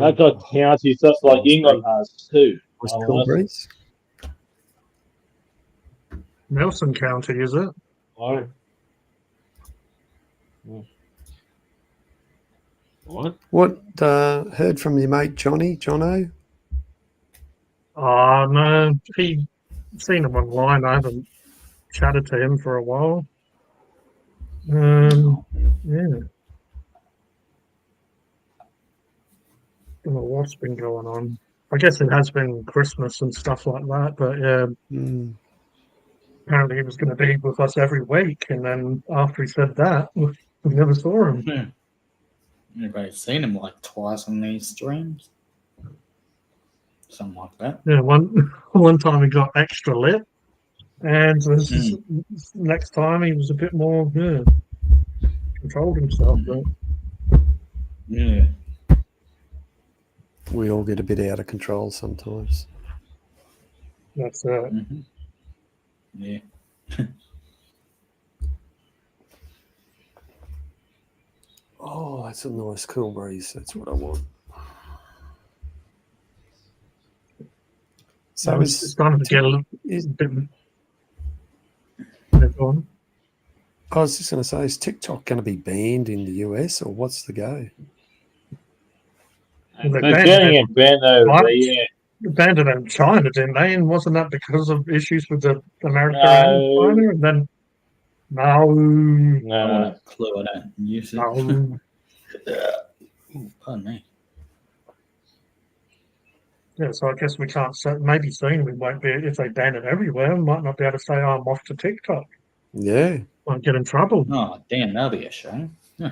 I've got counties just like England has too. Nelson County, is it? Oh. What heard from your mate Jono? Oh no, he seen him online. I haven't chatted to him for a while. Yeah. Don't know what's been going on. I guess it has been Christmas and stuff like that, but yeah. Apparently he was going to be with us every week, and then after he said that, we never saw him. Yeah. Everybody's seen him like twice on these streams. Something like that. Yeah, one time he got extra lit, and this next time he was a bit more controlled himself. But yeah, we all get a bit out of control sometimes. That's it. Yeah. Oh, that's a nice cool breeze. That's what I want. So it's starting to get a little bit. I was just going to say, is TikTok going to be banned in the US, or what's the go? They're getting it banned over there, yeah. Banned it in China, didn't they? And wasn't that because of issues with the America and China? And then no clue. I don't use it. No. Pardon me. Yeah, so I guess we can't say, maybe soon we won't be, if they ban it everywhere, we might not be able to say, oh, I'm off to TikTok. Yeah. Won't get in trouble. Oh, damn, that'll be a shame. Yeah.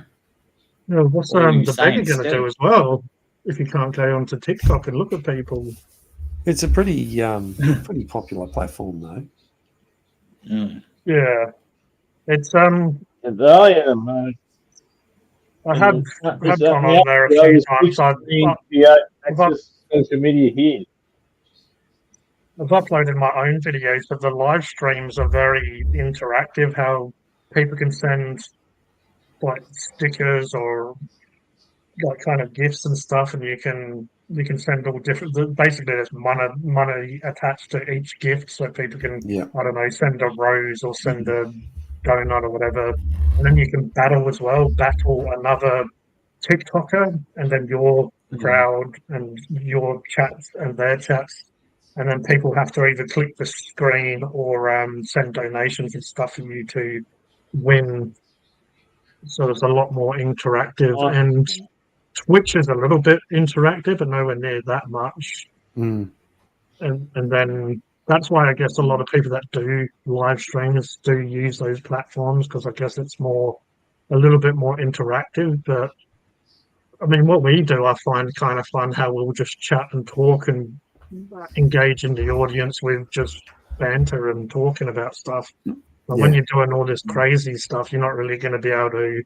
Yeah, what's What the beggar going to do as well if you can't go onto TikTok and look at people? It's a pretty pretty popular platform, though. Yeah. It's I have gone on there a few times. Access social media here. I've uploaded my own videos, but the live streams are very interactive. How people can send like stickers or like kind of gifts and stuff, and you can send all different. Basically, there's money attached to each gift, so people can I don't know, send a rose or send a donut or whatever, and then you can battle as well. Battle another TikToker, and then your crowd and your chats and their chats. And then people have to either click the screen or send donations and stuff for you to win. So it's a lot more interactive. And Twitch is a little bit interactive, but nowhere near that much. And then that's why I guess a lot of people that do live streams do use those platforms, because I guess it's a little bit more interactive. But I mean, what we do, I find kind of fun, how we'll just chat and talk and engage in the audience with just banter and talking about stuff. But when you're doing all this crazy stuff, you're not really going to be able to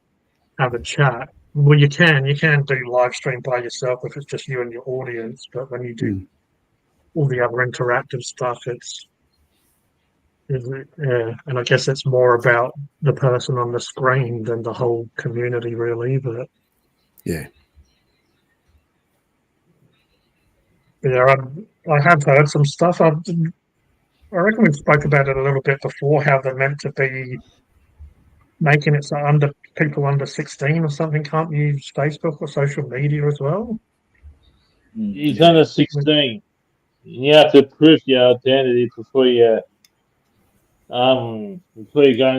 have a chat. Well, you can do live stream by yourself if it's just you and your audience. But when you do all the other interactive stuff, and I guess it's more about the person on the screen than the whole community, really. But yeah. Yeah, I have heard some stuff. I reckon we spoke about it a little bit before, how they're meant to be making it so people under 16 or something can't use Facebook or social media as well. He's under 16. You have to prove your identity before you go on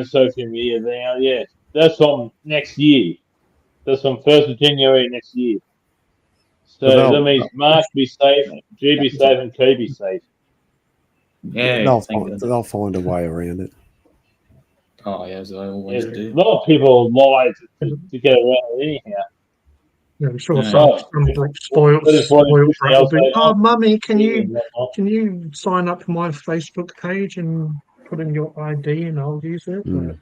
social media. Now, yeah, that's from next year. That's from 1st of January next year. So Well, that means Mark be safe, G be safe, and K be safe. Yeah, they'll find a way around it. Oh, yeah, as they always do. A lot of people lie to get around it anyhow. Yeah, I'm sure Yeah. some spoiled brat will be, oh, mummy, can you sign up to my Facebook page and put in your ID and I'll use it? Mm.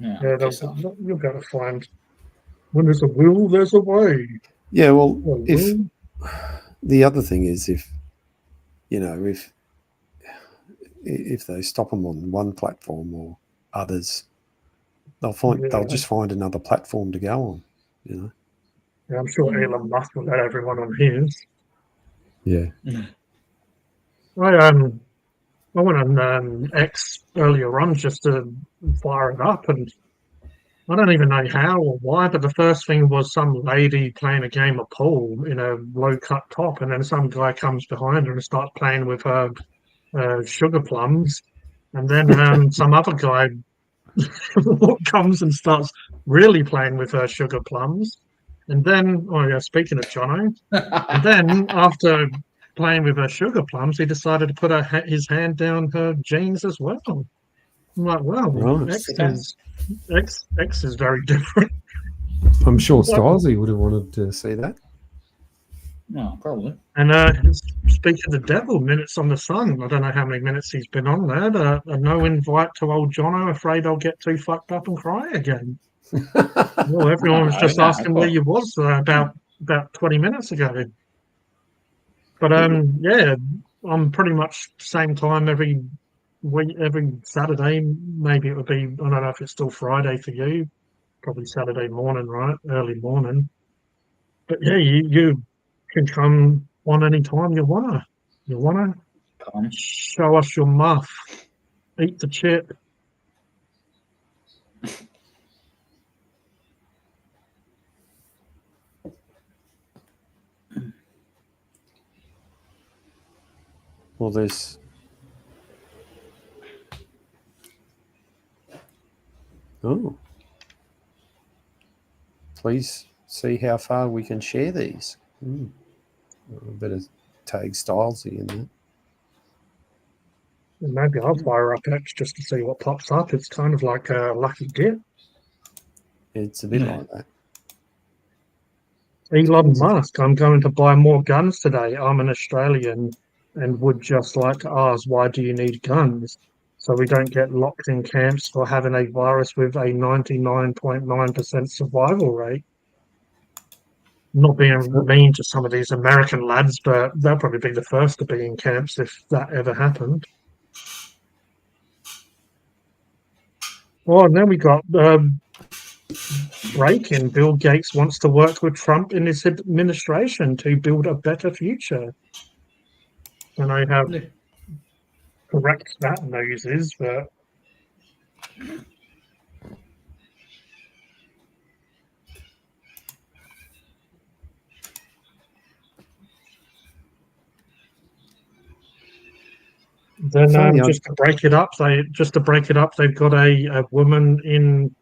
Yeah, you'll go to find when there's a will, there's a way. Yeah, well, if the other thing is if they stop them on one platform or others, they'll just find another platform to go on. Yeah, I'm sure Elon Musk will let everyone on his. Yeah. I went on X earlier on just to fire it up, and I don't even know how or why, but the first thing was some lady playing a game of pool in a low-cut top, and then some guy comes behind her and starts playing with her sugar plums, and then some other guy comes and starts really playing with her sugar plums, and then, speaking of Jono, and then after playing with her sugar plums, he decided to put his hand down her jeans as well. I'm like, well, Right. X is very different. I'm sure Stylesy would have wanted to see that. No, probably. And speaking of the devil, minutes on the sun. I don't know how many minutes he's been on there. But no invite to old Jono. Afraid I'll get too fucked up and cry again. Well, everyone was just asking where you was about 20 minutes ago. But yeah, I'm pretty much same time every week, every Saturday. Maybe it would be. I don't know if it's still Friday for you. Probably Saturday morning, right? Early morning. But yeah, you can come on any time you wanna. You wanna show us your muff, eat the chip. Well, there's. Oh. Please see how far we can share these. I better tag Stylesy in there. Maybe I'll fire up X just to see what pops up. It's kind of like a lucky dip. It's a bit like that. Elon Musk, I'm going to buy more guns today. I'm an Australian and would just like to ask, why do you need guns? So we don't get locked in camps for having a virus with a 99.9% survival rate. Not being mean to some of these American lads, but they'll probably be the first to be in camps if that ever happened. Oh, and then we got break-in. Bill Gates wants to work with Trump in his administration to build a better future. And I have correct that news is, but then just to break it up, they've got a woman in,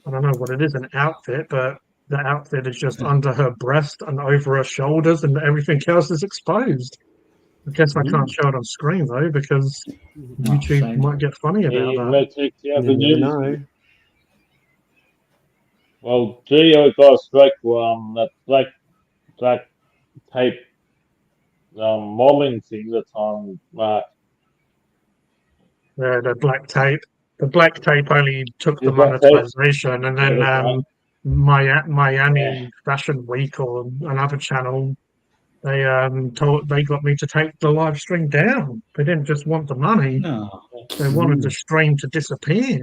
I don't know what it is, an outfit, but the outfit is just under her breast and over her shoulders, and everything else is exposed. I guess I can't show it on screen though because YouTube might get funny about that. You never know. Well, Geo got a strike that black tape modeling thing that time, Mark. The black tape. The black tape only took the monetization, and then Miami Fashion Week or another channel, they got me to take the live stream down. They didn't just want the money; they wanted the stream to disappear.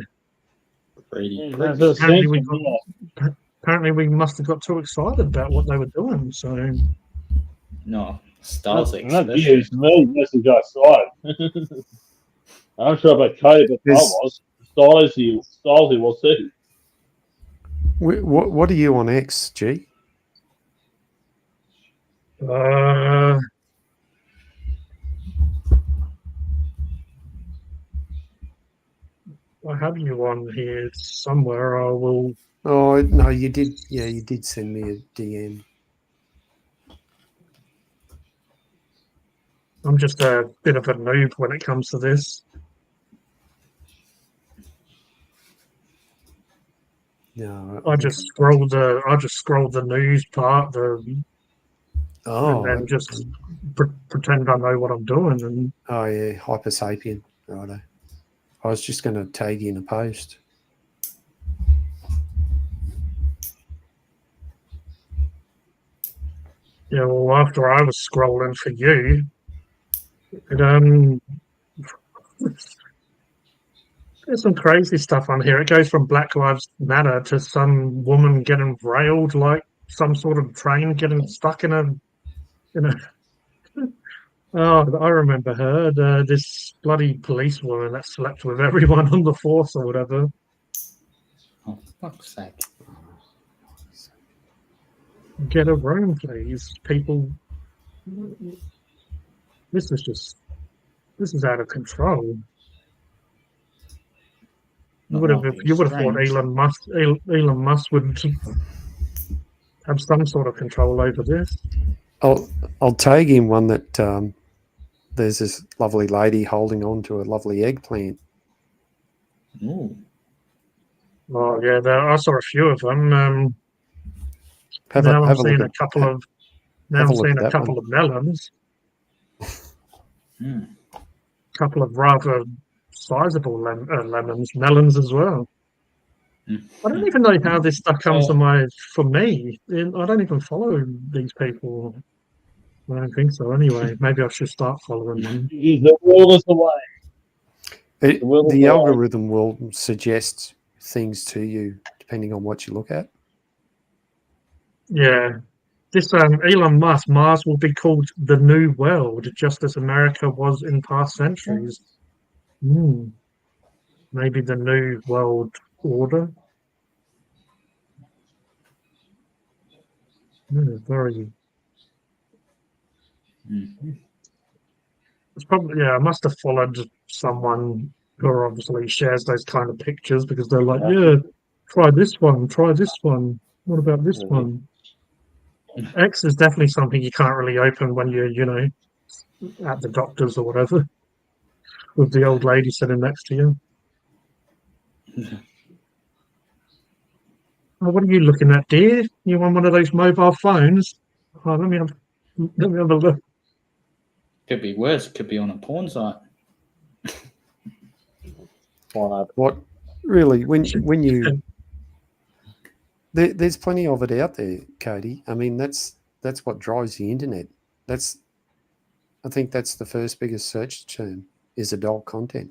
Apparently, we must have got too excited about what they were doing. So no, Stylesy. Not you, it's me. That's the guy side. I'm sure about Kodie, but I was. Stylesy was too. What are you on X, G? I have you on here somewhere. Oh no, you did. Yeah, you did send me a DM. I'm just a bit of a noob when it comes to this. No, I just scroll the news part, and then just pretend I know what I'm doing. And oh yeah, hypersapien. Righto. I was just going to tag you in a post. yeah, well, after I was scrolling for you, there's some crazy stuff on here. It goes from Black Lives Matter to some woman getting railed like some sort of train getting stuck in a. Oh, I remember her. This bloody policewoman that slept with everyone on the force or whatever. Oh, fuck's sake. Get a room, please. People, this is out of control. You would have thought Elon Musk would have some sort of control over this. I'll tag him one that there's this lovely lady holding on to a lovely eggplant. Ooh. Oh yeah, I saw a few of them. Now I'm seeing a couple of melons. Couple of rather sizable melons as well. I don't even know how this stuff comes for me. I don't even follow these people. I don't think so. Anyway, maybe I should start following them. The world is the way. The algorithm will suggest things to you depending on what you look at. Yeah. This Elon Musk, Mars will be called the New World, just as America was in past centuries. Maybe the New World Order. Very. It's probably I must have followed someone who obviously shares those kind of pictures because they're like, yeah, try this one. What about this one? X is definitely something you can't really open when you're, at the doctor's or whatever, with the old lady sitting next to you. Oh, what are you looking at, dear? You on one of those mobile phones? Oh, let me have a look. Could be worse. Could be on a porn site. What really? When you there's plenty of it out there, Kodie. I mean, that's what drives the internet. I think that's the first biggest search term is adult content.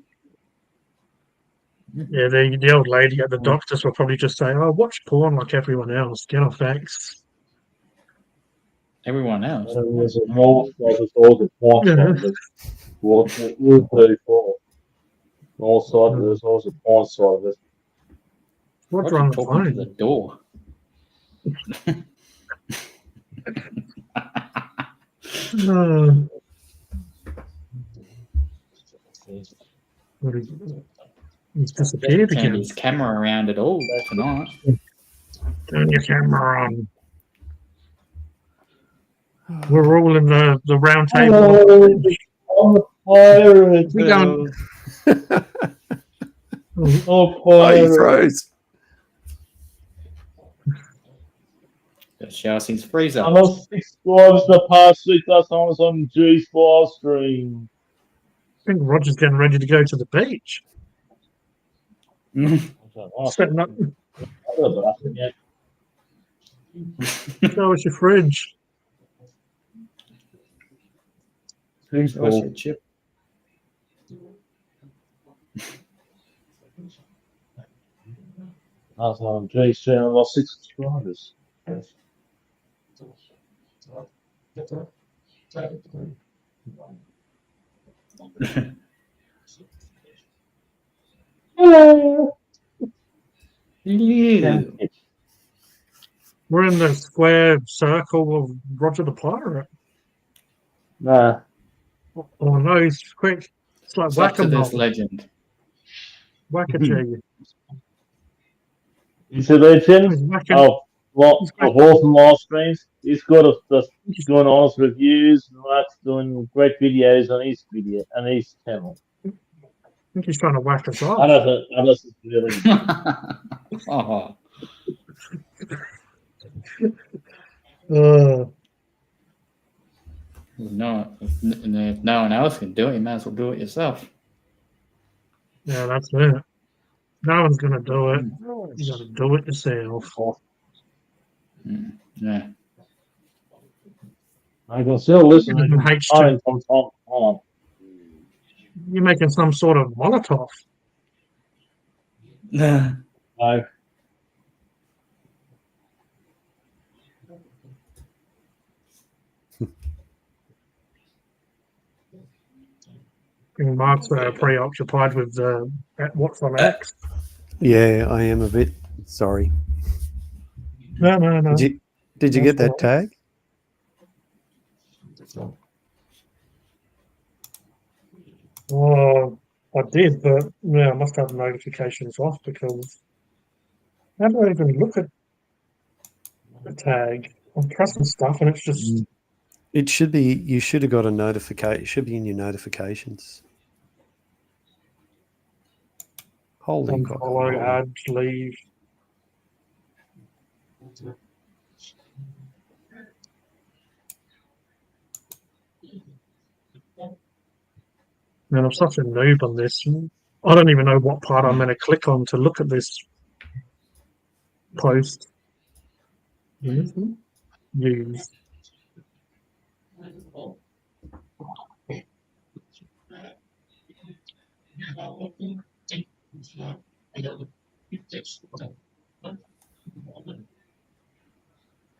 Yeah, the old lady at the doctors will probably just say, "Oh, watch porn like everyone else. Get off X." Everyone else. There's a more there's all the porn site. Rule 34. All side there's also porn side. What's wrong with talking to the door? He's disappeared again. Turn his camera around at all tonight. Turn your camera on. We're all in the round table. We don't. He froze. Shouting's freezer. I lost 6 subscribers in the past week. Last time I was on G's live stream. I think Roger's getting ready to go to the beach. Setting up. Show us your fridge. Who's your chip? Last time on G's stream, I lost 6 subscribers. Hello. Yeah. We're in the square circle of Roger the Pirate. Nah. Oh no, he's quick. It's like It's up to whack-a-mole. this legend. Whack-a-jay. He's a legend of awesome live streams. He's got just doing honest reviews and doing great videos on his channel. I think he's trying to whack us off. Unless it's really. Oh. No, if no one else can do it, you might as well do it yourself. Yeah, that's it. No one's going to do it. You got to do it yourself. Yeah. I can still listen to H2. from time to time. You're making some sort of Molotov. No. Mark's preoccupied with what's on X. Yeah, I am a bit. Sorry. No. Did you get that tag? Oh, I did, but yeah, I must have notifications off because how do I even look at the tag? I'm pressing stuff and it's just. It should be. You should have got a notification. It should be in your notifications. Holy crap! Follow, add, leave. Man, I'm such a noob on this. I don't even know what part I'm going to click on to look at this post. Use.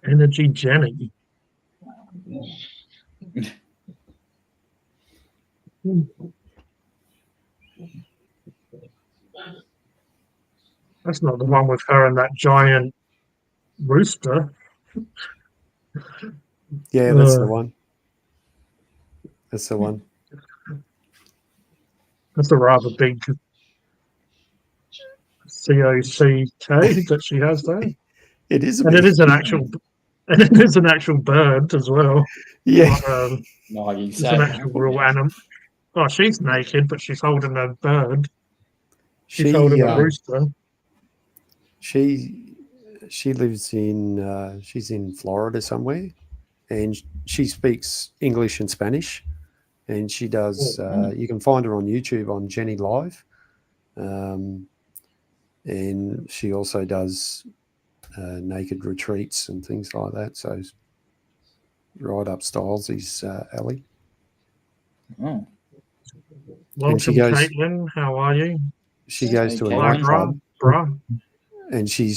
Energy Jenny. That's not the one with her and that giant rooster. Yeah, that's the one. That's the one. That's a rather big COCK that she has there. It is, and it is an actual, and it is an actual bird as well. Yeah, it's an actual real animal. Oh, she's naked, but she's holding a bird. She's holding a rooster. She lives in she's in Florida somewhere, and she speaks English and Spanish, and she does. You can find her on YouTube on Jenny Live, and she also does naked retreats and things like that. So right up Styles' alley. Oh. Welcome, Caitlin. How are you? She goes to a nightclub, and she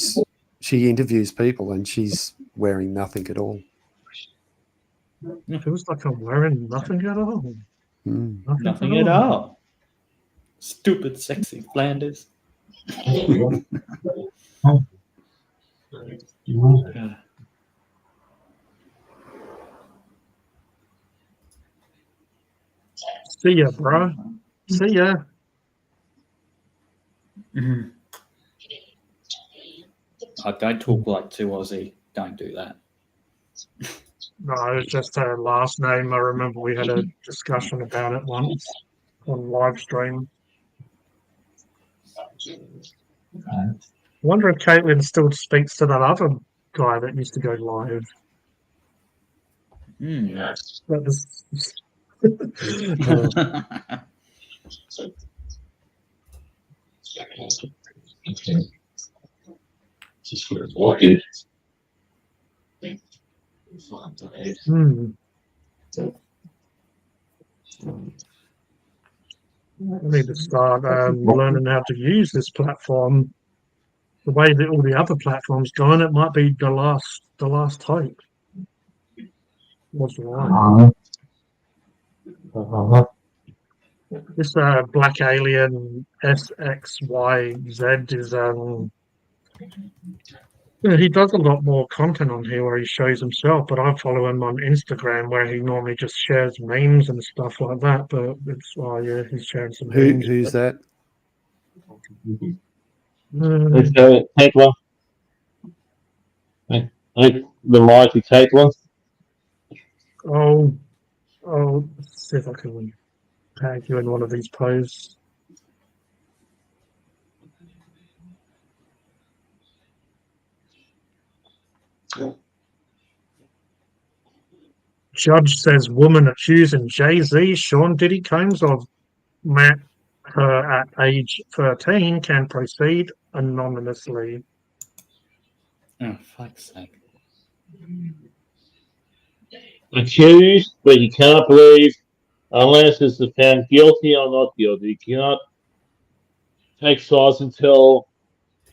interviews people, and she's wearing nothing at all. It feels like I'm wearing nothing at all. Nothing at all. Stupid, sexy Flanders. See ya, bro. See ya. I don't talk like too Aussie. Don't do that. No, it's just her last name. I remember we had a discussion about it once on live stream. I wonder if Caitlin still speaks to that other guy that used to go live. That was... I need to start learning how to use this platform. The way that all the other platforms going, it might be the last hope. What's right? This Black Alien SXYZ is he does a lot more content on here where he shows himself, but I follow him on Instagram where he normally just shares memes and stuff like that. But it's he's sharing some memes. Who's that? Let's go. Take one. Like the mighty Caitlin. Oh, let's see if I can tag you in one of these posts. Judge says woman accusing Jay-Z, Sean Diddy Combs of met her at age 13 can proceed anonymously. Oh, fuck's sake. Accused, but you cannot believe unless it's found guilty or not guilty. You cannot take sides until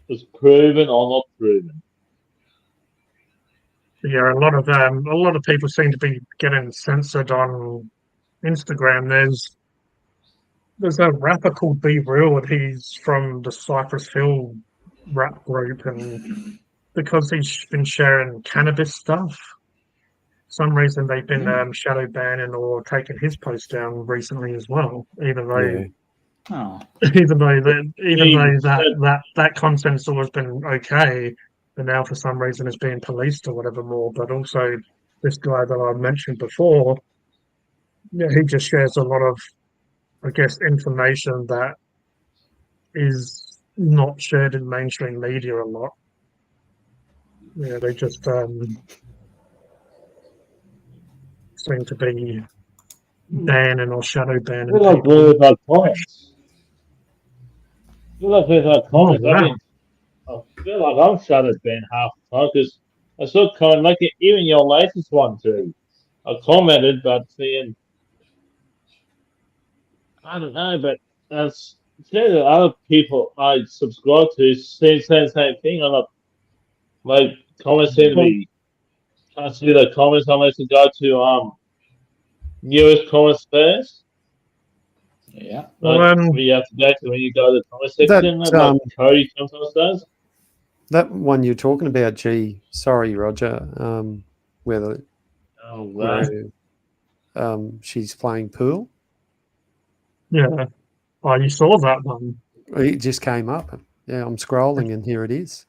it's proven or not proven. Yeah, a lot of people seem to be getting censored on Instagram. There's a rapper called Be Real, and he's from the Cypress Hill rap group, and because he's been sharing cannabis stuff, for some reason they've been shadow banning or taking his post down recently as well. Even though, Oh. even though that content's always been okay, but now for some reason it's being policed or whatever more. But also, this guy that I mentioned before, yeah, he just shares a lot of, I guess, information that is not shared in mainstream media a lot. Yeah, they just seem to be banning or shadow banning I feel like people. we're about comments. I feel like we're about comments. Oh, wow. I feel like I'm shadow banned half the time because I saw comment like even your latest one too. I commented, but saying I don't know, but that's the other people I subscribe to saying the same thing. I'm not like comments seem to be can't see the comments unless you go to newest comments first. Yeah. Like you have to go to when you go to the comment section, like Kodie sometimes does. That one you're talking about, G. Sorry, Roger. Where she's playing pool. Yeah. Oh, you saw that one. It just came up. Yeah, I'm scrolling and here it is.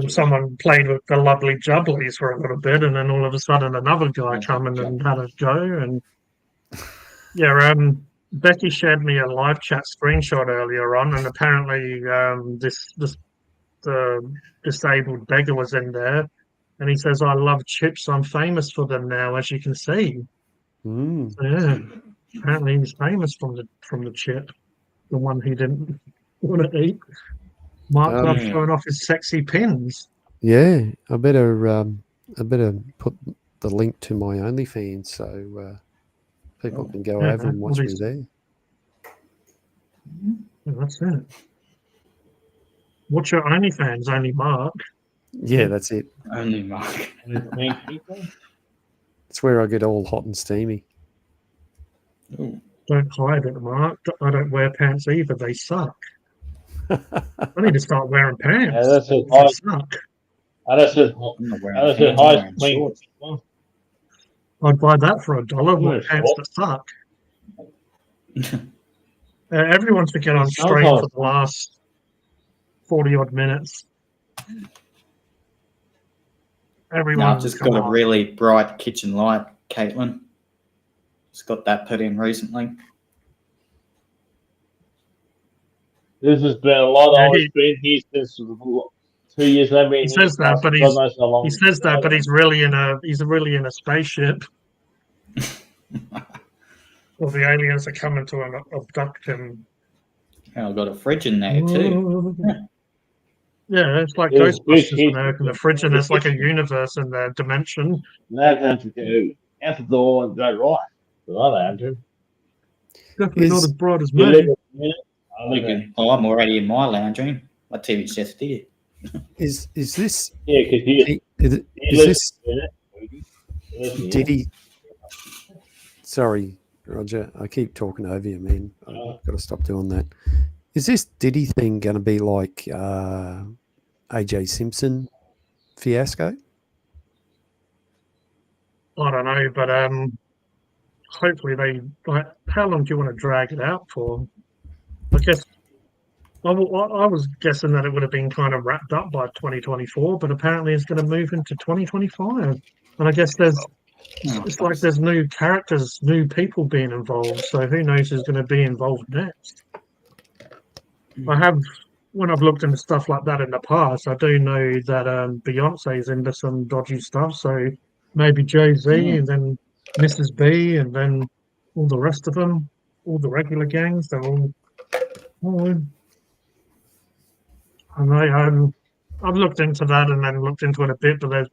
Someone played with the lovely jubblies for a little bit, and then all of a sudden another guy come in and had a go. And yeah, Becky shared me a live chat screenshot earlier on, and apparently the disabled beggar was in there, and he says, "I love chips. I'm famous for them now, as you can see." Mm. So, yeah, apparently he's famous from the chip, the one he didn't want to eat. Mark's love showing off his sexy pins. Yeah, I better put the link to my OnlyFans so people can go over and watch me there. Yeah, that's it. What's your OnlyFans? Only Mark. Yeah, that's it. Only Mark. It's where I get all hot and steamy. Ooh. Don't hide it, Mark. I don't wear pants either. They suck. I need to start wearing pants. Yeah, that's it. They suck. That's it. I'd buy that for $1. Wear pants that suck. Everyone's been on stream for the last 40-odd minutes. Everyone. No, I've just got a really bright kitchen light, Caitlin. Just got that put in recently. This has been a lot. I've been here since 2 years. He says that, but he's really in a spaceship. Well, the aliens are coming to abduct him. Yeah, I've got a fridge in there too. Yeah, it's like Ghostbusters American. The fridge, and there's like a universe in their dimension. Now going to go out the door and go right. Well, Andrew. Definitely not as bright as me. I'm already in my lounge room. My TV's just here. Is this? Yeah, because is this Diddy? Sorry, Roger. I keep talking over you, man. I've got to stop doing that. Is this Diddy thing going to be like AJ Simpson fiasco? I don't know, but hopefully they. How long do you want to drag it out for? I guess I was guessing that it would have been kind of wrapped up by 2024, but apparently it's going to move into 2025. And I guess it's like there's new characters, new people being involved. So who knows who's going to be involved next? When I've looked into stuff like that in the past, I do know that Beyonce's into some dodgy stuff. So maybe Jay-Z and then Mrs. B and then all the rest of them, all the regular gangs, they're all and I've looked into that and then looked into it a bit, but there's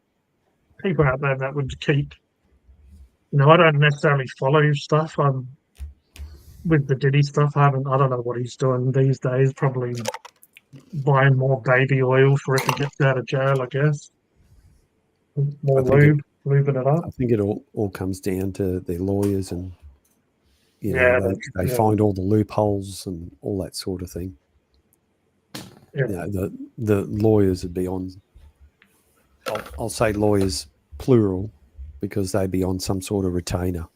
people out there that would keep. I don't necessarily follow stuff. With the Diddy stuff. I don't know what he's doing these days. Probably buying more baby oil for if he gets out of jail, I guess. More lubing it up. I think it all comes down to their lawyers and they find all the loopholes and all that sort of thing. Yeah. The lawyers would be on. I'll say lawyers plural because they'd be on some sort of retainer,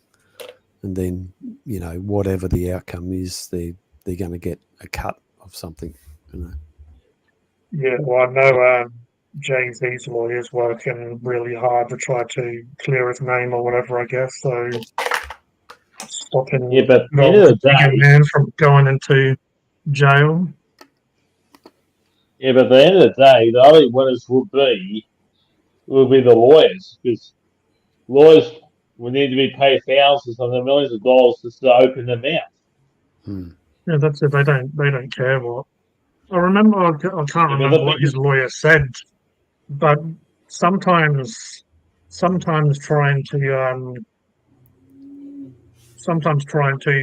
and then whatever the outcome is, they're going to get a cut of something. Yeah, well, I know Jay-Z's lawyers working really hard to try to clear his name or whatever, I guess. So stopping but the end of the day, man from going into jail. Yeah, but at the end of the day, the only winners will be the lawyers, because lawyers will need to be paid thousands and millions of dollars just to open their mouth. Yeah, that's it. They don't care what. I remember. I can't remember what his lawyer said, but sometimes trying to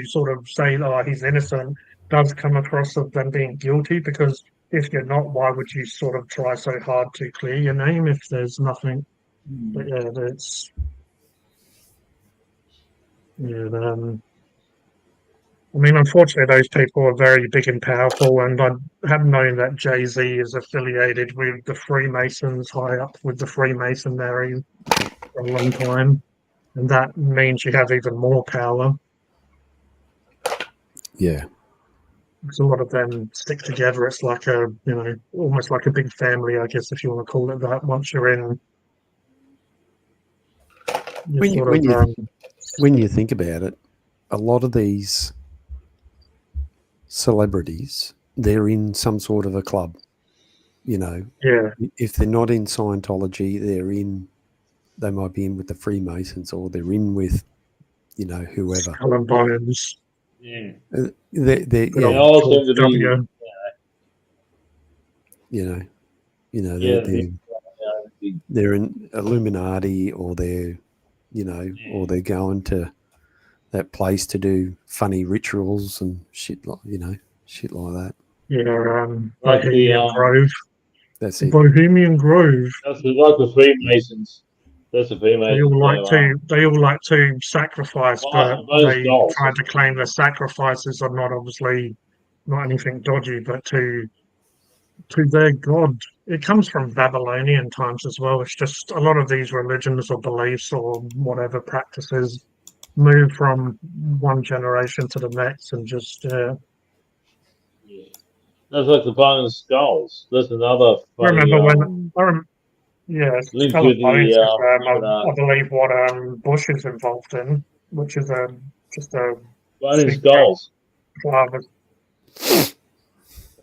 sort of say, "Oh, he's innocent," does come across of them being guilty, because if you're not, why would you sort of try so hard to clear your name if there's nothing? But unfortunately, those people are very big and powerful, and I have known that Jay-Z is affiliated with the Freemasons, high up with the Freemasonry for a long time, and that means you have even more power. Yeah. Because a lot of them stick together. It's like almost like a big family, I guess, if you want to call it that. Once you're in, when you think about it, a lot of these celebrities, they're in some sort of a club. If they're not in Scientology, they might be in with the Freemasons, or they're in with, whoever. Skull and Bones. Yeah. They're in Illuminati, or they're going to that place to do funny rituals and shit like that. Yeah, like Bohemian Grove. That's it. Bohemian Grove. That's like the Freemasons. That's the Freemasons. They all like to sacrifice, but they try to claim their sacrifices are not obviously not anything dodgy, but to their god. It comes from Babylonian times as well. It's just a lot of these religions or beliefs or whatever practices move from one generation to the next, and just That's like the Bone and Skulls. That's another funny, Skull and Bones I believe what Bush is involved in, which is just a Bone and Skulls.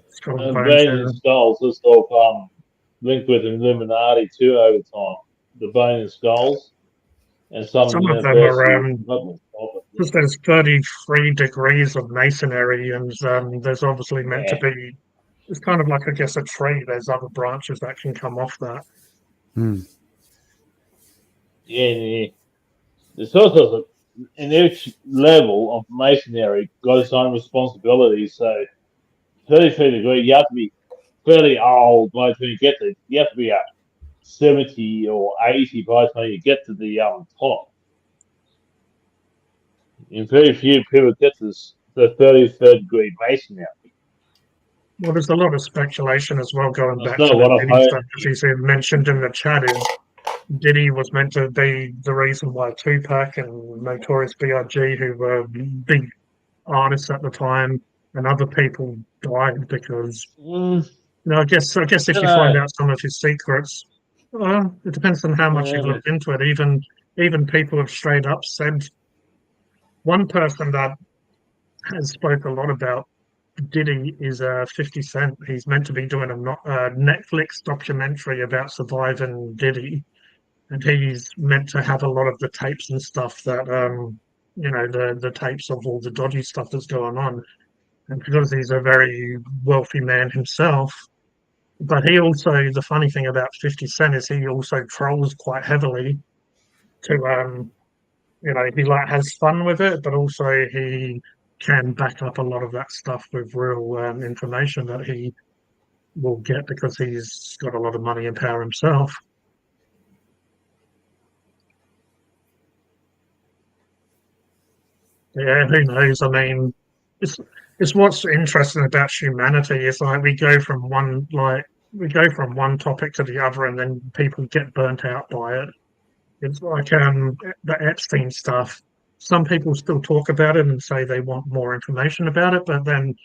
Skull and Bones, Bone and Skulls is all linked with Illuminati too over time. The Bone and Skulls. And some of them are because there's 33 degrees of masonry, and there's obviously meant to be. It's kind of like, I guess, a tree. There's other branches that can come off that. Yeah. There's also in each level of masonry got its own responsibility. So 33 degree, you have to be fairly old by the time you get there. You have to be 70 or 80 by the time you get to the top. And very few people get to the 33rd degree masonry. Well, there's a lot of speculation as well going back to the Diddy stuff, as he mentioned in the chat, is Diddy was meant to be the reason why Tupac and Notorious B.I.G., who were big artists at the time, and other people died because I guess if you find out some of his secrets, well, it depends on how much you've looked into it. Even people have straight up said, one person that has spoke a lot about Diddy is 50 Cent. He's meant to be doing a Netflix documentary about surviving Diddy, and he's meant to have a lot of the tapes and stuff that the tapes of all the dodgy stuff that's going on. And because he's a very wealthy man himself, but he also, the funny thing about 50 Cent is he also trolls quite heavily to he like has fun with it, but also he can back up a lot of that stuff with real information that he will get because he's got a lot of money and power himself. Yeah, who knows? I mean, it's what's interesting about humanity is like we go from one topic to the other, and then people get burnt out by it. It's like the Epstein stuff. Some people still talk about it and say they want more information about it, but then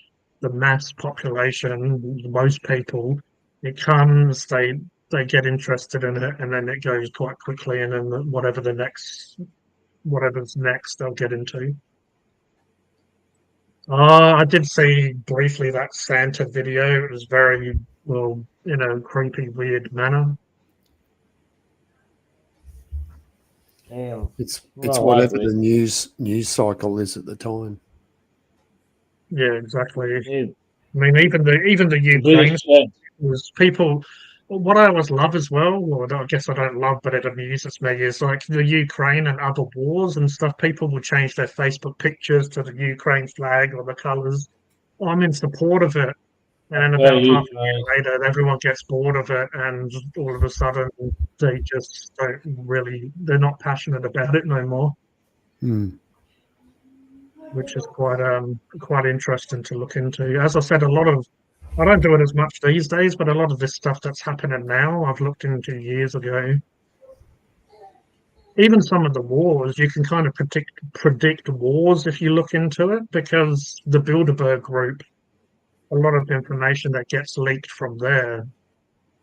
the mass population, most people, it comes, they get interested in it, and then it goes quite quickly, and then whatever's next, they'll get into. I did see briefly that Santa video. It was very, well, in a creepy, weird manner. Damn. It's whatever the news cycle is at the time. Yeah, exactly. Yeah. I mean, even the Ukraine was people. What I always love as well, or I guess I don't love, but it amuses me, is like the Ukraine and other wars and stuff. People will change their Facebook pictures to the Ukraine flag or the colours. I'm in support of it. And about half a year later, everyone gets bored of it, and all of a sudden, they just they're not passionate about it no more. Which is quite interesting to look into. As I said, I don't do it as much these days, but a lot of this stuff that's happening now, I've looked into years ago. Even some of the wars, you can kind of predict wars if you look into it, because the Bilderberg group, a lot of the information that gets leaked from there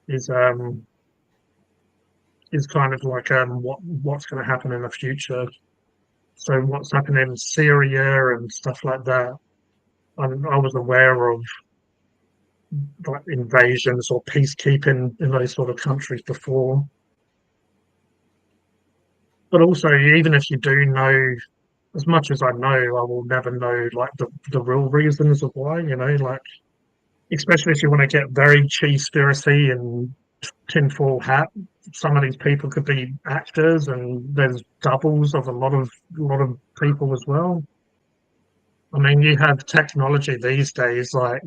is kind of like what's going to happen in the future. So what's happening in Syria and stuff like that. I was aware of like invasions or peacekeeping in those sort of countries before. But also, even if you do know, as much as I know, I will never know like the real reasons of why, like especially if you want to get very cheese-spiracy and tinfoil hat, some of these people could be actors, and there's doubles of a lot of people as well. I mean, you have technology these days, like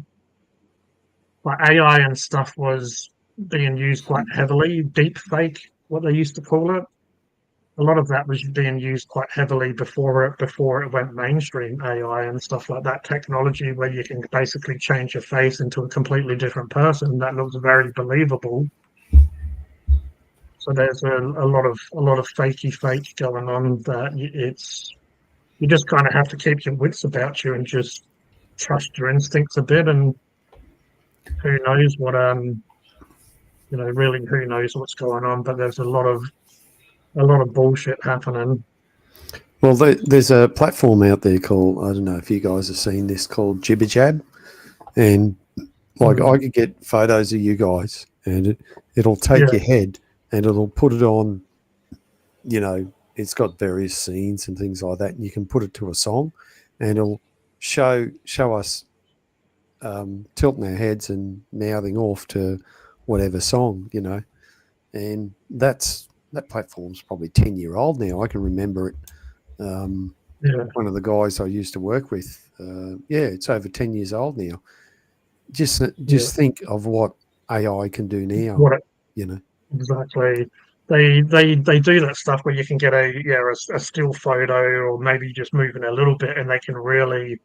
AI and stuff was being used quite heavily. Deep fake, what they used to call it. A lot of that was being used quite heavily before it went mainstream, AI and stuff like that. Technology where you can basically change your face into a completely different person that looks very believable. So there's a lot of fakey fake going on that you just kind of have to keep your wits about you and just trust your instincts a bit, and who knows what really who knows what's going on, but there's a lot of bullshit happening. Well, there's a platform out there called, I don't know if you guys have seen this, called Jibber Jab, and like I could get photos of you guys, and it'll take your head and it'll put it on, it's got various scenes and things like that, and you can put it to a song, and it'll show us tilting our heads and mouthing off to whatever song, and that platform's probably 10-year-old now. I can remember it. One of the guys I used to work with, it's over 10 years old now. Just think of what AI can do now. Exactly. They do that stuff where you can get a still photo, or maybe just moving a little bit, and they can really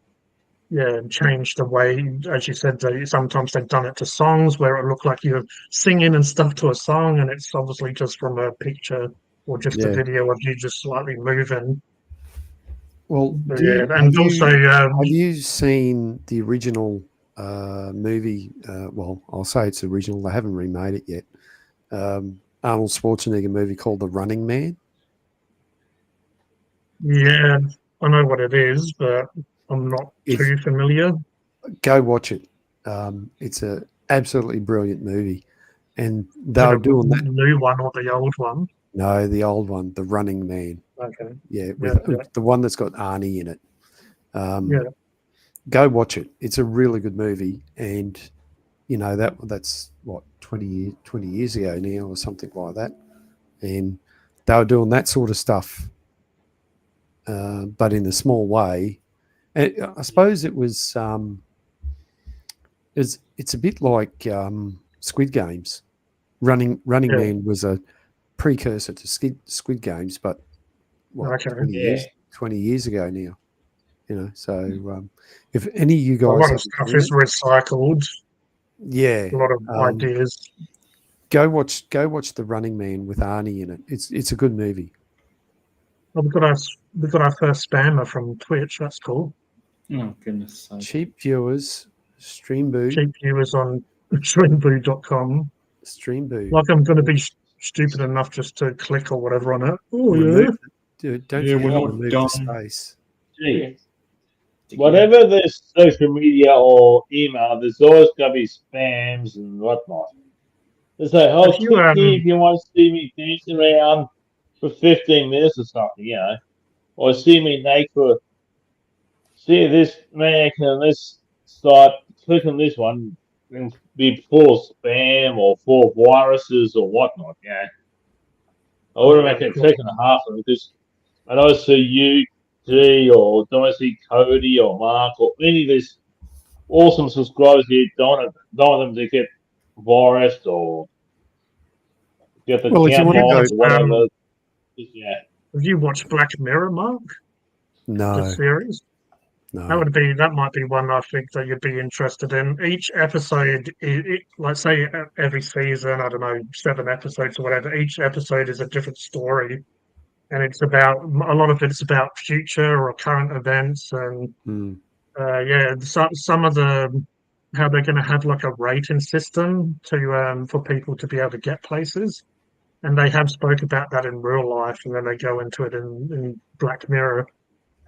change the way, as you said. Sometimes they've done it to songs where it looked like you're singing and stuff to a song, and it's obviously just from a picture or just a video of you just slightly moving. Well, and also, have you seen the original movie? Well, I'll say it's original. They haven't remade it yet. Arnold Schwarzenegger movie called The Running Man. yeah, I know what it is, but I'm not too familiar. Go watch it. It's a absolutely brilliant movie, and they were doing that new one or the old one. No, the old one, The Running Man. Okay. Yeah, with the one that's got Arnie in it. Yeah. Go watch it. It's a really good movie, and you know that's what 20 years ago now or something like that, and they were doing that sort of stuff, but in a small way. And I suppose it was it's a bit like Squid Games. Running Man was a precursor to Squid Games, but what 20 years ago now. You know, so if any of you guys, a lot of stuff is recycled. Yeah, a lot of ideas. Go watch The Running Man with Arnie in it. It's a good movie. Well, we've got our first spammer from Twitch. That's cool. Oh goodness! Cheap viewers, Streamboo. Cheap viewers on streamboo.com. Streamboo. Like I'm going to be stupid enough just to click or whatever on it. Oh yeah. Dude, don't we're not remove done. the space. Gee. Whatever there's social media or email, there's always going to be spams and whatnot. It's like, oh, click here if you want to see me dance around for 15 minutes or something, you know. Or see me naked for, see this mannequin on this site, click on this one and be full of spam or full of viruses or whatnot, you know. I wouldn't make a click and a half of it because I don't see you, G, or don't I see Kodie or Mark or any of these awesome subscribers here, don't want them to get virus or get the camp on or whatever. Yeah. Have you watched Black Mirror, Mark? No. The series? No. That might be one I think that you'd be interested in. Each episode, like say every season, I don't know, 7 episodes or whatever. Each episode is a different story, and it's about a lot of it's about future or current events, and some of the how they're going to have like a rating system to for people to be able to get places, and they have spoke about that in real life, and then they go into it in Black Mirror.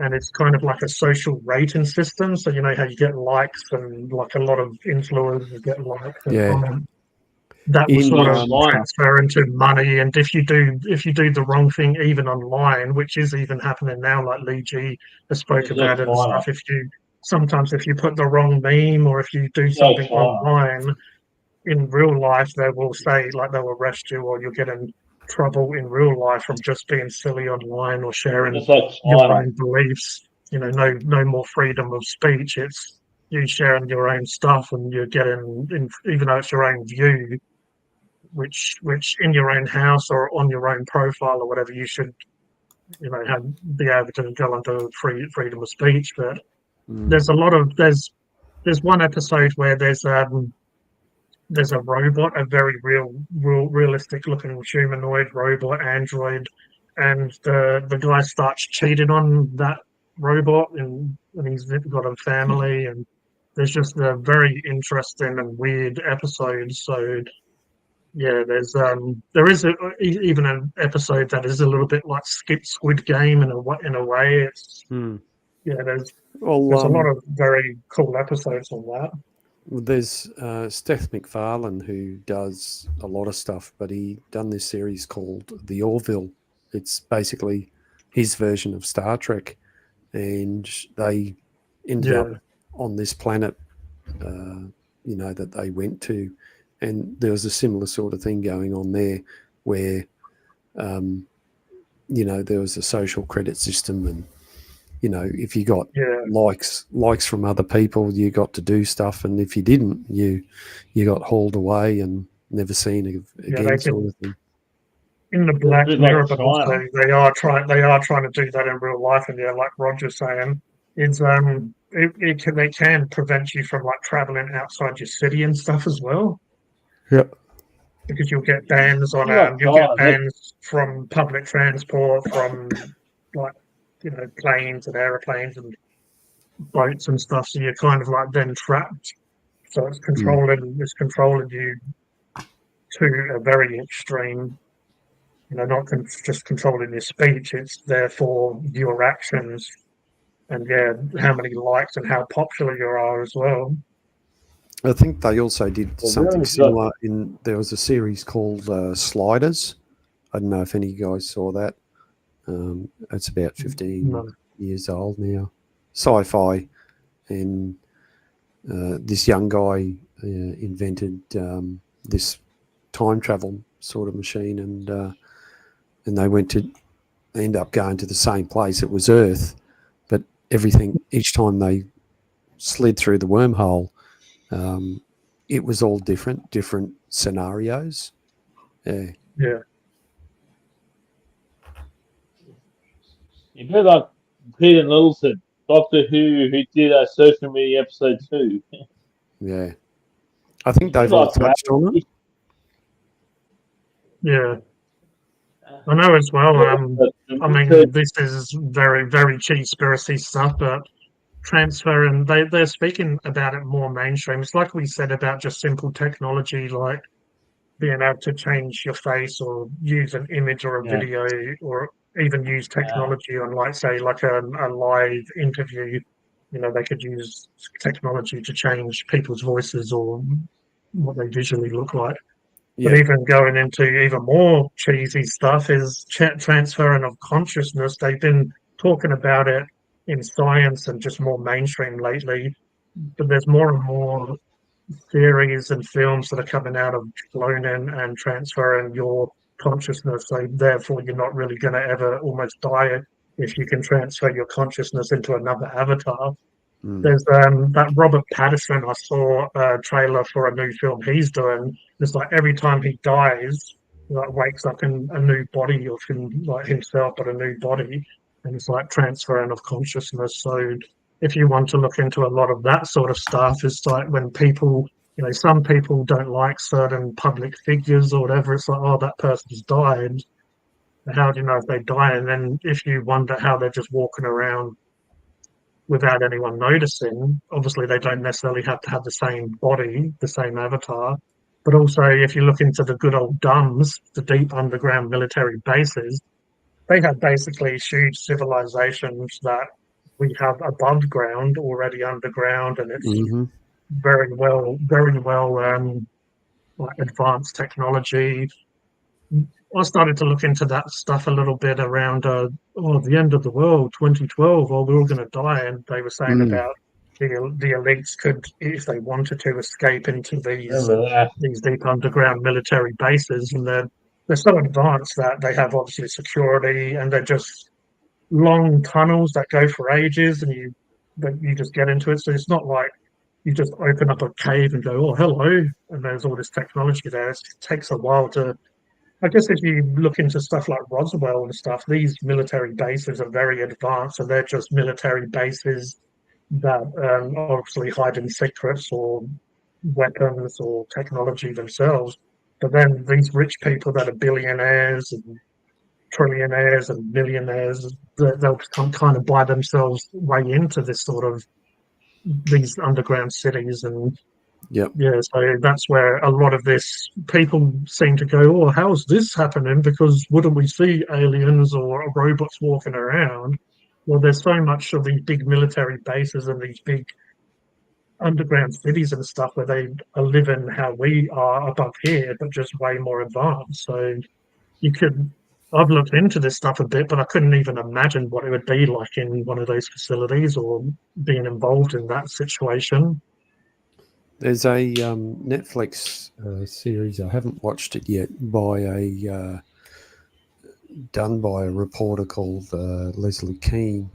And it's kind of like a social rating system. So you know how you get likes and like a lot of influencers get likes and comments. That will sort of transfer into money. And if you do the wrong thing even online, which is even happening now, like Lee G has spoke about it and stuff, sometimes if you put the wrong meme or if you do something online, in real life they will say like they'll arrest you or you'll get in trouble in real life from just being silly online or sharing your own beliefs. You know, no more freedom of speech. It's you sharing your own stuff and you're getting, even though it's your own view, which in your own house or on your own profile or whatever, you should, you know, be able to go into freedom of speech. But there's a lot of there's one episode where there's a robot, a very realistic looking humanoid robot android, and the guy starts cheating on that robot, and he's got a family, and there's just a very interesting and weird episode. So yeah, there is even an episode that is a little bit like Squid Game in a way. It's there's a lot of very cool episodes on that. Well, there's Steph MacFarlane who does a lot of stuff, but he done this series called The Orville. It's basically his version of Star Trek, and they ended up on this planet, you know, that they went to, and there was a similar sort of thing going on there, where, you know, there was a social credit system, and you know, if you got likes from other people, you got to do stuff, and if you didn't, you got hauled away and never seen again, sort of thing. In the Black Mirror, but also they are trying to do that in real life, and like Roger's saying, it's they can prevent you from like traveling outside your city and stuff as well. Yep. Because you'll get bans on you'll get bans from public transport, from like planes and aeroplanes and boats and stuff. So you're kind of like then trapped. So it's controlling you to a very extreme. Not just controlling your speech. It's therefore your actions and how many likes and how popular you are as well. I think they also did something similar there was a series called Sliders. I don't know if any of you guys saw that. It's about 15 years old now. Sci-fi, and this young guy invented this time travel sort of machine, and they end up going to the same place. It was Earth, but each time they slid through the wormhole, it was all different scenarios. Yeah. You know, like Peter Littleton, Doctor Who did a social media episode too. Yeah. I think they've all touched on it. Yeah. I know as well. I mean, this is very, very conspiracy stuff, but transfer, and they're speaking about it more mainstream. It's like we said about just simple technology, like being able to change your face or use an image or a video, or even use technology on, like, say, like a live interview. They could use technology to change people's voices or what they visually look like. Yeah. But even going into even more cheesy stuff is transferring of consciousness. They've been talking about it in science and just more mainstream lately, but there's more and more theories and films that are coming out of cloning and transferring your consciousness. So therefore, you're not really going to ever almost die if you can transfer your consciousness into another avatar. There's that Robert Pattinson. I saw a trailer for a new film he's doing. It's like every time he dies, he like wakes up in a new body of him, like himself, but a new body, and it's like transferring of consciousness. So if you want to look into a lot of that sort of stuff, it's like when people, some people don't like certain public figures or whatever. It's like, oh, that person's died. How do you know if they die? And then if you wonder how they're just walking around without anyone noticing, obviously they don't necessarily have to have the same body, the same avatar. But also, if you look into the good old DUMBs, the deep underground military bases, they have basically huge civilizations that we have above ground already underground, and it's very well like advanced technology. I started to look into that stuff a little bit around the end of the world, 2012. We're all going to die, and they were saying about the elites could, if they wanted to, escape into these deep underground military bases, and they're so advanced that they have obviously security, and they're just long tunnels that go for ages, and you just get into it. So it's not like you just open up a cave and go, oh, hello, and there's all this technology there. It takes a while to. I guess if you look into stuff like Roswell and stuff, these military bases are very advanced, and they're just military bases that obviously hide in secrets or weapons or technology themselves. But then these rich people that are billionaires and trillionaires and millionaires, they'll kind of buy themselves way into this sort of these underground cities. And so that's where a lot of this people seem to go, oh, how's this happening? Because wouldn't we see aliens or robots walking around? Well, there's so much of these big military bases and these big underground cities and stuff where they are living how we are above here, but just way more advanced. So I've looked into this stuff a bit, but I couldn't even imagine what it would be like in one of those facilities or being involved in that situation. There's a Netflix series, I haven't watched it yet, done by a reporter called Leslie Keane.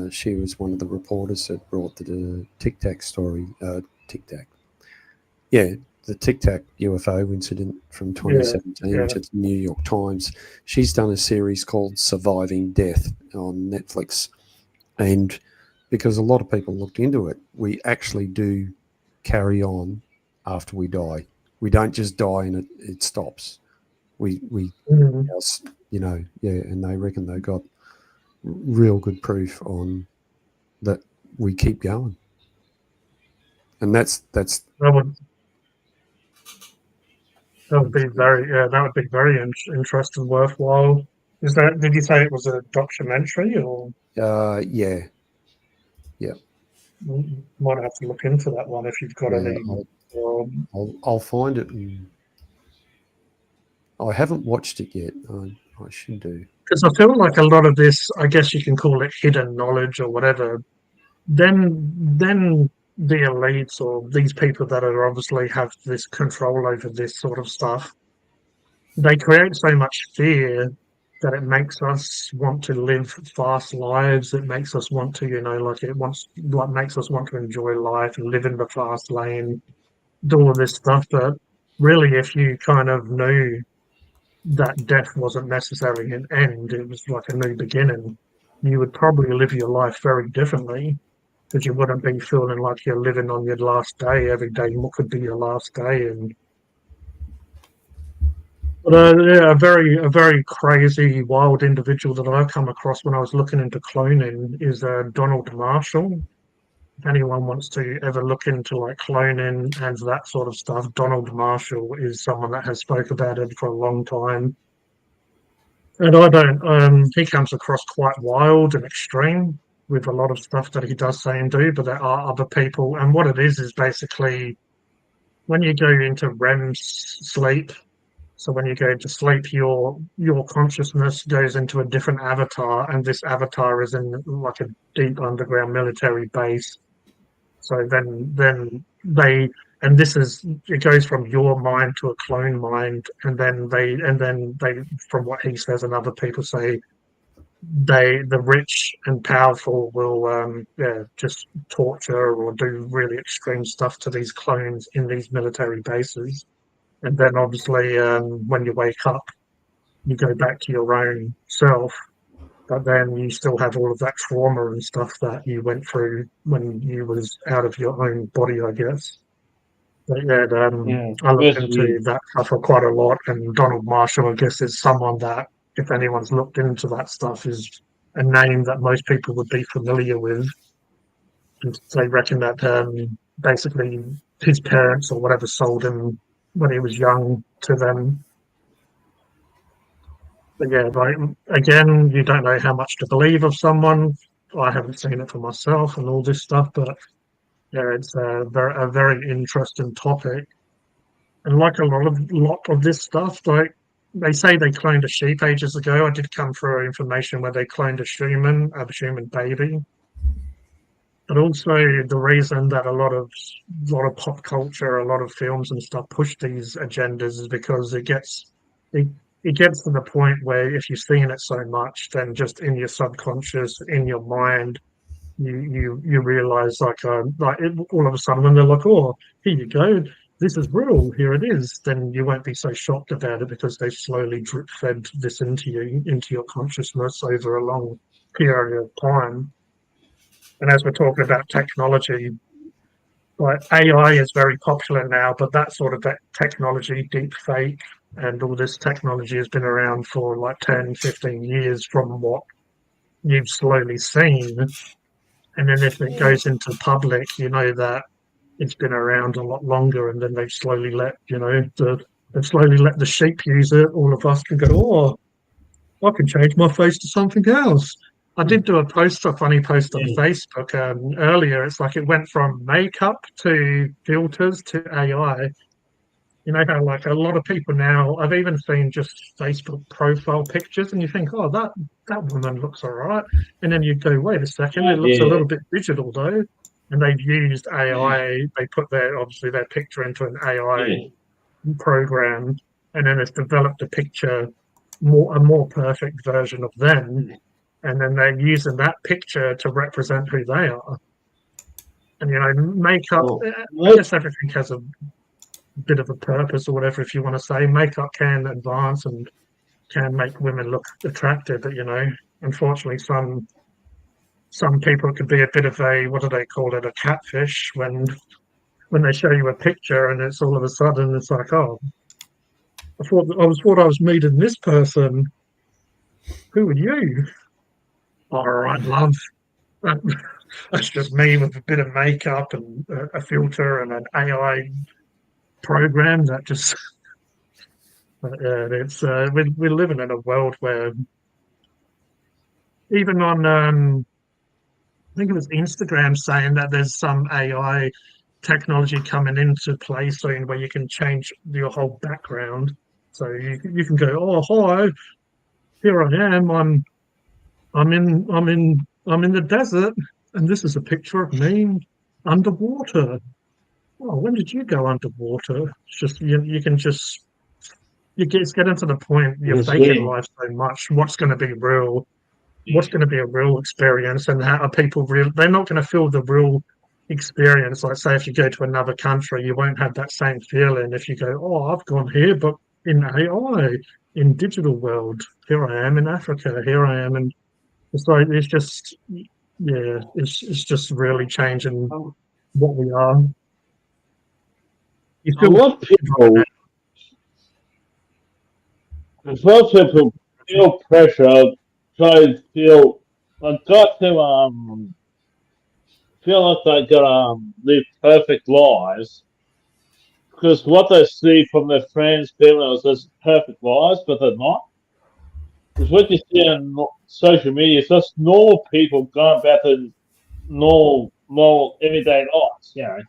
She was one of the reporters that brought the Tic Tac story. Tic Tac. Yeah, the Tic Tac UFO incident from 2017 to the New York Times. She's done a series called Surviving Death on Netflix. And because a lot of people looked into it, we actually do carry on after we die. We don't just die and it stops. And they reckon they got real good proof on that we keep going. And that's that would be very interesting, worthwhile. Is that? Did you say it was a documentary or? Yeah. Might have to look into that one if you've got any. I'll find it. I haven't watched it yet. I should do. Because I feel like a lot of this, I guess you can call it hidden knowledge or whatever. Then the elites or these people that are obviously have this control over this sort of stuff, they create so much fear that it makes us want to live fast lives. It makes us want to, makes us want to enjoy life and live in the fast lane, do all this stuff. But really, if you kind of knew that death wasn't necessarily an end, it was like a new beginning, you would probably live your life very differently because you wouldn't be feeling like you're living on your last day. Every day could be your last day. But a very crazy, wild individual that I come across when I was looking into cloning is Donald Marshall. If anyone wants to ever look into like cloning and that sort of stuff, Donald Marshall is someone that has spoke about it for a long time. And I don't. He comes across quite wild and extreme with a lot of stuff that he does say and do. But there are other people, and what it is basically when you go into REM sleep. So when you go to sleep, your consciousness goes into a different avatar, and this avatar is in like a deep underground military base. So then they and this is it goes from your mind to a clone mind, and then they from what he says and other people say, the rich and powerful will just torture or do really extreme stuff to these clones in these military bases. And then obviously, when you wake up, you go back to your own self, but then you still have all of that trauma and stuff that you went through when you was out of your own body, I guess. But I looked into that stuff for quite a lot, and Donald Marshall, I guess, is someone that, if anyone's looked into that stuff, is a name that most people would be familiar with. And they reckon that basically his parents or whatever sold him when he was young to them. But yeah, like again, you don't know how much to believe of someone. I haven't seen it for myself and all this stuff, but yeah, it's a very interesting topic. And like a lot of this stuff, like they say they cloned a sheep ages ago. I did come through information where they cloned a human baby. But also the reason that a lot of pop culture, a lot of films and stuff push these agendas is because it gets to the point where if you're seeing it so much, then just in your subconscious, in your mind, you realize all of a sudden when they're like, oh, here you go, this is real, here it is, then you won't be so shocked about it because they've slowly drip fed this into your consciousness over a long period of time. And as we're talking about technology, like AI is very popular now, but that sort of technology, deep fake, and all this technology has been around for like 10, 15 years from what you've slowly seen. And then if it goes into public, you know that it's been around a lot longer, and then they've slowly let, the sheep use it. All of us can go, oh, I can change my face to something else. I did do a funny post on Facebook earlier. It's like it went from makeup to filters to AI. You know how like a lot of people now, I've even seen just Facebook profile pictures, and you think, oh, that woman looks all right, and then you go, wait a second, it looks a little bit digital though. And they've used AI. They put their picture into an AI program, and then it's developed a more perfect version of them, and then they're using that picture to represent who they are. And makeup, I guess everything has a bit of a purpose or whatever, if you want to say. Makeup can advance and can make women look attractive, but unfortunately some people could be a bit of a, what do they call it, a catfish when they show you a picture and it's all of a sudden it's like, oh, I thought I was meeting this person. Who are you? all right, love. That's just me with a bit of makeup and a filter and an AI program that just. It's we're living in a world where even on I think it was Instagram saying that there's some AI technology coming into play soon where you can change your whole background. So you can go, oh hi, here I am. I'm in the desert, and this is a picture of me underwater. Oh, when did you go underwater? It's just you can just it's getting to the point you're faking life so much. What's going to be real? What's going to be a real experience, and how are people real? They're not going to feel the real experience. Like, say, if you go to another country, you won't have that same feeling. If you go, oh, I've gone here, but in AI, in digital world, here I am in Africa, here I am, and it's like it's just, yeah, it's just really changing what we are. You a lot of people feel pressure, feel I've got to feel like they gotta live perfect lives because what they see from their friends, family, is perfect lives, but they're not. Because what you see on social media is just normal people going about their normal everyday lives. You know,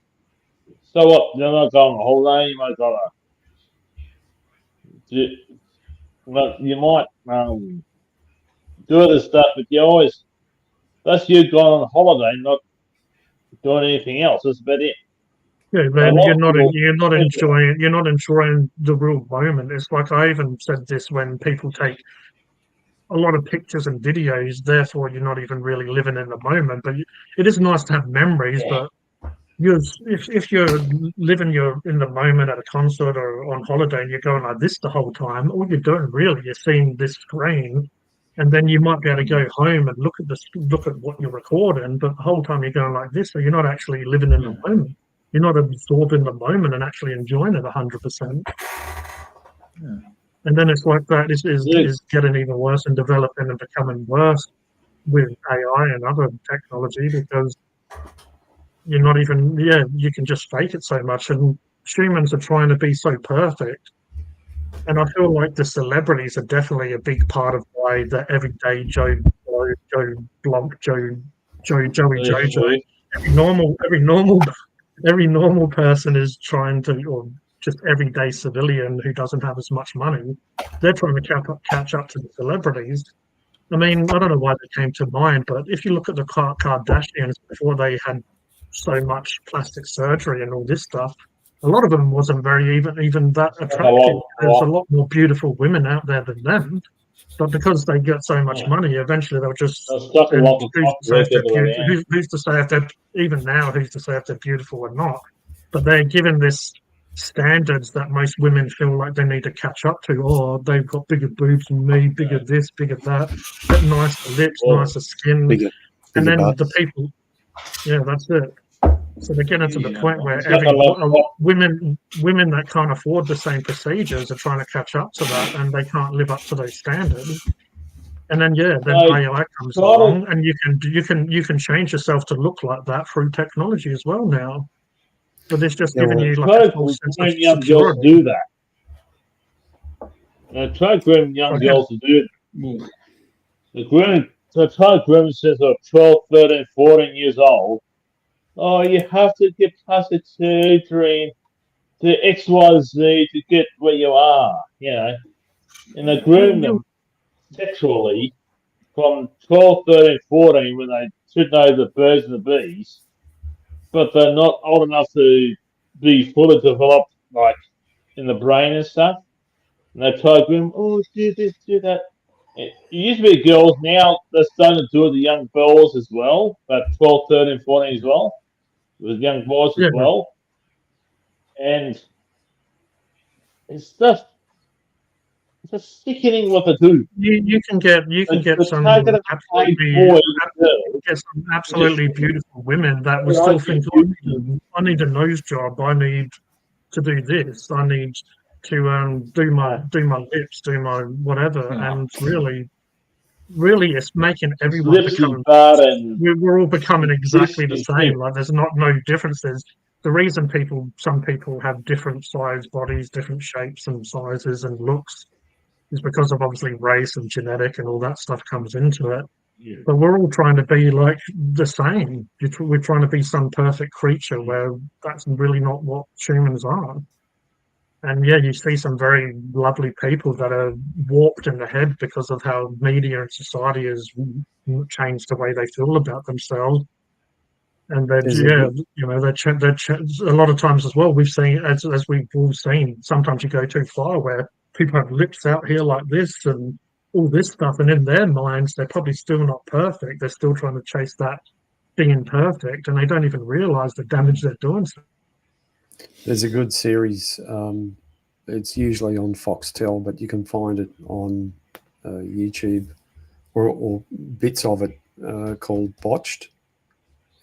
so what? They're not going on holiday. You might gotta do, you might do other stuff, but that's you going on holiday, not doing anything else. That's about it. Yeah, then you're not enjoying the real moment. It's like I even said this when people take a lot of pictures and videos, therefore you're not even really living in the moment. But it is nice to have memories, but if you're living in the moment at a concert or on holiday and you're going like this the whole time, all you're doing really is seeing this screen, and then you might be able to go home and look at what you're recording, but the whole time you're going like this, so you're not actually living in the moment. You're not absorbing the moment and actually enjoying it 100%. And then it's like that is getting even worse and developing and becoming worse with AI and other technology because you're not even you can just fake it so much, and humans are trying to be so perfect. And I feel like the celebrities are definitely a big part of why the everyday Joe Blonk, Joey Jojo, every normal person is trying to, or just everyday civilian who doesn't have as much money, they're trying to catch up to the celebrities. I mean, I don't know why they came to mind, but if you look at the Kardashians before they had so much plastic surgery and all this stuff, a lot of them wasn't very even that attractive. There's a lot more beautiful women out there than them, but because they get so much money, eventually they'll just. Who's to say if they're even now? Who's to say if they're beautiful or not? But they're given this standards that most women feel like they need to catch up to. Oh, they've got bigger boobs than me, bigger this, bigger that, got nicer lips, nicer skin, and then the people. Yeah, that's it. So they're getting to the point where women that can't afford the same procedures are trying to catch up to that, and they can't live up to those standards. And then AI comes along, and you can change yourself to look like that through technology as well now. But it's just giving you like a false sense of security. Do that. Try grooming young girls to do it. Try grooming since they're 12, 13, 14 years old. Oh, you have to get plastic surgery to XYZ to get where you are, you know. And they groom them sexually from 12, 13, 14 when they should know the birds and the bees, but they're not old enough to be fully developed, like in the brain and stuff. And they try to groom, oh, do this, do that. It used to be girls, now they're starting to do it with the young girls as well, about 12, 13, 14 as well. With young boys as well, and it's just sickening what they do. You can get some absolutely beautiful women that would still think, I need a nose job, I need to do this, I need to do my lips, do my whatever, and really really it's making everyone Lips become. is bad and We're all becoming exactly the is same. too. Like there's no differences. The reason some people have different size bodies, different shapes and sizes and looks is because of obviously race and genetic and all that stuff comes into it. Yeah. But we're all trying to be like the same. We're trying to be some perfect creature where that's really not what humans are. And yeah, you see some very lovely people that are warped in the head because of how media and society has changed the way they feel about themselves. And they're, yeah, you know, a lot of times as well, we've seen, as we've all seen, sometimes you go too far where people have lips out here like this and all this stuff. And in their minds, they're probably still not perfect. They're still trying to chase that being perfect. And they don't even realize the damage they're doing. There's a good series. It's usually on Foxtel, but you can find it on YouTube or bits of it called Botched.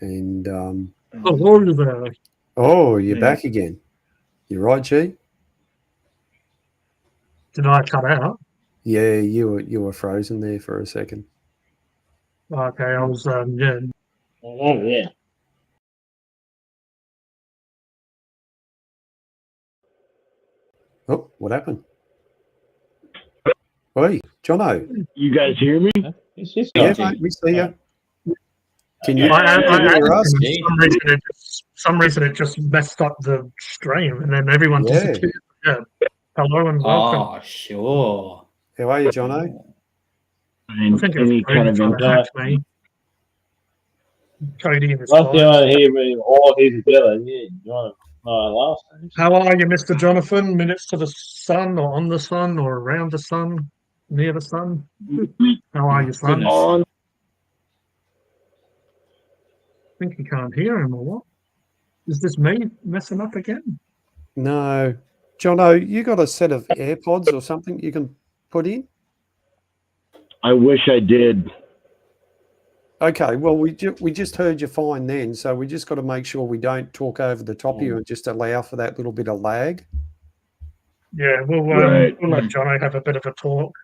And Hello there. oh, you're back again. You're right, G. Did I cut out? Yeah, you were frozen there for a second. Okay, I was yeah. Oh yeah. Oh, what happened? Hey, Jono. You guys hear me? Yeah, mate, we see you. Can you I hear us? for some reason it just messed up the stream, and then everyone disappeared. Yeah. Hello and welcome. Oh, sure. How are you, Jono? I think it's kind of trying to hack me. Kodie and his Last time guys. I hear me all here together, yeah, you want to last time. How are you, Mr. Jonathan? Minutes to the sun, or on the sun, or around the sun, near the sun? How are you, son? On. I think you can't hear him, or what? Is this me messing up again? No. Jono, you got a set of AirPods or something you can put in? I wish I did. Okay, well, we just heard you fine then, so we just got to make sure we don't talk over the top of you and just allow for that little bit of lag. Yeah, we'll let Jono have a bit of a talk,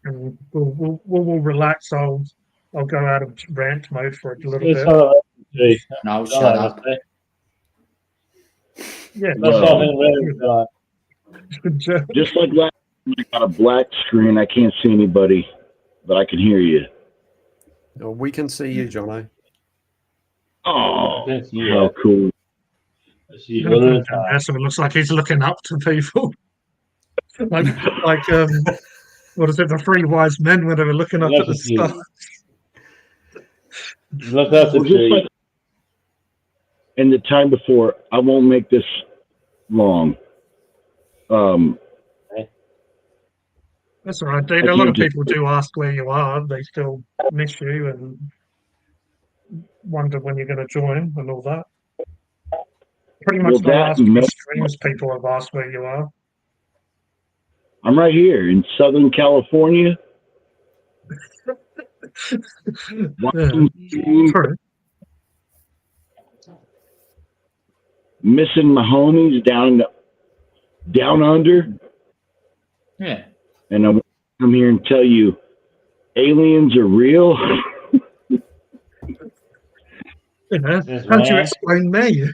and we'll relax. I'll go out of rant mode for a little bit. No, shut up. Yeah, just like last time I got a black screen, I can't see anybody, but I can hear you. Oh, we can see you, Jono. Oh, how cool. It looks like he's looking up to people. like what is it, the three wise men when they were looking up at the stars. Look up the tree. And the time before, I won't make this long. That's all right, dude. A lot of people do ask where you are. They still miss you and wonder when you're going to join and all that. Pretty much the last few streams, people have asked where you are. I'm right here in Southern California. Missing my homies down under. Yeah. And I want to come here and tell you, aliens are real. Yeah. Can't you explain me?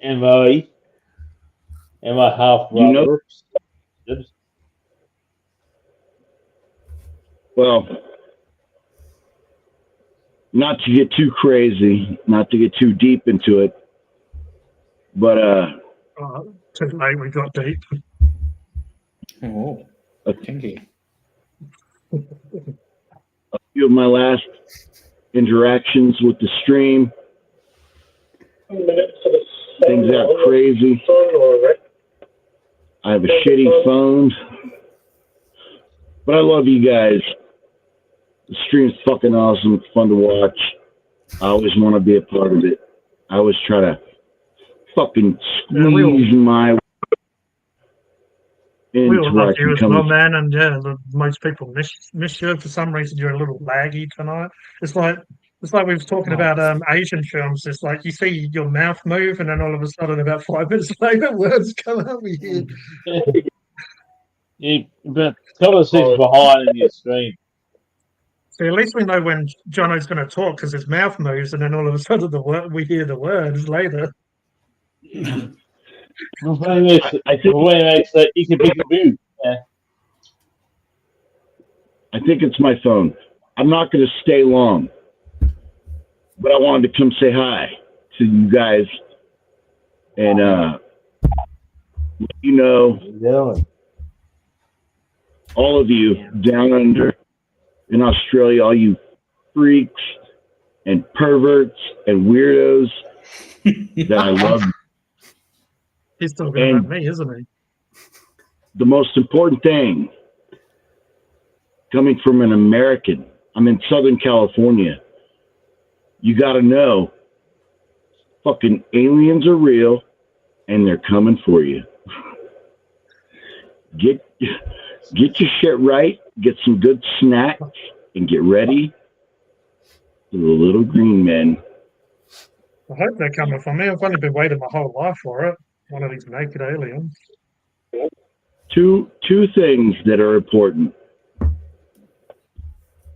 Am I half brother? Well, not to get too crazy, not to get too deep into it, but too late, we got deep. Oh, kinky. A few of my last interactions with the stream, things got crazy. I have a shitty phone, but I love you guys. The stream's fucking awesome. It's fun to watch. I always want to be a part of it. I always try to fucking squeeze my we all love you as well, man. And yeah, most people miss you. For some reason, you're a little laggy tonight. It's like we was talking about Asian films. It's like you see your mouth move, and then all of a sudden, about 5 minutes later, words come out of your head. You but a couple of seconds behind in your stream. See, at least we know when Jono's going to talk because his mouth moves, and then all of a sudden we hear the words later. I think it's my phone. I'm not going to stay long, but I wanted to come say hi to you guys and you know, all of you down under in Australia, all you freaks and perverts and weirdos that I love. He's talking about me, isn't he? The most important thing, coming from an American, I'm in Southern California, you got to know, fucking aliens are real and they're coming for you. Get your shit right, get some good snacks, and get ready for the little green men. I hope they're coming for me. I've only been waiting my whole life for it. One of these naked aliens. Two things that are important.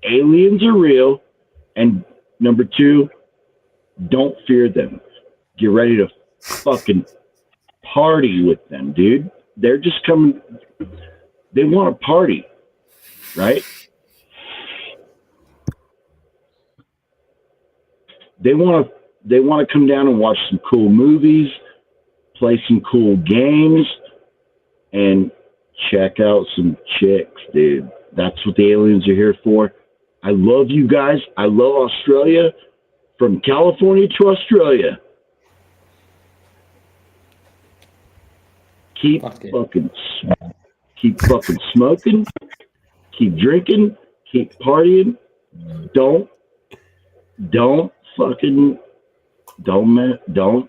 Aliens are real, and number two, don't fear them. Get ready to fucking party with them, dude. They're just coming. They want to party, right? They want to come down and watch some cool movies, play some cool games, and check out some chicks, dude. That's what the aliens are here for. I love you guys. I love Australia. From California to Australia. Keep fucking smoking. Keep drinking. Keep partying. Don't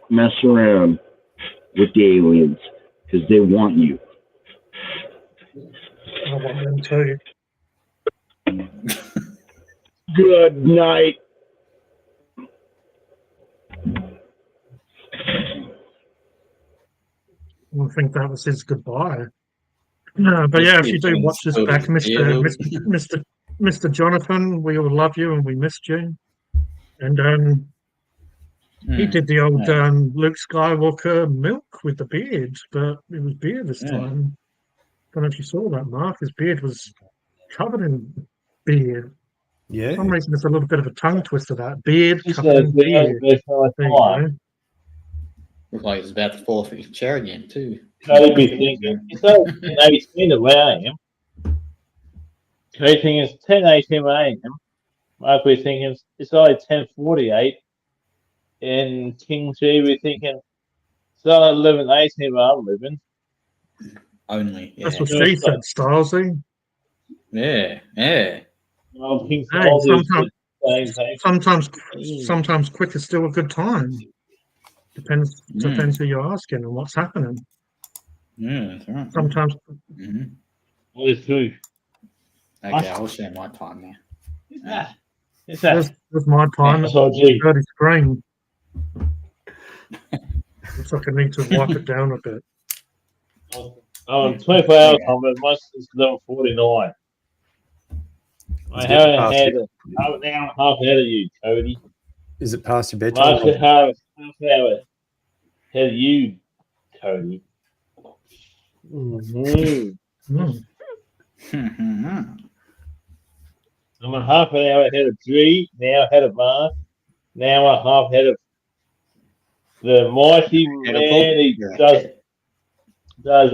mess around with the aliens because they want you. I want them too. Good night. I think that was his goodbye. No, but yeah, if you do watch this back, Mr. Jonathan, we all love you and we missed you. And he did the old Luke Skywalker milk with the beard, but it was beer this time. Don't know if you saw that, Mark. His beard was covered in beer. Yeah. For some reason, there's a little bit of a tongue twister. That beard covered in beer. Looks like he's about to fall off his chair again, too. I'd be thinking, it's only 10:18 where I am. Crazy thing is 10:18 where I am. Might be thinking it's only 10:48. In King G, we're thinking it's only 11:18 where I'm living. Only, yeah. That's what she said, Stylesy. Yeah, yeah. Well, King sometimes quick is still a good time. Depends who you're asking and what's happening. Yeah, that's right. Sometimes. What is true? Okay, I'll share my time now. There's my time. It's a dirty screen. Looks like I need to wipe it down a bit. 24 hours time, but most is 11:49. I haven't had an hour and a half ahead of you, Cody. Is it past your bedtime? Most half hour ahead of you, Cody. I'm a half an hour ahead of G, now ahead of Mark, now a half ahead of the mighty man. He does live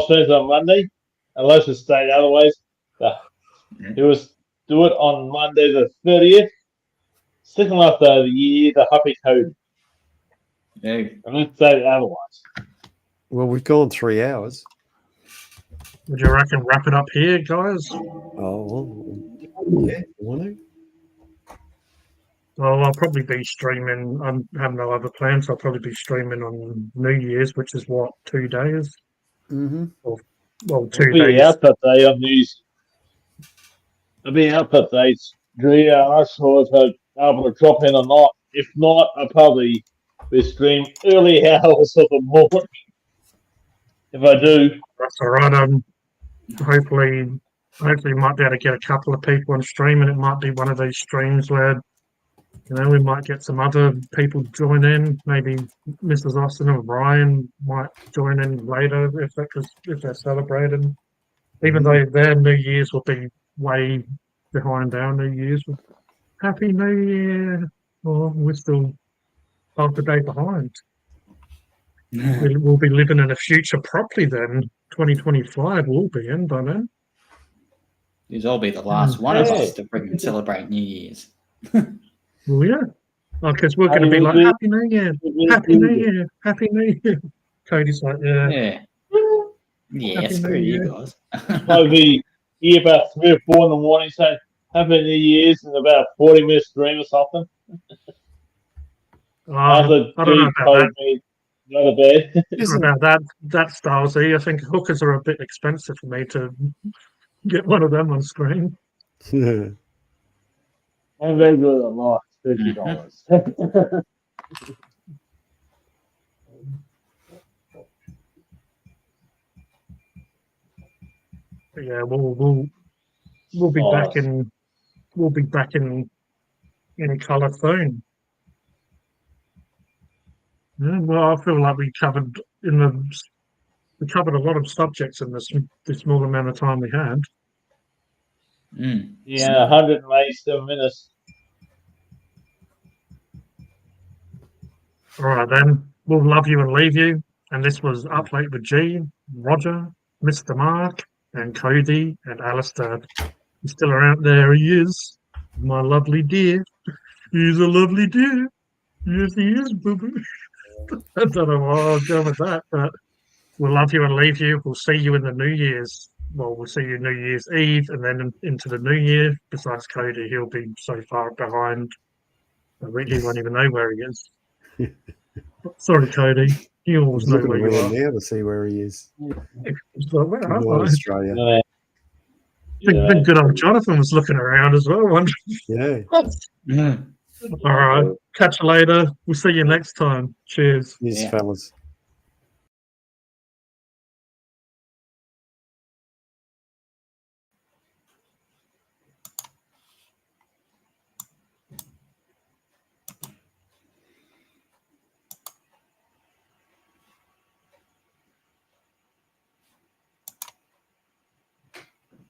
streams on Monday, unless it's stated otherwise. He was do it on Monday the 30th, second last day of the year, the happy code. Yeah. Unless stated otherwise. Well, we've gone 3 hours. Would you reckon wrap it up here, guys? Oh, well, yeah. Want to? Well, I'll probably be streaming. I have no other plans. I'll probably be streaming on New Year's, which is what, 2 days? Mm-hmm. Well, 2 I'll days. be out that day on these. I'll be out that day. I'm not sure if I'm able to drop in or not. If not, I'll probably be streaming early hours of the morning. If I do. That's all right. Hopefully hopefully we might be able to get a couple of people on stream, and it might be one of these streams where, we might get some other people join in. Maybe Mrs. Austin or Ryan might join in later if they're celebrating. Even though their New Year's will be way behind our New Year's. Happy New Year! Well, we're still half a day behind. We'll be living in a future properly then. 2025 will be in by then. These will be the last one of us to freaking celebrate New Year's. Well, yeah. Because we're going to be like, Happy New Year! Happy New Year! Happy New Year! Cody's like, Yeah. Yeah, screw you guys. Maybe here about 3 or 4 in the morning saying Happy New Year's in about 40-minute stream or something. I don't know about that. Another bed. About that stylesy. I think hookers are a bit expensive for me to get one of them on screen. Yeah. I'm very good at life. $30. Yeah, we'll be back in colour soon. Yeah, well, I feel like we covered a lot of subjects in this small amount of time we had. Yeah, 187 minutes. All right, then. We'll love you and leave you. And this was Up Late with G, Roger, Mr. Mark, and Cody, and Alistair. He's still around there. He is. My lovely dear. He's a lovely dear. Yes, he is, boo-boo. I don't know why I was going with that, but we'll love you and leave you. We'll see you in the New Year's. Well, we'll see you New Year's Eve and then into the New Year. Besides Cody, he'll be so far behind. He won't even know where he is. Sorry, Cody. You always know where you are. Now to see where he is. It's like, where am I? Australia. Yeah. I think good old Jonathan was looking around as well, wondering. Yeah. All right. Catch you later. We'll see you next time. Cheers. Yes, fellas.